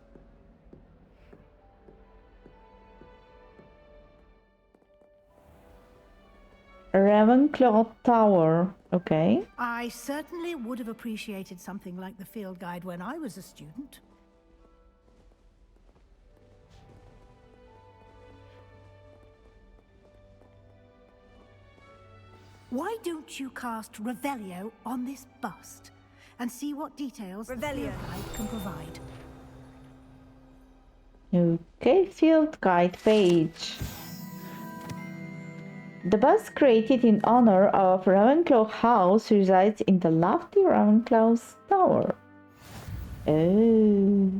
Speaker 1: Ravenclaw Tower. Okay.
Speaker 11: I certainly would have appreciated something like the field guide when I was a student. Why don't you cast Revelio on this bust and see what details the field guide can provide?
Speaker 1: Okay, field guide page. The bust created in honor of Ravenclaw House resides in the lofty Ravenclaw's Tower. Oh.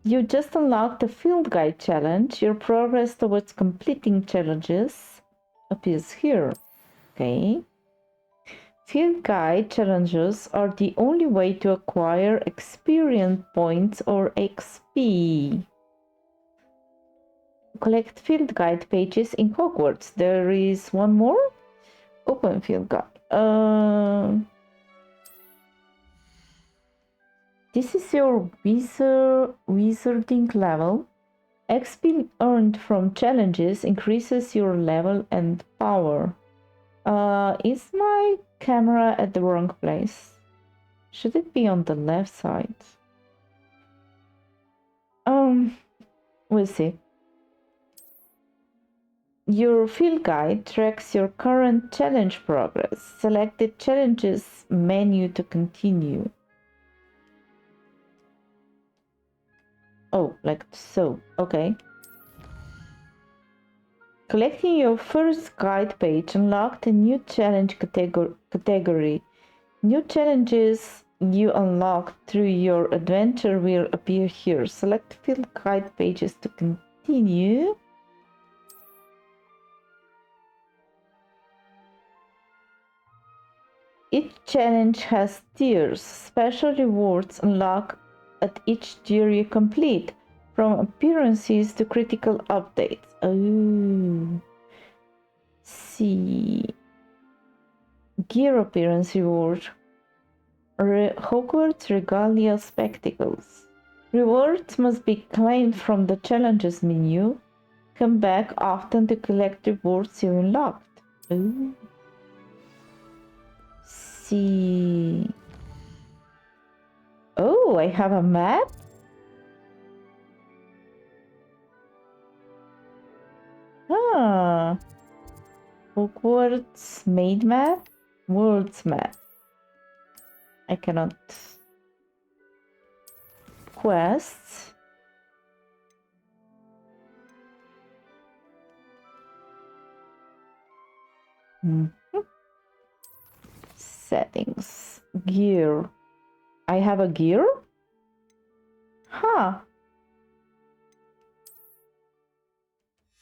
Speaker 1: You just unlocked the field guide challenge. Your progress towards completing challenges appears here. Okay. Field guide challenges are the only way to acquire experience points or XP. Collect field guide pages in Hogwarts. There is one more. Open field guide. This is your wizarding level. XP earned from challenges increases your level and power. Is my camera at the wrong place? Should it be on the left side? We'll see. Your field guide tracks your current challenge progress. Select the challenges menu to continue. Oh, like so. Okay. Collecting your first guide page unlocked a new challenge category. New challenges you unlock through your adventure will appear here. Select field guide pages to continue. Each challenge has tiers. Special rewards unlock at each tier you complete, from appearances to critical updates. Oh. See. Gear appearance reward. Hogwarts Regalia Spectacles. Rewards must be claimed from the challenges menu. Come back often to collect rewards you unlocked. Ooh. See. Oh, I have a map? Ah. Hogwarts main map? World's map. I cannot. Quests. Settings. Gear. I have a gear? Huh.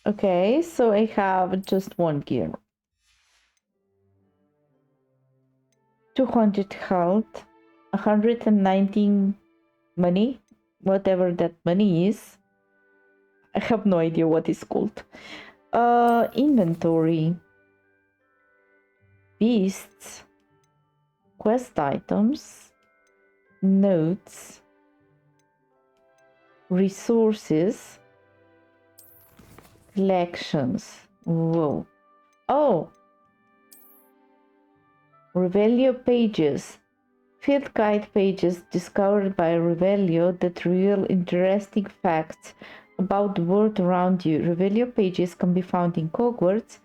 Speaker 1: Okay, so I have just one gear. 200 health, 119 money, whatever that money is. I have no idea what it's called. Inventory. Beasts. Quest items. Notes. Resources. Collections. Whoa. Oh! Revelio pages. Field guide pages discovered by Revelio that reveal interesting facts about the world around you. Revelio pages can be found in Hogwarts,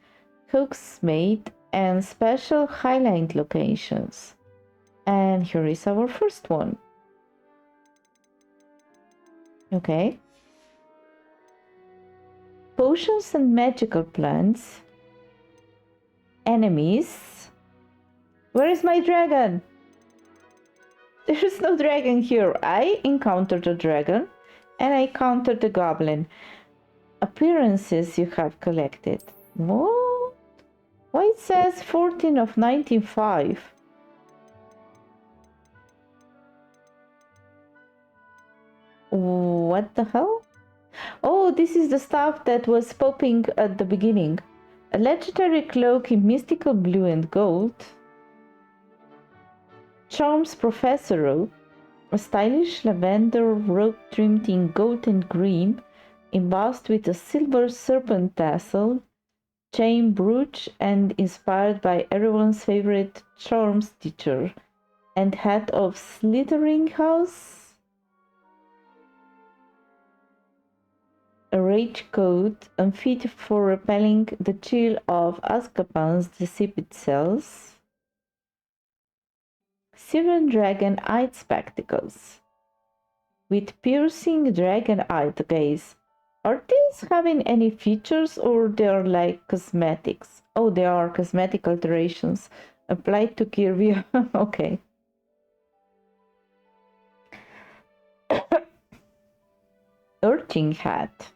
Speaker 1: Hogsmeade, and special highlight locations. And here is our first one. Okay. Potions and magical plants. Enemies. Where is my dragon? There is no dragon here. I encountered a dragon and I encountered a goblin. Appearances you have collected. What? Why it says 14 of 95? What the hell? Oh, this is the stuff that was popping at the beginning. A legendary cloak in mystical blue and gold. Charms Professor robe. A stylish lavender robe trimmed in gold and green, embossed with a silver serpent tassel, chain brooch, and inspired by everyone's favorite charms teacher, and hat of Slytherin House. A rage coat unfit for repelling the chill of Azkaban's dissipate cells. Silver dragon eyed spectacles with piercing dragon eyed gaze. Are these having any features or they are like cosmetics? Oh, they are cosmetic alterations applied to Kirby. Okay. Urchin hat.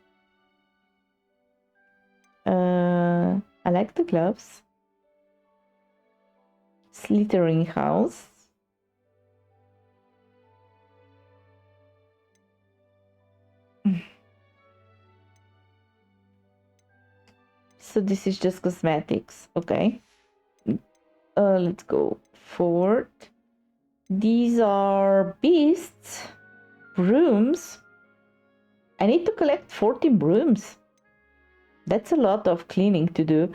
Speaker 1: I like the gloves. Slytherin house. So this is just cosmetics, okay. Let's go forward. These are beasts, brooms. I need to collect 14 brooms. That's a lot of cleaning to do.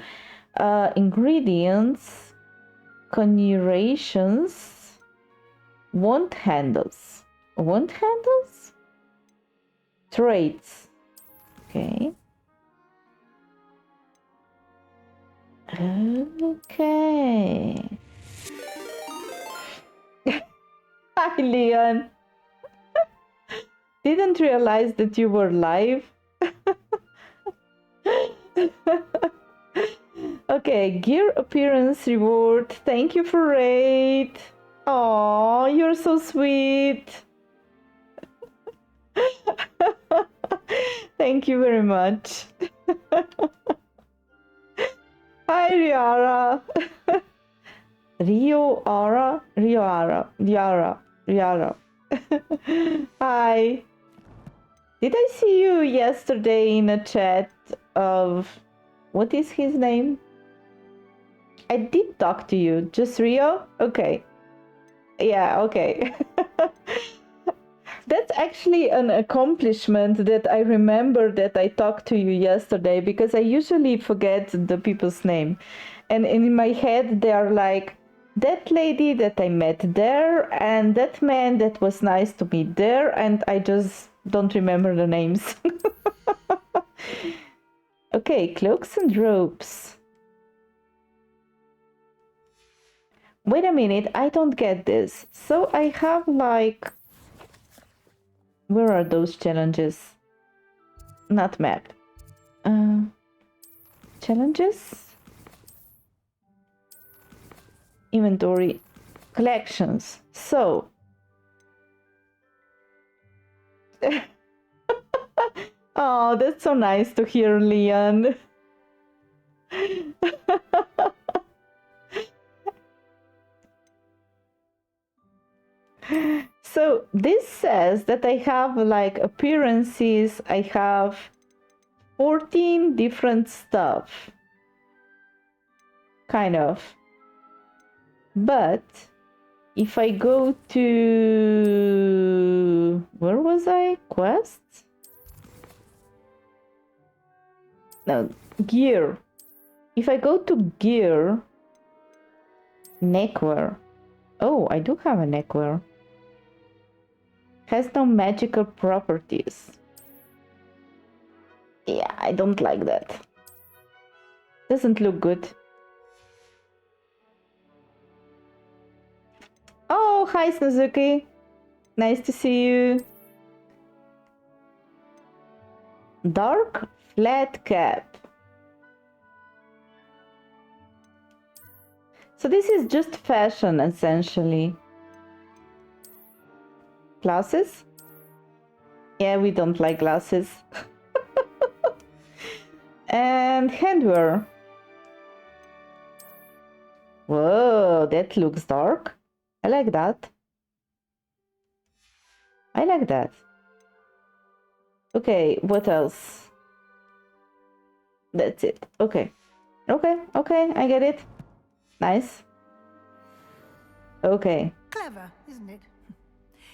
Speaker 1: Ingredients, conjurations, wand handles. Wand handles? Traits. Okay. Okay. Hi, Leon. Didn't realize that you were live. Okay, gear appearance reward. Thank you for raid. Oh, you're so sweet. Thank you very much. Hi, Riara. Riara. Hi. Did I see you yesterday in a chat of... What is his name? I did talk to you. Just Rio? Okay. Yeah, okay. That's actually an accomplishment that I remember that I talked to you yesterday, because I usually forget the people's name. And in my head, they are like, that lady that I met there, and that man that was nice to me there, and I just don't remember the names. Okay, cloaks and robes. Wait a minute, I don't get this. So I have like... Where are those challenges? Not map. Challenges? Inventory. Collections. So... Oh, that's so nice to hear, Leon. So this says that I have like appearances, I have 14 different stuff. Kind of. But if I go to... Where was I? Quests? No, gear. If I go to gear, neckwear. Oh, I do have a neckwear. Has no magical properties. Yeah, I don't like that. Doesn't look good. Oh, hi Suzuki. Nice to see you. Dark flat cap. So this is just fashion, essentially. Glasses? Yeah, we don't like glasses. And handwear. Whoa, that looks dark. I like that. I like that. Okay, what else? That's it. Okay. Okay, I get it. Nice. Okay.
Speaker 11: Clever, isn't it?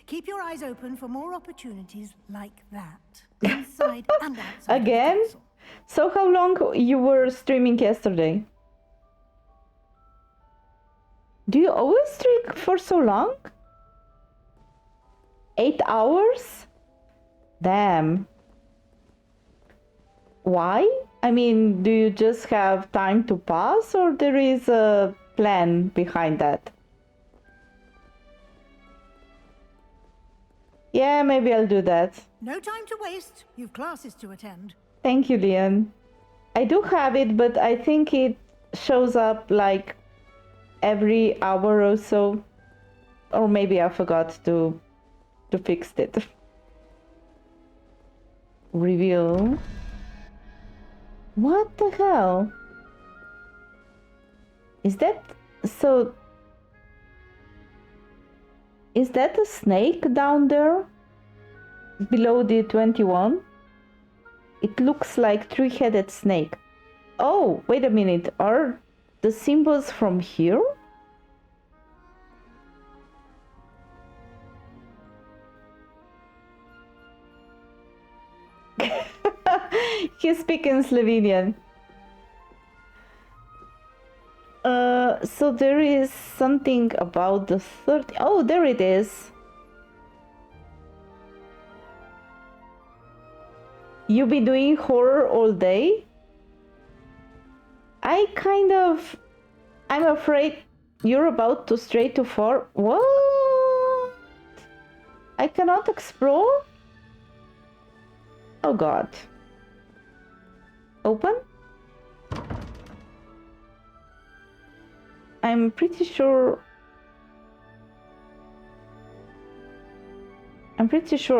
Speaker 11: Keep your eyes open for more opportunities like that, inside and outside.
Speaker 1: Again? So how long you were streaming yesterday? Do you always stream for so long? 8 hours? Damn. Why? I mean, do you just have time to pass, or there is a plan behind that? Yeah, maybe I'll do that.
Speaker 11: No time to waste. You've classes to attend.
Speaker 1: Thank you, Leon. I do have it, but I think it shows up like every hour or so. Or maybe I forgot to fix it. Reveal. What the hell? Is that... So... Is that a snake down there? Below the 21? It looks like three-headed snake. Oh, wait a minute. Are the symbols from here? He's speaking Slovenian. So there is something about the 30. Oh, there it is. You be doing horror all day? I'm afraid you're about to stray too far. What? I cannot explore? Oh god. Open? I'm pretty sure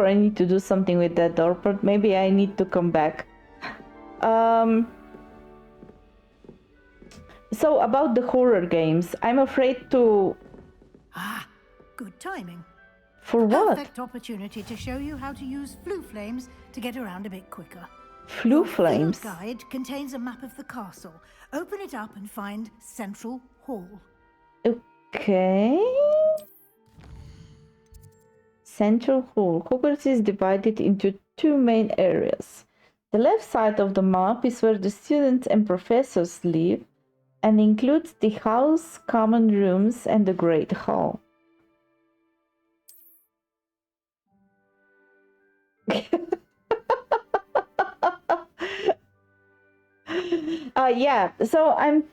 Speaker 1: I need to do something with that door, but maybe I need to come back. So about the horror games, I'm afraid to...
Speaker 11: Ah, good timing.
Speaker 1: For what?
Speaker 11: Perfect opportunity to show you how to use flue flames to get around a bit quicker.
Speaker 1: Flue flames?
Speaker 11: The guide contains a map of the castle. Open it up and find Central Hall.
Speaker 1: Okay. Central Hall. Hogwarts is divided into two main areas. The left side of the map is where the students and professors live and includes the house, common rooms, and the Great Hall. Yeah, so I'm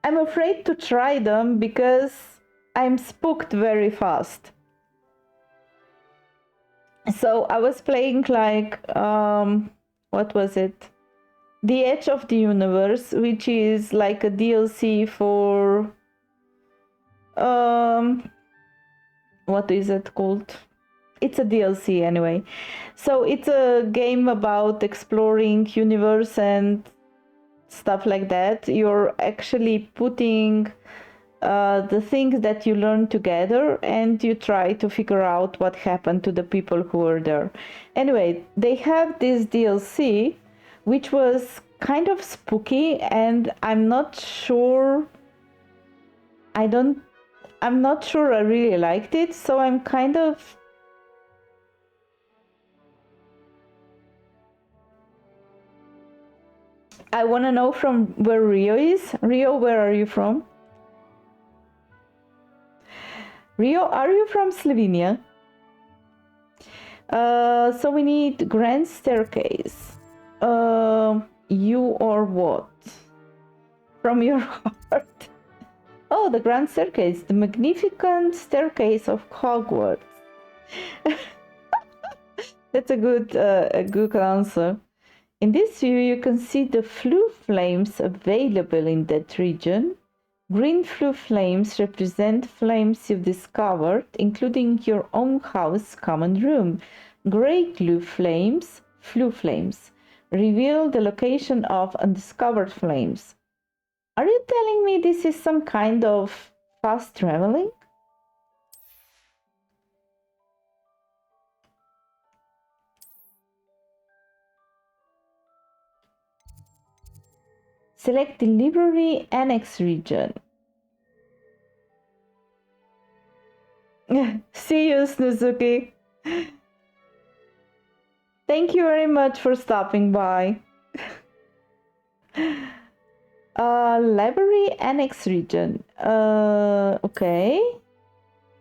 Speaker 1: afraid to try them because I'm spooked very fast. So I was playing like what was it? The Edge of the Universe, which is like a DLC for what is it called? It's a DLC anyway. So it's a game about exploring universe and stuff like that. You're actually putting the things that you learn together and you try to figure out what happened to the people who were there. Anyway, they have this DLC which was kind of spooky, and I'm not sure I really liked it, so I'm kind of I want to know from where Rio is. Rio, where are you from? Rio, are you from Slovenia? So we need grand staircase. You or what? From your heart. Oh, the grand staircase. The magnificent staircase of Hogwarts. That's a good answer. In this view, you can see the flue flames available in that region. Green flue flames represent flames you've discovered, including your own house common room. Grey flue flames, reveal the location of undiscovered flames. Are you telling me this is some kind of fast traveling? Select the library annex region. See you, Snuzuki. Thank you very much for stopping by. Library annex region. Okay.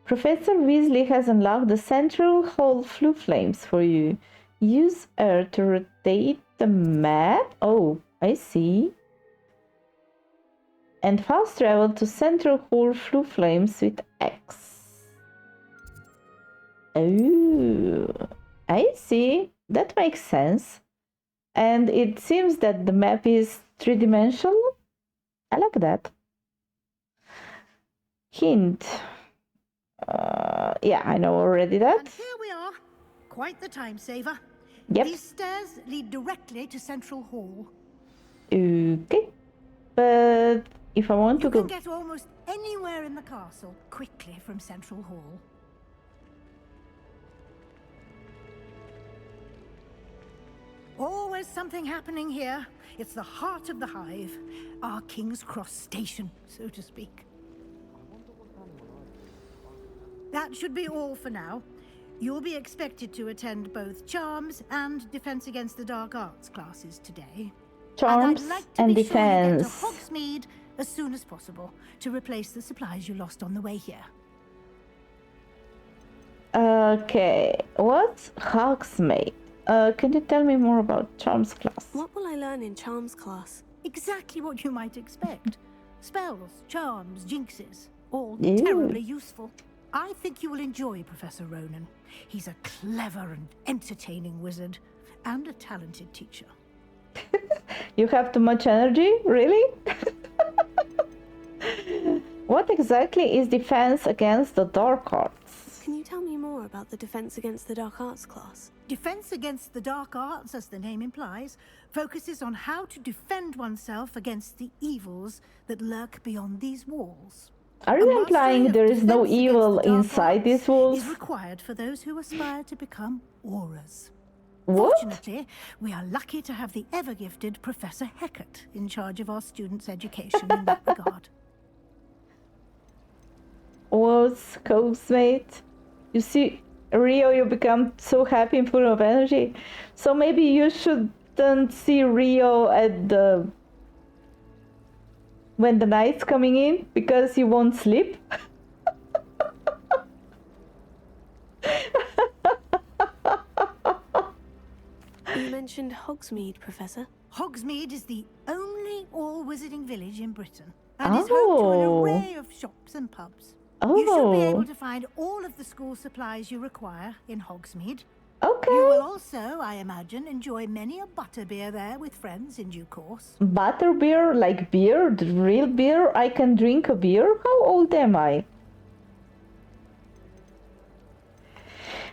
Speaker 1: Professor Weasley has unlocked the Central Hall flue flames for you. Use R to rotate the map. Oh, I see. And fast travel to Central Hall flue flames with X. Oh, I see. That makes sense. And it seems that the map is three-dimensional. I like that. Hint. Yeah, I know already that.
Speaker 11: And here we are. Quite the time saver.
Speaker 1: Yep.
Speaker 11: These stairs lead directly to Central Hall.
Speaker 1: Okay. But if I want to go...
Speaker 11: You can get almost anywhere in the castle quickly from Central Hall. Always something happening here. It's the heart of the hive. Our King's Cross station, so to speak. That should be all for now. You'll be expected to attend both Charms and Defense Against the Dark Arts classes today.
Speaker 1: Charms
Speaker 11: and I'd like to
Speaker 1: and
Speaker 11: be
Speaker 1: Defense.
Speaker 11: Sure you get to Hogsmeade as soon as possible to replace the supplies you lost on the way here.
Speaker 1: Okay, what's Hogsmeade? Can you tell me more about Charms class?
Speaker 3: What will I learn in Charms class?
Speaker 11: Exactly what you might expect. Spells, charms, jinxes, all
Speaker 1: Ew.
Speaker 11: terribly useful. I think you will enjoy Professor Ronan. He's a clever and entertaining wizard, and a talented teacher.
Speaker 1: You have too much energy? Really? What exactly is defense against the dark arts?
Speaker 3: Can you tell me more about the Defense Against the Dark Arts class?
Speaker 11: Defense against the dark arts, as the name implies, focuses on how to defend oneself against the evils that lurk beyond these walls.
Speaker 1: Are you implying there is no evil inside these walls?
Speaker 11: Is required for those who aspire to become auras.
Speaker 1: What?
Speaker 11: Fortunately, we are lucky to have the ever-gifted Professor Heckert in charge of our students' education in that regard.
Speaker 1: What's Hogsmeade? You see, Rio, you become so happy and full of energy. So maybe you shouldn't see Rio at the... when the night's coming in, because you won't sleep.
Speaker 3: You mentioned Hogsmeade, Professor.
Speaker 11: Hogsmeade is the only all-wizarding village in Britain, and is home to an array of shops and pubs. You should be able to find all of the school supplies you require in Hogsmeade.
Speaker 1: Okay.
Speaker 11: You will also, I imagine, enjoy many a butterbeer there with friends in due course.
Speaker 1: Butterbeer? Like beer? The real beer? I can drink a beer? How old am I?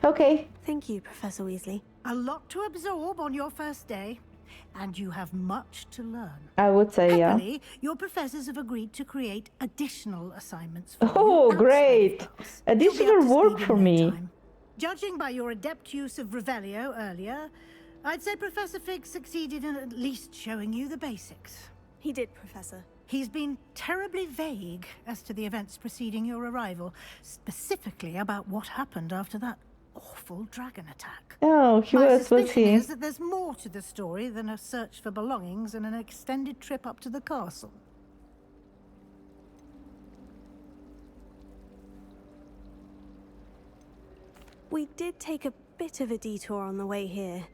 Speaker 1: Okay.
Speaker 3: Thank you, Professor Weasley.
Speaker 11: A lot to absorb on your first day, and you have much to learn.
Speaker 1: I would say, yeah.
Speaker 11: Happily, your professors have agreed to create additional assignments for
Speaker 1: Oh,
Speaker 11: you.
Speaker 1: great! Additional work for me.
Speaker 11: Judging by your adept use of Revelio earlier, I'd say Professor Fig succeeded in at least showing you the basics.
Speaker 3: He did, Professor.
Speaker 11: He's been terribly vague as to the events preceding your arrival, specifically about what happened after that awful dragon attack.
Speaker 1: Oh, he
Speaker 11: My
Speaker 1: was
Speaker 11: suspicion
Speaker 1: he?
Speaker 11: is that there's more to the story than a search for belongings and an extended trip up to the castle.
Speaker 3: We did take a bit of a detour on the way here.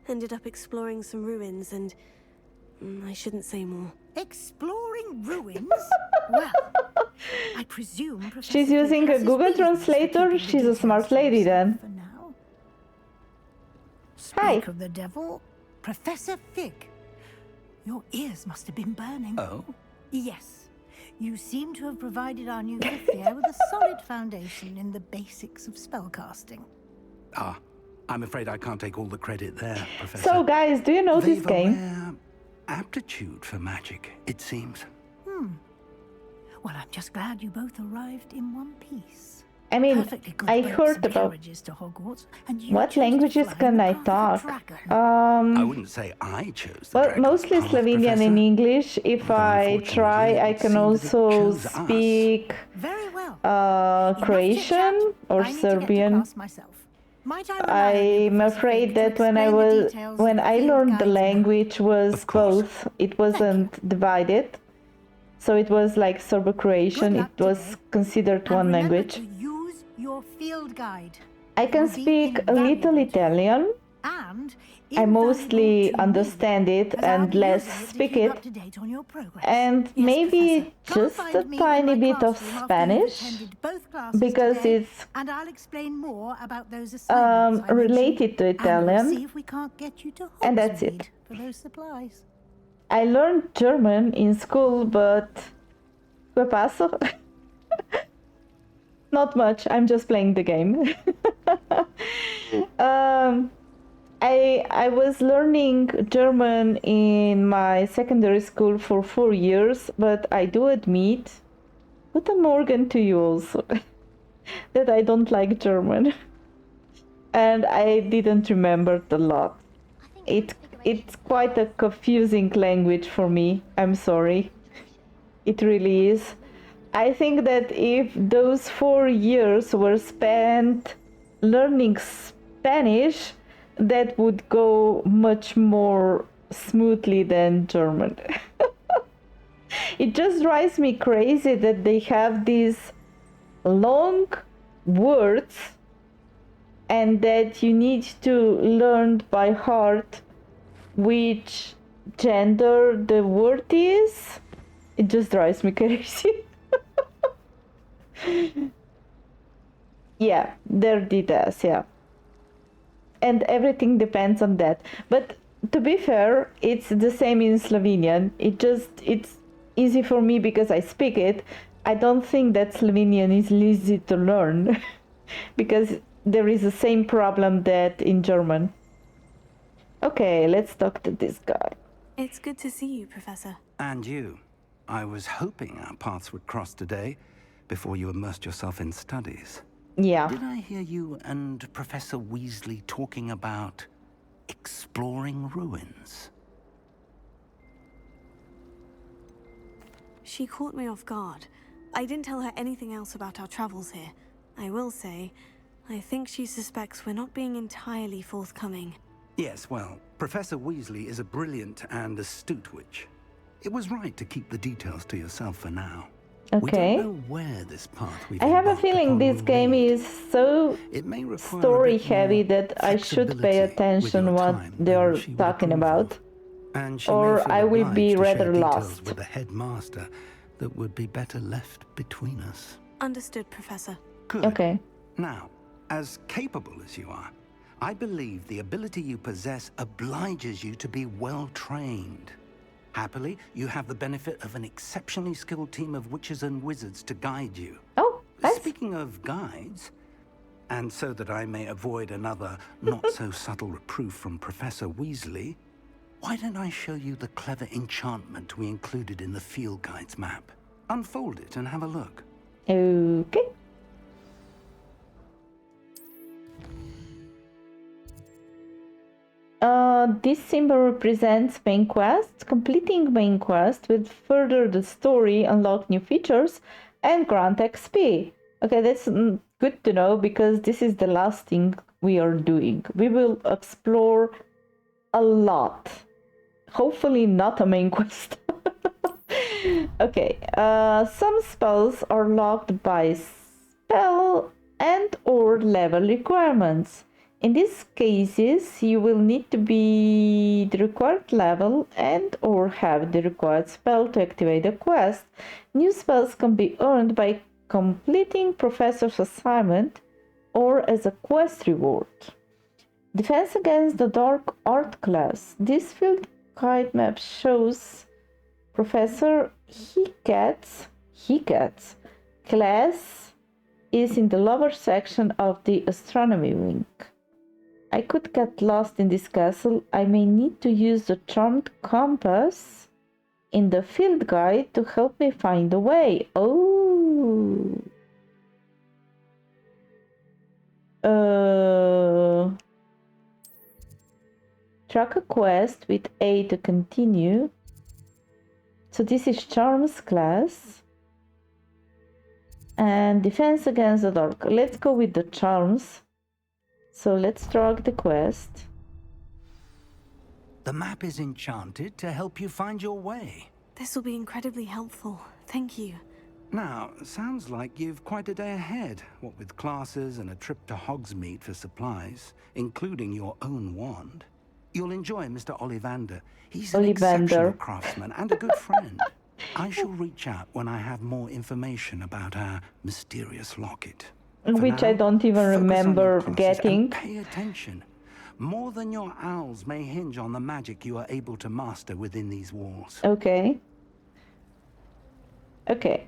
Speaker 3: Ended up exploring some ruins and... I shouldn't say more.
Speaker 11: Exploring ruins? Well, I presume Professor
Speaker 1: She's
Speaker 11: Fig
Speaker 1: using a
Speaker 11: has his
Speaker 1: Google
Speaker 11: reasons for
Speaker 1: Translator.
Speaker 11: keeping the
Speaker 1: She's a
Speaker 11: details
Speaker 1: smart
Speaker 11: to
Speaker 1: lady
Speaker 11: himself
Speaker 1: then.
Speaker 11: for now.
Speaker 1: Hi.
Speaker 11: Speak of the devil, Professor Fig. Your ears must have been burning.
Speaker 4: Oh?
Speaker 11: Yes. You seem to have provided our new fifth year with a solid foundation in the basics of spellcasting.
Speaker 4: Ah, I'm afraid I can't take all the credit there, Professor.
Speaker 1: So, guys, do you know this
Speaker 4: They've a
Speaker 1: game?
Speaker 4: rare aptitude for magic, it seems.
Speaker 11: Well, I'm just glad you both arrived in one piece.
Speaker 1: I mean,
Speaker 11: Perfectly good
Speaker 1: I
Speaker 11: boats
Speaker 1: heard
Speaker 11: and
Speaker 1: about...
Speaker 11: carriages to Hogwarts, and you
Speaker 1: What
Speaker 11: chose to
Speaker 1: languages
Speaker 11: fly
Speaker 1: can
Speaker 11: the
Speaker 1: I
Speaker 11: path of a
Speaker 1: talk?
Speaker 11: dragon.
Speaker 4: I wouldn't say I chose the
Speaker 1: Well,
Speaker 4: dragon's
Speaker 1: mostly
Speaker 4: path,
Speaker 1: Slovenian
Speaker 4: Professor.
Speaker 1: and English. If I try, I can also speak
Speaker 11: Very well.
Speaker 1: Croatian or
Speaker 11: I need to get to
Speaker 1: Serbian.
Speaker 11: class myself. Might I rely on you,
Speaker 1: I'm
Speaker 11: Professor
Speaker 1: afraid
Speaker 11: Fig, to
Speaker 1: that when
Speaker 11: explain the details of
Speaker 1: I
Speaker 11: the field
Speaker 1: learned the
Speaker 11: guide's map?
Speaker 1: language was both. It wasn't divided. So it was like Serbo-Croatian. It was considered one language.
Speaker 11: Use your field guide.
Speaker 1: I can speak a little Italian.
Speaker 11: And
Speaker 1: I mostly understand it and less speak it. And maybe just a tiny bit of Spanish, because it's
Speaker 11: and I'll explain more about those assignments
Speaker 1: related to
Speaker 11: and we'll
Speaker 1: Italian.
Speaker 11: see if we can't get you to
Speaker 1: And that's
Speaker 11: Hogsmeade
Speaker 1: it.
Speaker 11: for those supplies.
Speaker 1: I learned German in school, but ¿qué pasó? Not much. I'm just playing the game. I was learning German in my secondary school for 4 years, but I do admit, Guten Morgen to you also, that I don't like German. And I didn't remember a lot. It's quite a confusing language for me. I'm sorry. It really is. I think that if those 4 years were spent learning Spanish, that would go much more smoothly than German. It just drives me crazy that they have these long words and that you need to learn by heart which gender the word is. It just drives me crazy. Yeah, they're details, yeah. And everything depends on that. But to be fair, it's the same in Slovenian. It's easy for me because I speak it. I don't think that Slovenian is easy to learn because there is the same problem that in German. Okay, let's talk to this guy.
Speaker 3: It's good to see you, Professor.
Speaker 4: And you. I was hoping our paths would cross today before you immersed yourself in studies.
Speaker 1: Yeah.
Speaker 4: Did I hear you and Professor Weasley talking about exploring ruins?
Speaker 3: She caught me off guard. I didn't tell her anything else about our travels here. I will say, I think she suspects we're not being entirely forthcoming.
Speaker 4: Yes, well, Professor Weasley is a brilliant and astute witch. It was right to keep the details to yourself for now.
Speaker 1: Okay.
Speaker 4: We don't know where this path we've
Speaker 1: I have a
Speaker 4: embarked
Speaker 1: feeling
Speaker 4: upon
Speaker 1: this
Speaker 4: will
Speaker 1: game
Speaker 4: lead.
Speaker 1: is so
Speaker 4: It may require a
Speaker 1: story
Speaker 4: bit more
Speaker 1: heavy that I should pay
Speaker 4: flexibility
Speaker 1: attention
Speaker 4: with your
Speaker 1: what
Speaker 4: time
Speaker 1: they
Speaker 4: than
Speaker 1: are
Speaker 4: she would
Speaker 1: talking
Speaker 4: approve
Speaker 1: about.
Speaker 4: of. And she may
Speaker 1: Or
Speaker 4: feel
Speaker 1: I will be
Speaker 4: obliged to share
Speaker 1: rather
Speaker 4: details
Speaker 1: lost.
Speaker 4: with the headmaster that would be better left between us.
Speaker 3: Understood, Professor.
Speaker 4: Good.
Speaker 1: Okay.
Speaker 4: Now, as capable as you are, I believe the ability you possess obliges you to be well trained. Happily, you have the benefit of an exceptionally skilled team of witches and wizards to guide you.
Speaker 1: Oh, nice.
Speaker 4: Speaking of guides, and so that I may avoid another not-so-subtle reproof from Professor Weasley, why don't I show you the clever enchantment we included in the field guide's map? Unfold it and have a look.
Speaker 1: Okay. This symbol represents main quest. Completing main quest will further the story, unlock new features, and grant XP. Okay, that's good to know because this is the last thing we are doing. We will explore a lot. Hopefully not a main quest. Okay, some spells are locked by spell and or level requirements. In these cases, you will need to be the required level and or have the required spell to activate the quest. New spells can be earned by completing Professor's assignment or as a quest reward. Defense against the Dark Art class. This field guide map shows Professor Hecat's class is in the lower section of the astronomy wing. I could get lost in this castle. I may need to use the charmed compass in the field guide to help me find the way. Oh. Track a quest with A to continue. So this is Charms class. And Defense against the Dark. Let's go with the Charms. So let's track the quest.
Speaker 4: The map is enchanted to help you find your way.
Speaker 3: This will be incredibly helpful. Thank you.
Speaker 4: Now, sounds like you've quite a day ahead, what with classes and a trip to Hogsmeade for supplies, including your own wand. You'll enjoy Mr. Ollivander. He's an exceptional craftsman and a good friend. I shall reach out when I have more information about our mysterious locket.
Speaker 1: Which I don't even remember getting.
Speaker 4: Pay attention. More than your owls may hinge on the magic you are able to master within these walls.
Speaker 1: Okay. Okay.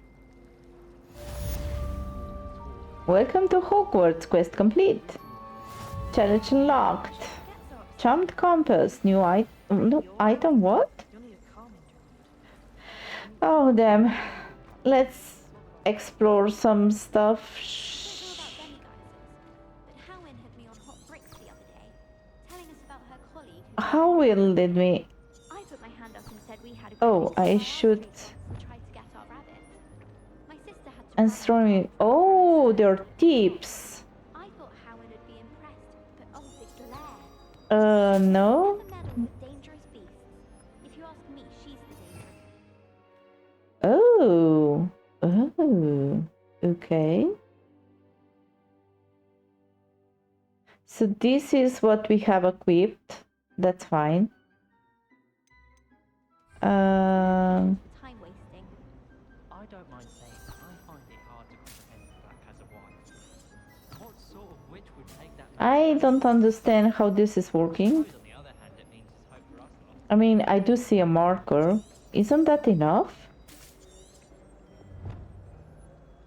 Speaker 1: Welcome to Hogwarts. Quest complete. Challenge unlocked. Charmed compass. New item. What? Oh damn. Let's explore some stuff. How will did we? Oh, I should. Astronomy. Oh, they're tips. No. Okay. So this is what we have equipped. That's fine.
Speaker 13: Time wasting.
Speaker 17: I don't mind saying I find it hard to comprehend the Black as a wife. What sort of witch would take that
Speaker 1: I don't understand how this is working.
Speaker 17: on the other hand it means there's hope for us lot.
Speaker 1: I mean, I do see a marker. Isn't that enough?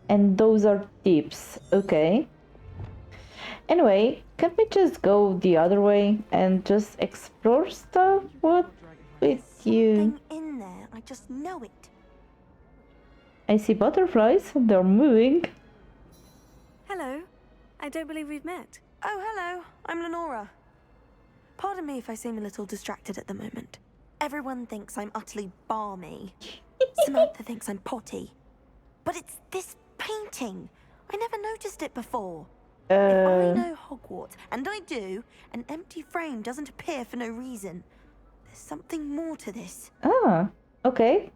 Speaker 1: And those are tips. Okay. Anyway, can't we just go the other way and just explore stuff? What with you?
Speaker 14: Something in there. I just know it.
Speaker 1: I see butterflies. They're moving.
Speaker 3: Hello. I don't believe we've met.
Speaker 14: Oh, hello. I'm Lenora. Pardon me if I seem a little distracted at the moment. Everyone thinks I'm utterly balmy. Samantha thinks I'm potty. But it's this painting. I never noticed it before. If I know Hogwarts, and I do, an empty frame doesn't appear for no reason. There's something more to this.
Speaker 1: Ah, okay.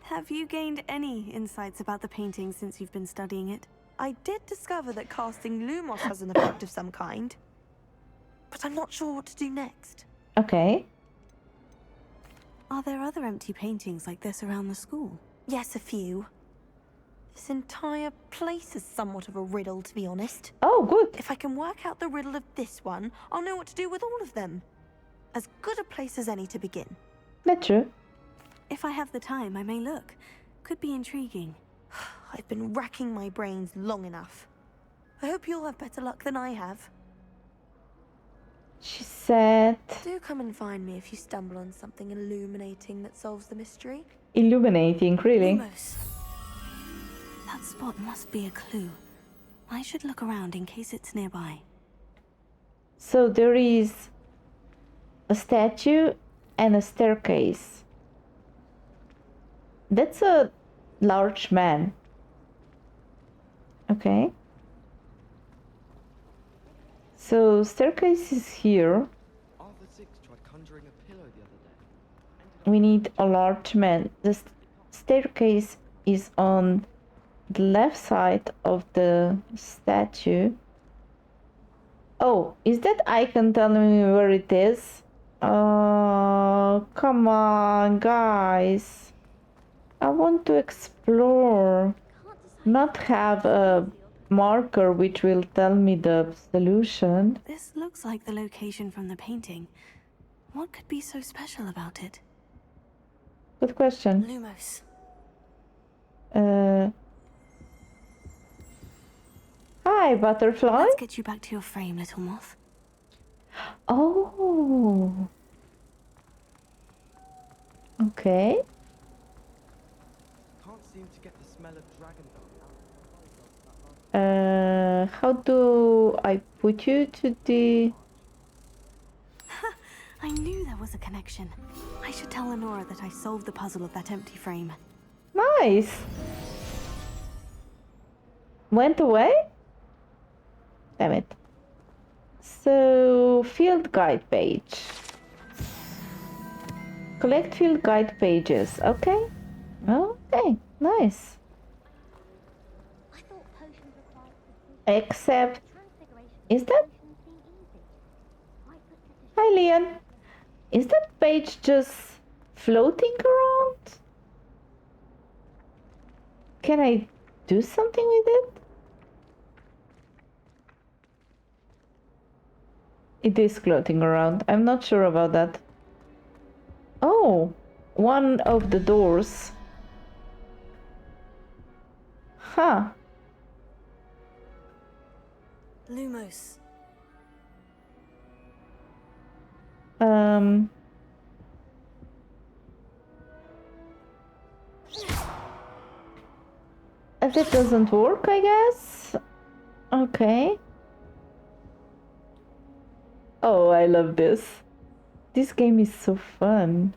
Speaker 3: Have you gained any insights about the painting since you've been studying it?
Speaker 14: I did discover that casting Lumos has an effect of some kind. But I'm not sure what to do next.
Speaker 1: Okay.
Speaker 3: Are there other empty paintings like this around the school?
Speaker 14: Yes, a few. This entire place is somewhat of a riddle, to be honest.
Speaker 1: Oh, good.
Speaker 14: If I can work out the riddle of this one, I'll know what to do with all of them. As good a place as any to begin.
Speaker 1: That's true.
Speaker 3: If I have the time, I may look. Could be intriguing.
Speaker 14: I've been racking my brains long enough. I hope you'll have better luck than I have.
Speaker 1: She said...
Speaker 14: Do come and find me if you stumble on something illuminating that solves the mystery.
Speaker 1: Illuminating, really?
Speaker 3: Lumos. That spot must be a clue. I should look around in case it's nearby.
Speaker 1: So there is a statue and a staircase. That's a large man. Okay. So staircase is here.
Speaker 17: Arthur Six tried conjuring a pillow the other day.
Speaker 1: We need a large man. The staircase is on the left side of the statue. Oh, is that icon telling me where it is? Come on, guys. I want to explore. Not have a marker which will tell me the solution.
Speaker 3: This looks like the location from the painting. What could be so special about it?
Speaker 1: Good question.
Speaker 3: Lumos.
Speaker 1: Hi, butterfly.
Speaker 3: Let's get you back to your frame, little moth.
Speaker 1: Oh. Okay.
Speaker 17: Can't seem to get the smell of dragon dung out.
Speaker 1: How do I put you to the...
Speaker 3: I knew there was a connection. I should tell Lenora that I solved the puzzle of that empty frame.
Speaker 1: Nice. Went away? Damn it. So, field guide page. Collect field guide pages. Okay. Okay, nice. Except, is that... Hi, Leon. Is that page just floating around? Can I do something with it? It is floating around. I'm not sure about that. Oh, one of the doors. Huh.
Speaker 3: Lumos.
Speaker 1: That doesn't work, I guess. Okay. Oh, I love this. This game is so fun.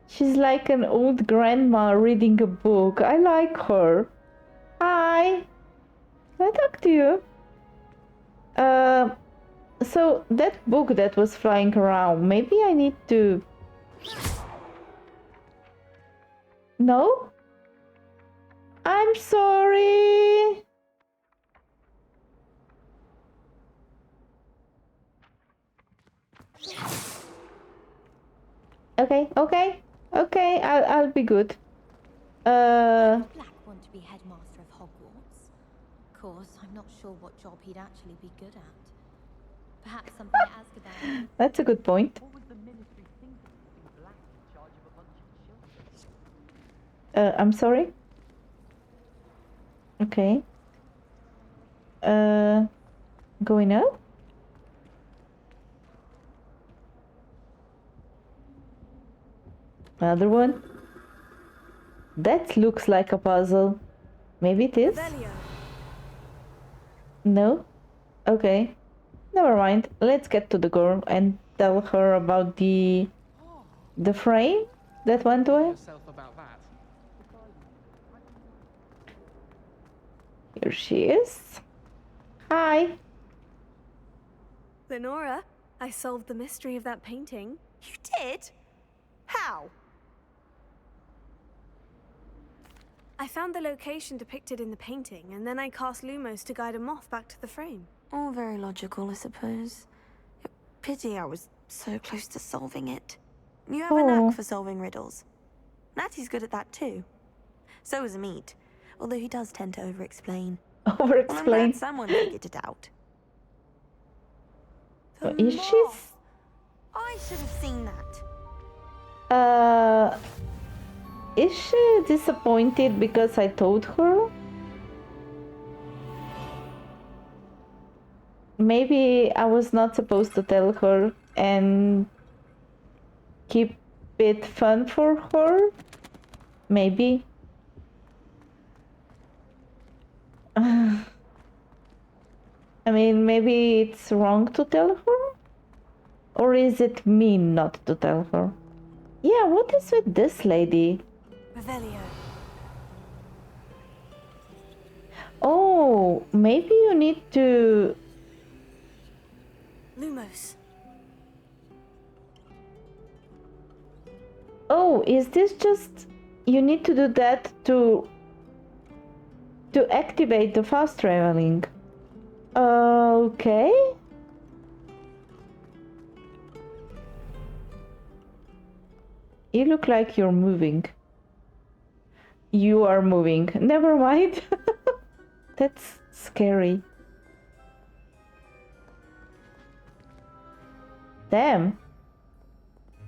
Speaker 1: She's like an old grandma reading a book. I like her. Hi. Can I talk to you? So that book that was flying around, maybe I need to... No? I'm sorry. Okay, okay, okay, I'll be good.
Speaker 13: Black want to be headmaster of Hogwarts. Of course, I'm not sure what job he'd actually be good at. Perhaps something at Azkaban.
Speaker 1: That's a good point.
Speaker 17: What was the ministry thinking, putting Black in charge of a bunch of children?
Speaker 1: I'm sorry? Okay. Going up? Another one? That looks like a puzzle. Maybe it is? No? Okay. Never mind. Let's get to the girl and tell her about the frame that went away. Here she is. Hi.
Speaker 3: Lenora, I solved the mystery of that painting.
Speaker 14: You did? How?
Speaker 3: I found the location depicted in the painting, and then I cast Lumos to guide a moth back to the frame.
Speaker 14: All very logical, I suppose. Pity I was so close to solving it. You have a knack for solving riddles. Natty's good at that too. So is Amit, although he does tend to over-explain.
Speaker 1: Over-explain?
Speaker 14: Well, I'm glad someone figured it out.
Speaker 1: Is she?
Speaker 14: I should have seen that.
Speaker 1: Is she disappointed because I told her? Maybe I was not supposed to tell her and keep it fun for her? Maybe. I mean, maybe it's wrong to tell her? Or is it mean not to tell her? Yeah, what is with this lady?
Speaker 3: Revelio.
Speaker 1: Oh, maybe you need to...
Speaker 3: Lumos.
Speaker 1: Oh, is this just... You need to do that to activate the fast traveling. Okay. You look like you're moving. You are moving. Never mind. That's scary. Damn.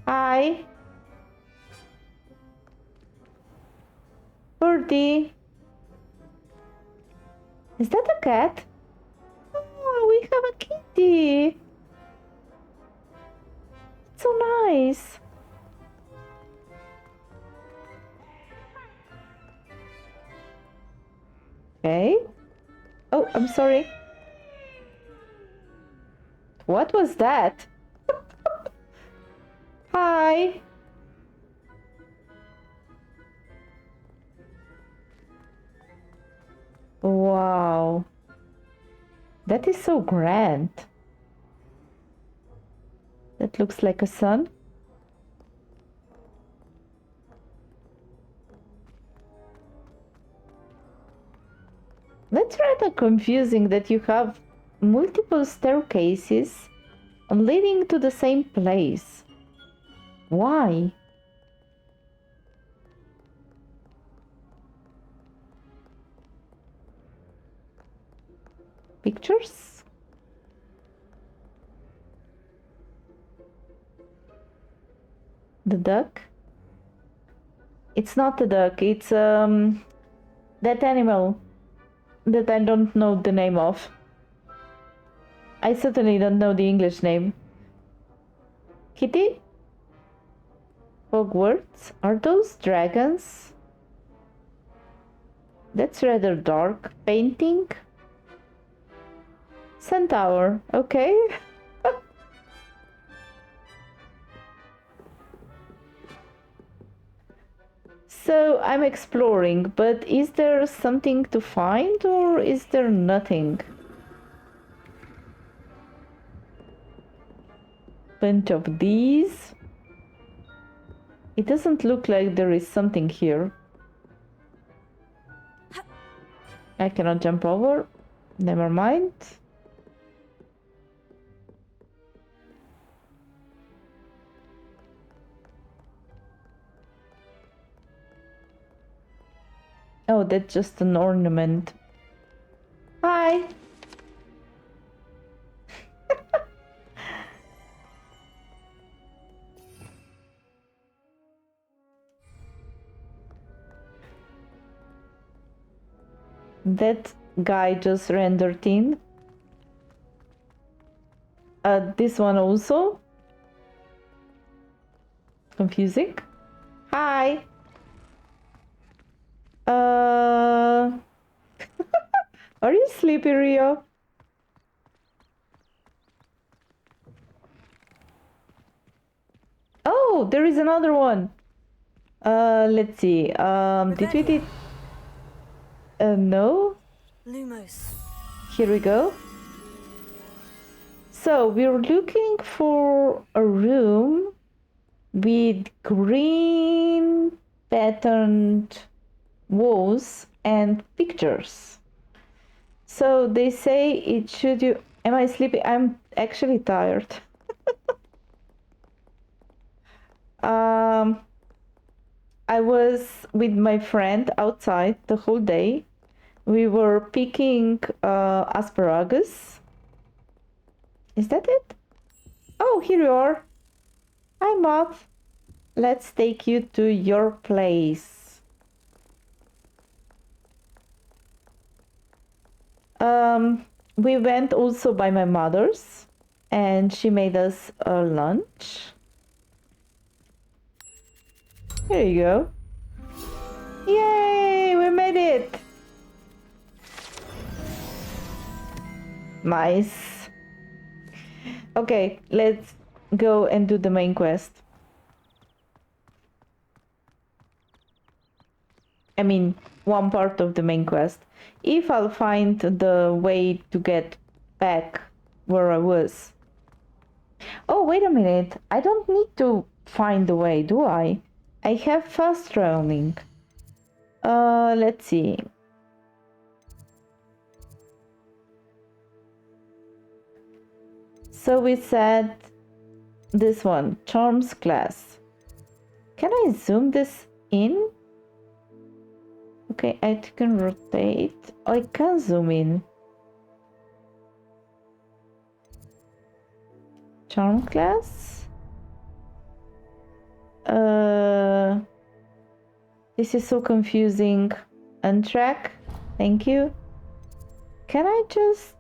Speaker 1: Hi. Birdie. Is that a cat? Oh, we have a kitty. It's so nice. Okay. Oh, I'm sorry. What was that? Hi. Wow. That is so grand. That looks like a sun. That's rather confusing that you have multiple staircases leading to the same place. Why? Pictures? The duck? It's not a duck, it's that animal that I don't know the name of. I certainly don't know the English name. Kitty? Hogwarts? Are those dragons? That's rather dark. Painting? Centaur, okay. So I'm exploring, but is there something to find or is there nothing? Bunch of these. It doesn't look like there is something here. I cannot jump over. Never mind. Oh, that's just an ornament. Hi! That guy just rendered in. This one also. Confusing. Hi! Are you sleepy, Rio? Oh, there is another one. Let's see. Did we did? No.
Speaker 3: Lumos.
Speaker 1: Here we go. So we're looking for a room with green patterned walls and pictures. So they say it should you. Am I sleepy? I'm actually tired. I was with my friend outside the whole day. We were picking asparagus. Is that it? Oh, here you are. Hi, Moth. Let's take you to your place. We went also by my mother's, and she made us a lunch. Here you go. Yay, we made it. Nice. Okay, let's go and do the main quest. I mean, one part of the main quest. If I'll find the way to get back where I was. Oh, wait a minute. I don't need to find the way, do I? I have fast traveling. Let's see. So we said this one, Charms class. Can I zoom this in? Okay, I can rotate. I can zoom in. Charm class. This is so confusing. Untrack. Thank you. Can I just...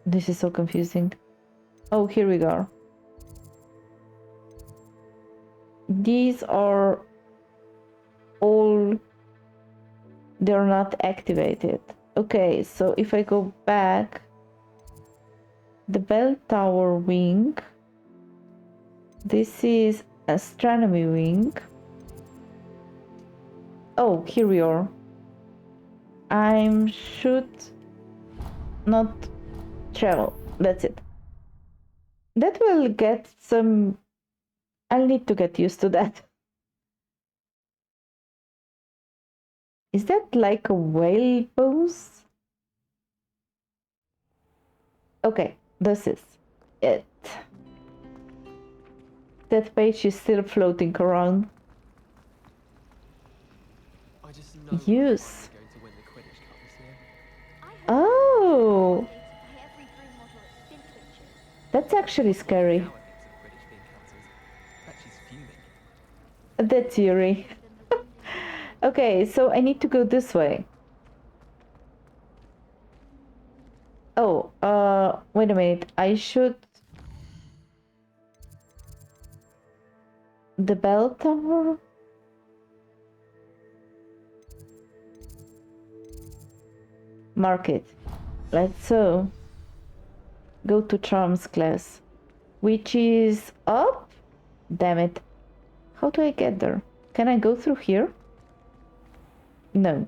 Speaker 1: This is so confusing. Oh, here we go. These are all... They're not activated. Okay, so if I go back... The bell tower wing. This is astronomy wing. Oh, here we are. I should not travel. That's it. That will get some... I'll need to get used to that. Is that like a whale pose? Okay, this is it. That page is still floating around.
Speaker 17: I just know
Speaker 1: Use.
Speaker 17: we're going to win the Quidditch Cup this year.
Speaker 1: Oh! That's actually scary. That's Yuri. Okay, so I need to go this way. Oh, wait a minute. I should... The bell tower? Mark it. Let's so. Go to Charms class. Which is up? Damn it. How do I get there? Can I go through here? No.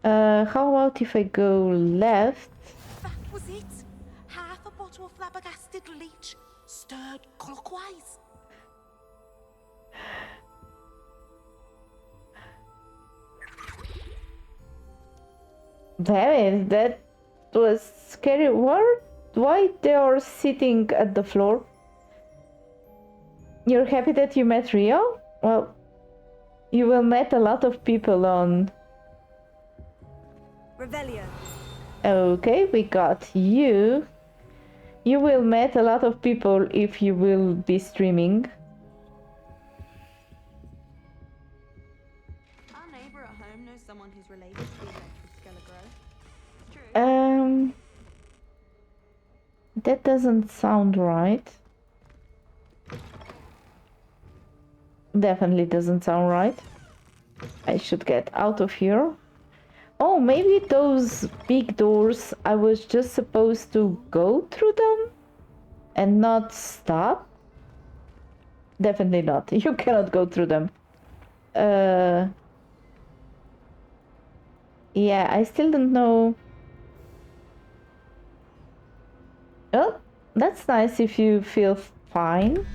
Speaker 1: How about if I go left?
Speaker 12: That was it. Half a bottle
Speaker 15: to a flabbergasted leech, stirred clockwise.
Speaker 1: Damn it, that was scary. Why they are sitting at the floor? You're happy that you met Rio? Well, you will meet a lot of people on...
Speaker 3: Revelio.
Speaker 1: Okay, we got you. You will meet a lot of people if you will be streaming.
Speaker 14: Our neighbor at home knows someone who's related to the electric Skelegro. It's true.
Speaker 1: That doesn't sound right. Definitely doesn't sound right. I should get out of here. Oh, maybe those big doors, I was just supposed to go through them and not stop? Definitely not. You cannot go through them. Yeah, I still don't know. Oh, that's nice if you feel fine.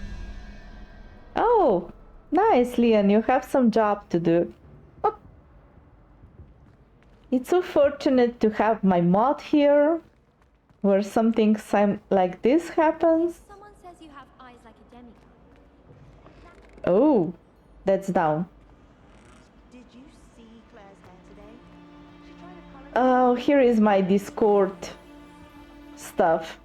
Speaker 1: Oh, nice, Leon. You have some job to do. Oh. It's so fortunate to have my mod here, where something like this happens.
Speaker 13: Someone says you have eyes like a demigod.
Speaker 1: Oh, that's down.
Speaker 14: Did you see Claire's hair today? She tried to color
Speaker 1: Oh, here is my Discord stuff.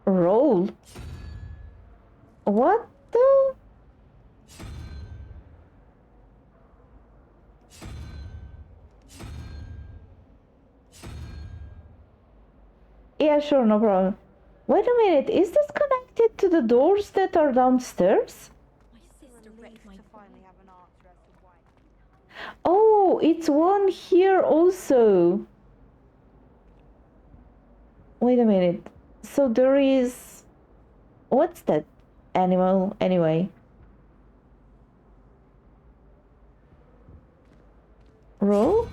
Speaker 1: Roll? What the? Yeah, sure, no problem. Wait a minute, is this connected to the doors that are downstairs? Oh, it's one here also. Wait a minute. So there is... What's that animal anyway? Roll?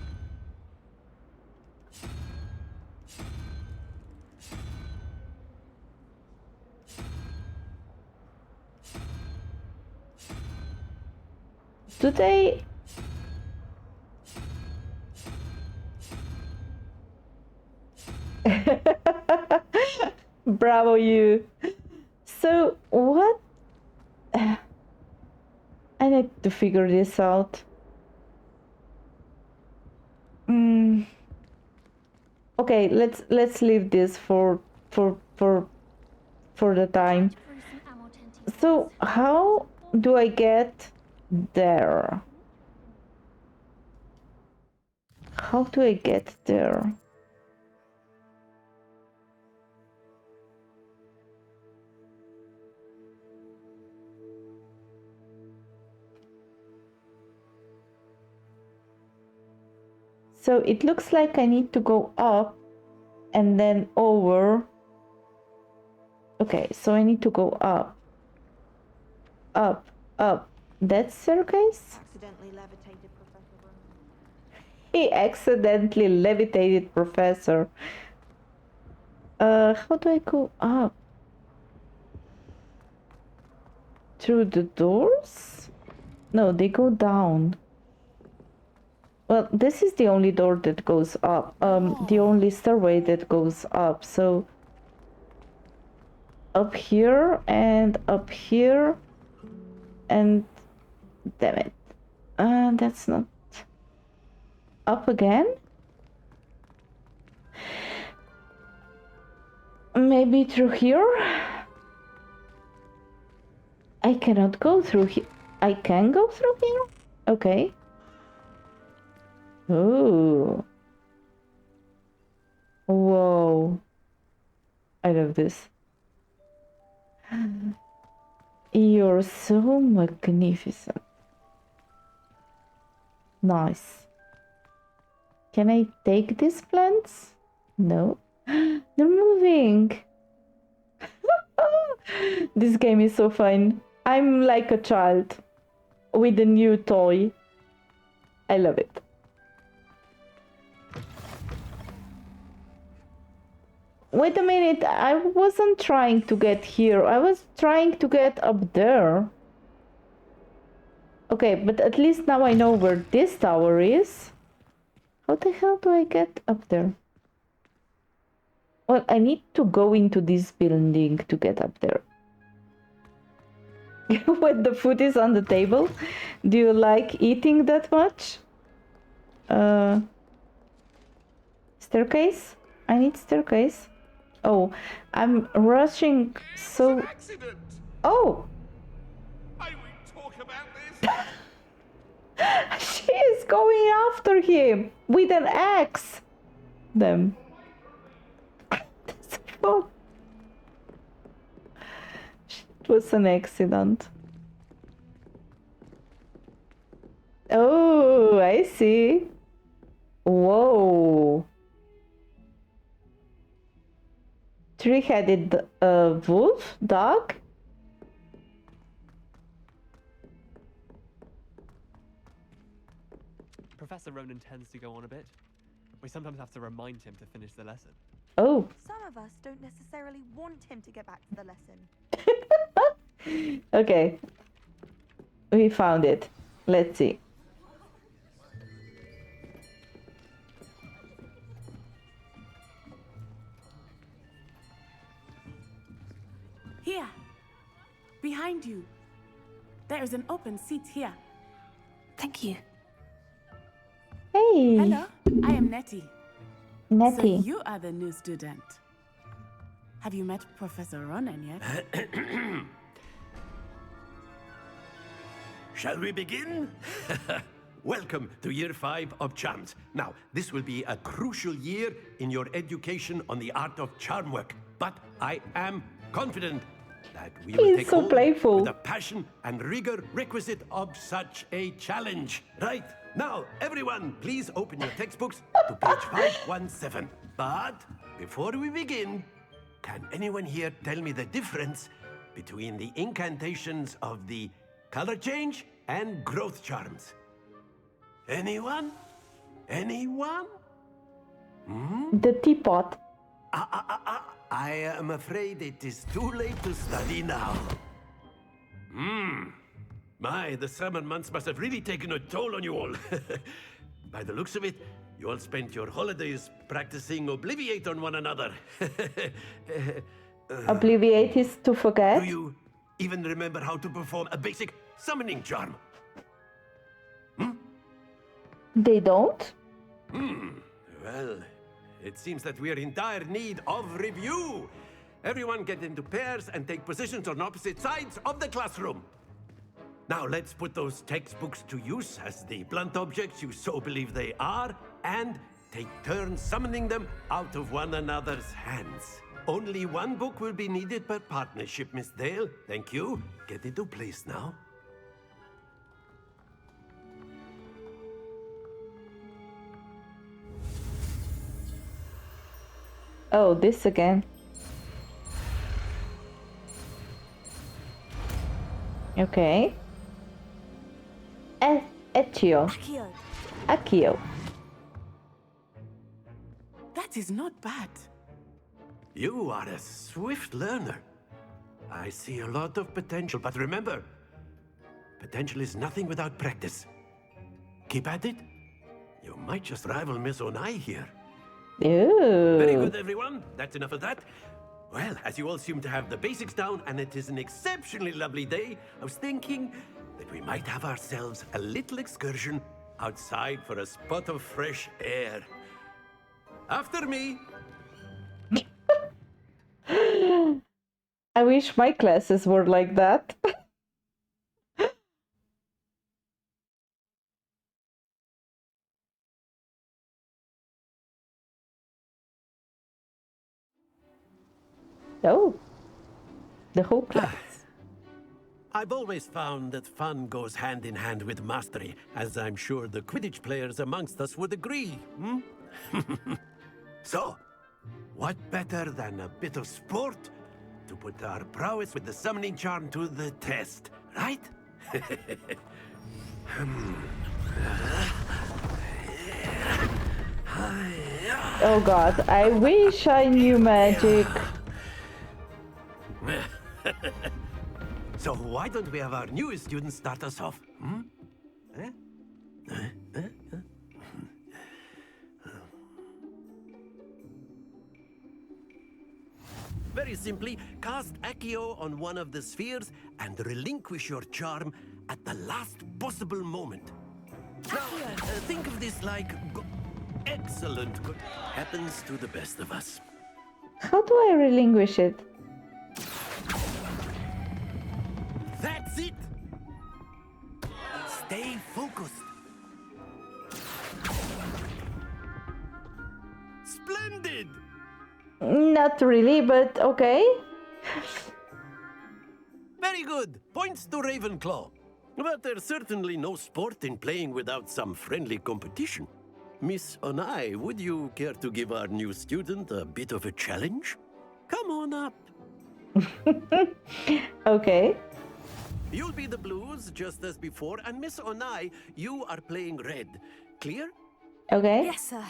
Speaker 1: Do they... Bravo you. So what? I need to figure this out. Okay, let's leave this for the time. So how do I get there? How do I get there? So it looks like I need to go up and then over. Okay, so I need to go up. Up, up. That staircase?
Speaker 14: accidentally levitated Professor Brown.
Speaker 1: He accidentally levitated Professor. How do I go up? Through the doors? No, they go down. Well, this is the only door that goes up. The only stairway that goes up. So up here and up here and damn it. That's not up again. Maybe through here. I cannot go through here. I can go through here? Okay. Ooh. Whoa. I love this. You're so magnificent. Nice. Can I take these plants? No. They're moving. This game is so fun. I'm like a child with a new toy. I love it. Wait a minute, I wasn't trying to get here. I was trying to get up there. Okay, but at least now I know where this tower is. How the hell do I get up there? Well, I need to go into this building to get up there. When the food is on the table, do you like eating that much? Staircase? I need staircase. Oh, I'm rushing so... Oh!
Speaker 18: I will talk about this.
Speaker 1: She is going after him with an axe. Them. Oh. It was an accident. Oh, I see. Whoa. Three-headed wolf? Dog?
Speaker 17: Professor Ronan tends to go on a bit. We sometimes have to remind him to finish the lesson.
Speaker 1: Oh.
Speaker 14: Some of us don't necessarily want him to get back to the lesson.
Speaker 1: Okay. We found it. Let's see.
Speaker 19: Here. Behind you. There is an open seat here.
Speaker 3: Thank you.
Speaker 1: Hey.
Speaker 19: Hello, I am Nettie.
Speaker 1: Nettie.
Speaker 19: So you are the new student. Have you met Professor Ronan yet?
Speaker 9: Shall we begin? Welcome to Year 5 of Charms. Now, this will be a crucial year in your education on the art of charm work. But I am confident that we will take
Speaker 1: so
Speaker 9: hold
Speaker 1: playful.
Speaker 9: with the passion and rigor requisite of such a challenge. Right? Now, everyone, please open your textbooks to page 517. But before we begin, can anyone here tell me the difference between the incantations of the color change and growth charms? Anyone? Anyone?
Speaker 1: The teapot.
Speaker 9: I am afraid it is too late to study now. My, the summer months must have really taken a toll on you all. By the looks of it, you all spent your holidays practicing Obliviate on one another.
Speaker 1: Obliviate is to forget.
Speaker 9: Do you even remember how to perform a basic summoning charm?
Speaker 1: They don't?
Speaker 9: Well, it seems that we are in dire need of review. Everyone get into pairs and take positions on opposite sides of the classroom. Now let's put those textbooks to use as the blunt objects you so believe they are, and take turns summoning them out of one another's hands. Only one book will be needed per partnership, Miss Dale. Thank you. Get into place now.
Speaker 1: Oh, this again. Okay. Accio. Accio.
Speaker 19: That is not bad.
Speaker 9: You are a swift learner. I see a lot of potential, but remember, potential is nothing without practice. Keep at it. You might just rival Miss Onai here.
Speaker 1: Ew.
Speaker 9: Very good, everyone. That's enough of that. Well, as you all seem to have the basics down, and it is an exceptionally lovely day, I was thinking that we might have ourselves a little excursion outside for a spot of fresh air. After me.
Speaker 1: I wish my classes were like that. Oh, the whole class.
Speaker 9: I've always found that fun goes hand in hand with mastery, as I'm sure the Quidditch players amongst us would agree. So, what better than a bit of sport to put our prowess with the summoning charm to the test, right?
Speaker 1: Oh god, I wish I knew magic.
Speaker 9: So why don't we have our newest student start us off? Hmm? Eh? Very simply, cast Accio on one of the spheres and relinquish your charm at the last possible moment. Now, think of this like excellent good happens to the best of us.
Speaker 1: How do I relinquish it?
Speaker 9: That's it! Stay focused. Splendid!
Speaker 1: Not really, but okay.
Speaker 9: Very good. Points to Ravenclaw. But there's certainly no sport in playing without some friendly competition. Miss Onai, would you care to give our new student a bit of a challenge? Come on up.
Speaker 1: Okay.
Speaker 9: You'll be the blues just as before, and Miss Onai, you are playing red. Clear?
Speaker 1: Okay.
Speaker 3: Yes, sir.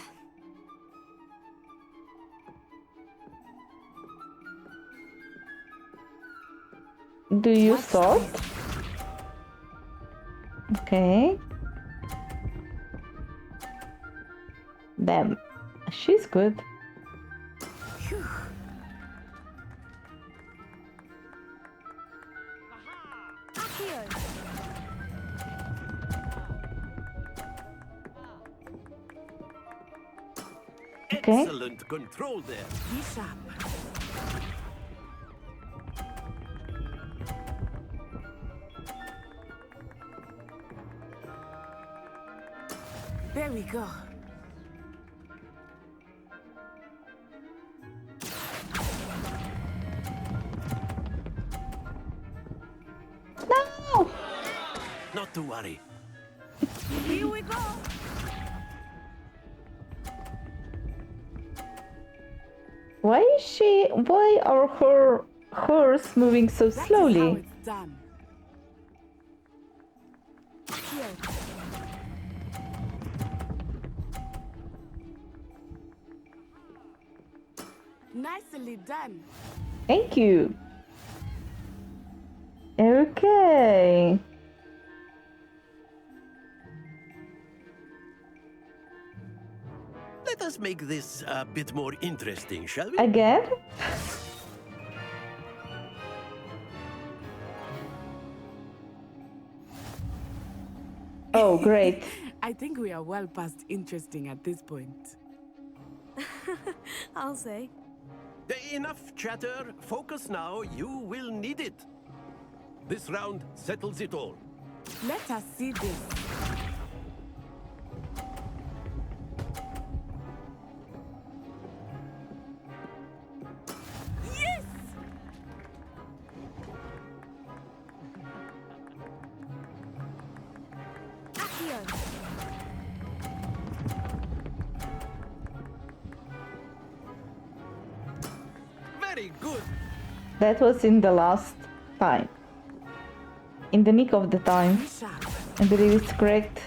Speaker 1: Do you sort? Okay. Damn. She's good. Okay.
Speaker 9: Excellent control there.
Speaker 19: Bishop. There we go.
Speaker 1: No!
Speaker 9: Not to worry.
Speaker 19: Here we go.
Speaker 1: Why are her horse moving so
Speaker 19: That is how
Speaker 1: slowly?
Speaker 19: it's done. Here. Nicely done.
Speaker 1: Thank you. Okay.
Speaker 9: Let us make this a bit more interesting, shall we?
Speaker 1: Again? Oh, great.
Speaker 19: I think we are well past interesting at this point.
Speaker 3: I'll say.
Speaker 9: Enough chatter. Focus now. You will need it. This round settles it all.
Speaker 19: Let us see this. Yes!
Speaker 3: Accio.
Speaker 9: Very good.
Speaker 1: That was in the last time. In the nick of the time. I believe it's correct.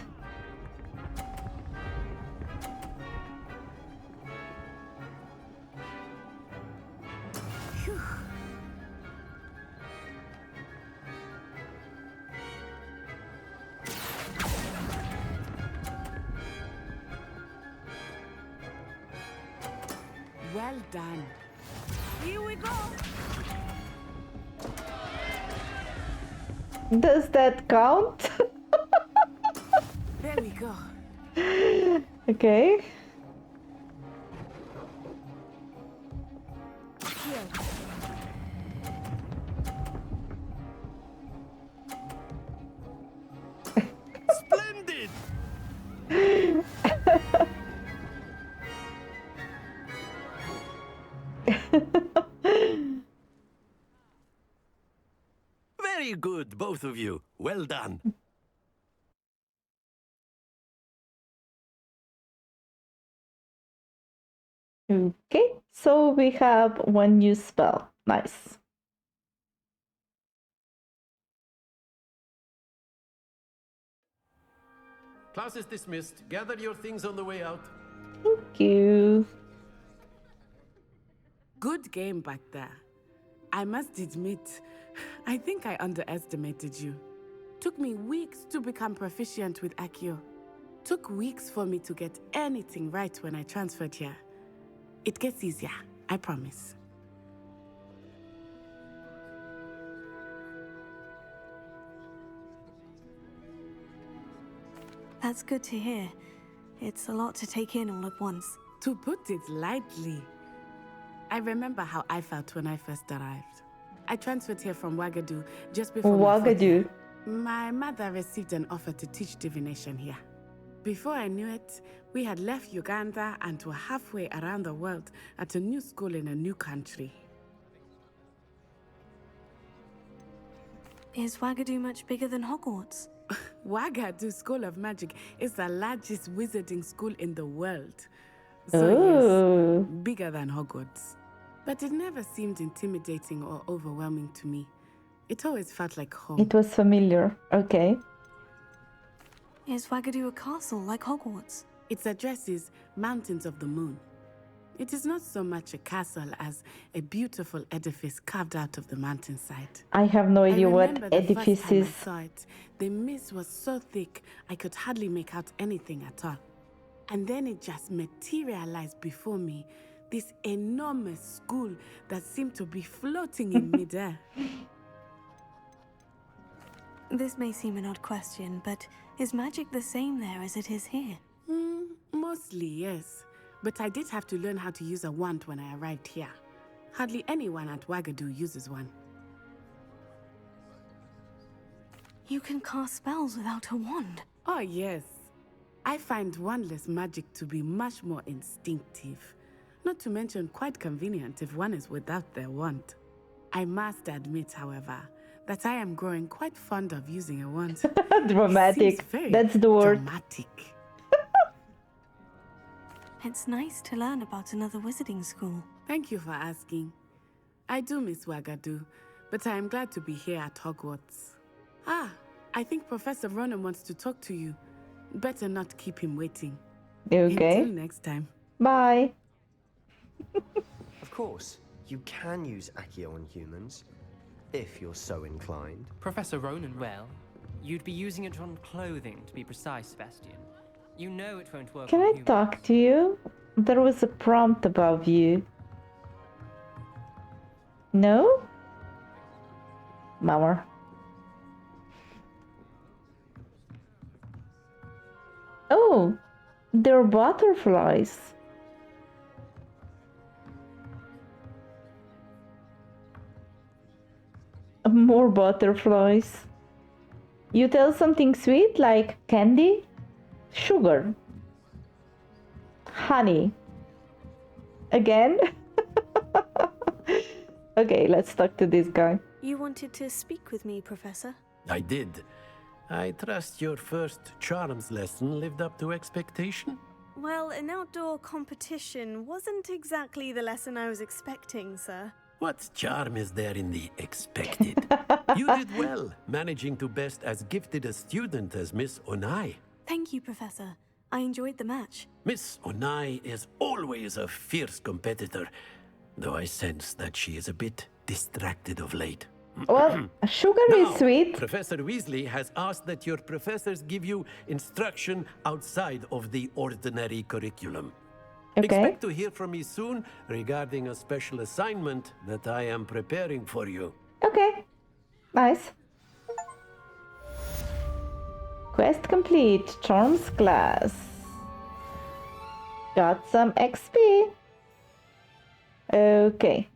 Speaker 19: Well done. Here we go.
Speaker 1: Does that count?
Speaker 19: There we go.
Speaker 1: Okay.
Speaker 19: Here.
Speaker 9: Splendid. Very good, both of you. Well done.
Speaker 1: Okay, so we have one new spell. Nice.
Speaker 9: Class is dismissed. Gather your things on the way out.
Speaker 1: Thank you.
Speaker 19: Good game back there. I must admit, I think I underestimated you. Took me weeks to become proficient with Accio. Took weeks for me to get anything right when I transferred here. It gets easier, I promise.
Speaker 3: That's good to hear. It's a lot to take in all at once.
Speaker 19: To put it lightly, I remember how I felt when I first arrived. I transferred here from Wagadu just before my fourth year. My mother received an offer to teach divination here. Before I knew it, we had left Uganda and were halfway around the world at a new school in a new country.
Speaker 3: Is Wagadu much bigger than Hogwarts?
Speaker 19: Wagadu School of Magic is the largest wizarding school in the world. So yes, bigger than Hogwarts. But it never seemed intimidating or overwhelming to me. It always felt like home.
Speaker 1: It was familiar. Okay.
Speaker 3: Is Wagadu a castle like Hogwarts?
Speaker 19: Its address is Mountains of the Moon. It is not so much a castle as a beautiful edifice carved out of the mountainside.
Speaker 1: I have no idea what edifice
Speaker 19: I
Speaker 1: is.
Speaker 19: saw it, the mist was so thick I could hardly make out anything at all. And then it just materialized before me, this enormous school that seemed to be floating in midair.
Speaker 3: This may seem an odd question, but is magic the same there as it is here?
Speaker 19: Mostly, yes. But I did have to learn how to use a wand when I arrived here. Hardly anyone at Wagadu uses one.
Speaker 3: You can cast spells without a wand?
Speaker 19: Oh, yes. I find wandless magic to be much more instinctive. Not to mention quite convenient if one is without their wand. I must admit, however, that I am growing quite fond of using a wand.
Speaker 1: Dramatic. That's the word.
Speaker 19: Dramatic.
Speaker 3: It's nice to learn about another wizarding school.
Speaker 19: Thank you for asking. I do miss Wagadu, but I am glad to be here at Hogwarts. I think Professor Ronan wants to talk to you. Better not keep him waiting.
Speaker 1: Okay.
Speaker 19: Until next time.
Speaker 1: Bye.
Speaker 20: Of course, you can use Accio on humans, if you're so inclined.
Speaker 17: Professor Ronan, well, you'd be using it on clothing, to be precise, Sebastian. You know it won't work
Speaker 1: Can
Speaker 17: on
Speaker 1: I
Speaker 17: humans.
Speaker 1: talk to you? There was a prompt above you. No? Mama. Oh, they're butterflies. More butterflies. You tell something sweet like candy, sugar, honey. Again? Okay, let's talk to this guy.
Speaker 3: You wanted to speak with me, Professor?
Speaker 9: I did. I trust your first charms lesson lived up to expectation?
Speaker 3: Well, an outdoor competition wasn't exactly the lesson I was expecting, sir.
Speaker 9: What charm is there in the expected? You did well, managing to best as gifted a student as Miss Onai.
Speaker 3: Thank you, Professor. I enjoyed the match.
Speaker 9: Miss Onai is always a fierce competitor, though I sense that she is a bit distracted of late.
Speaker 1: Well, sugar is sweet.
Speaker 9: Professor Weasley has asked that your professors give you instruction outside of the ordinary curriculum.
Speaker 1: Okay.
Speaker 9: Expect to hear from me soon regarding a special assignment that I am preparing for you.
Speaker 1: Okay. Nice. Quest complete. Charms class. Got some XP. Okay.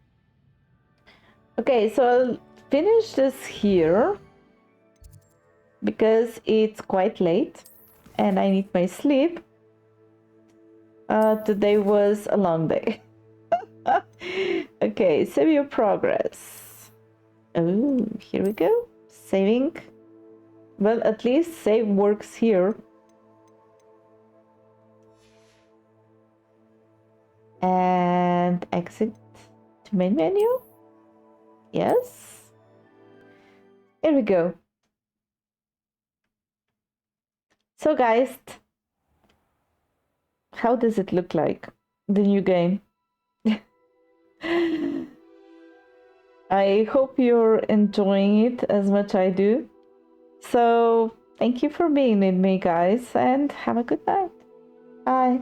Speaker 1: Okay, so I'll finish this here because it's quite late and I need my sleep. Today was a long day. Okay, save your progress. Oh, here we go. Saving. Well, at least save works here. And exit to main menu. Yes. Here we go. So guys, how does it look like? The new game. I hope you're enjoying it as much I do. So thank you for being with me, guys, and have a good night. Bye.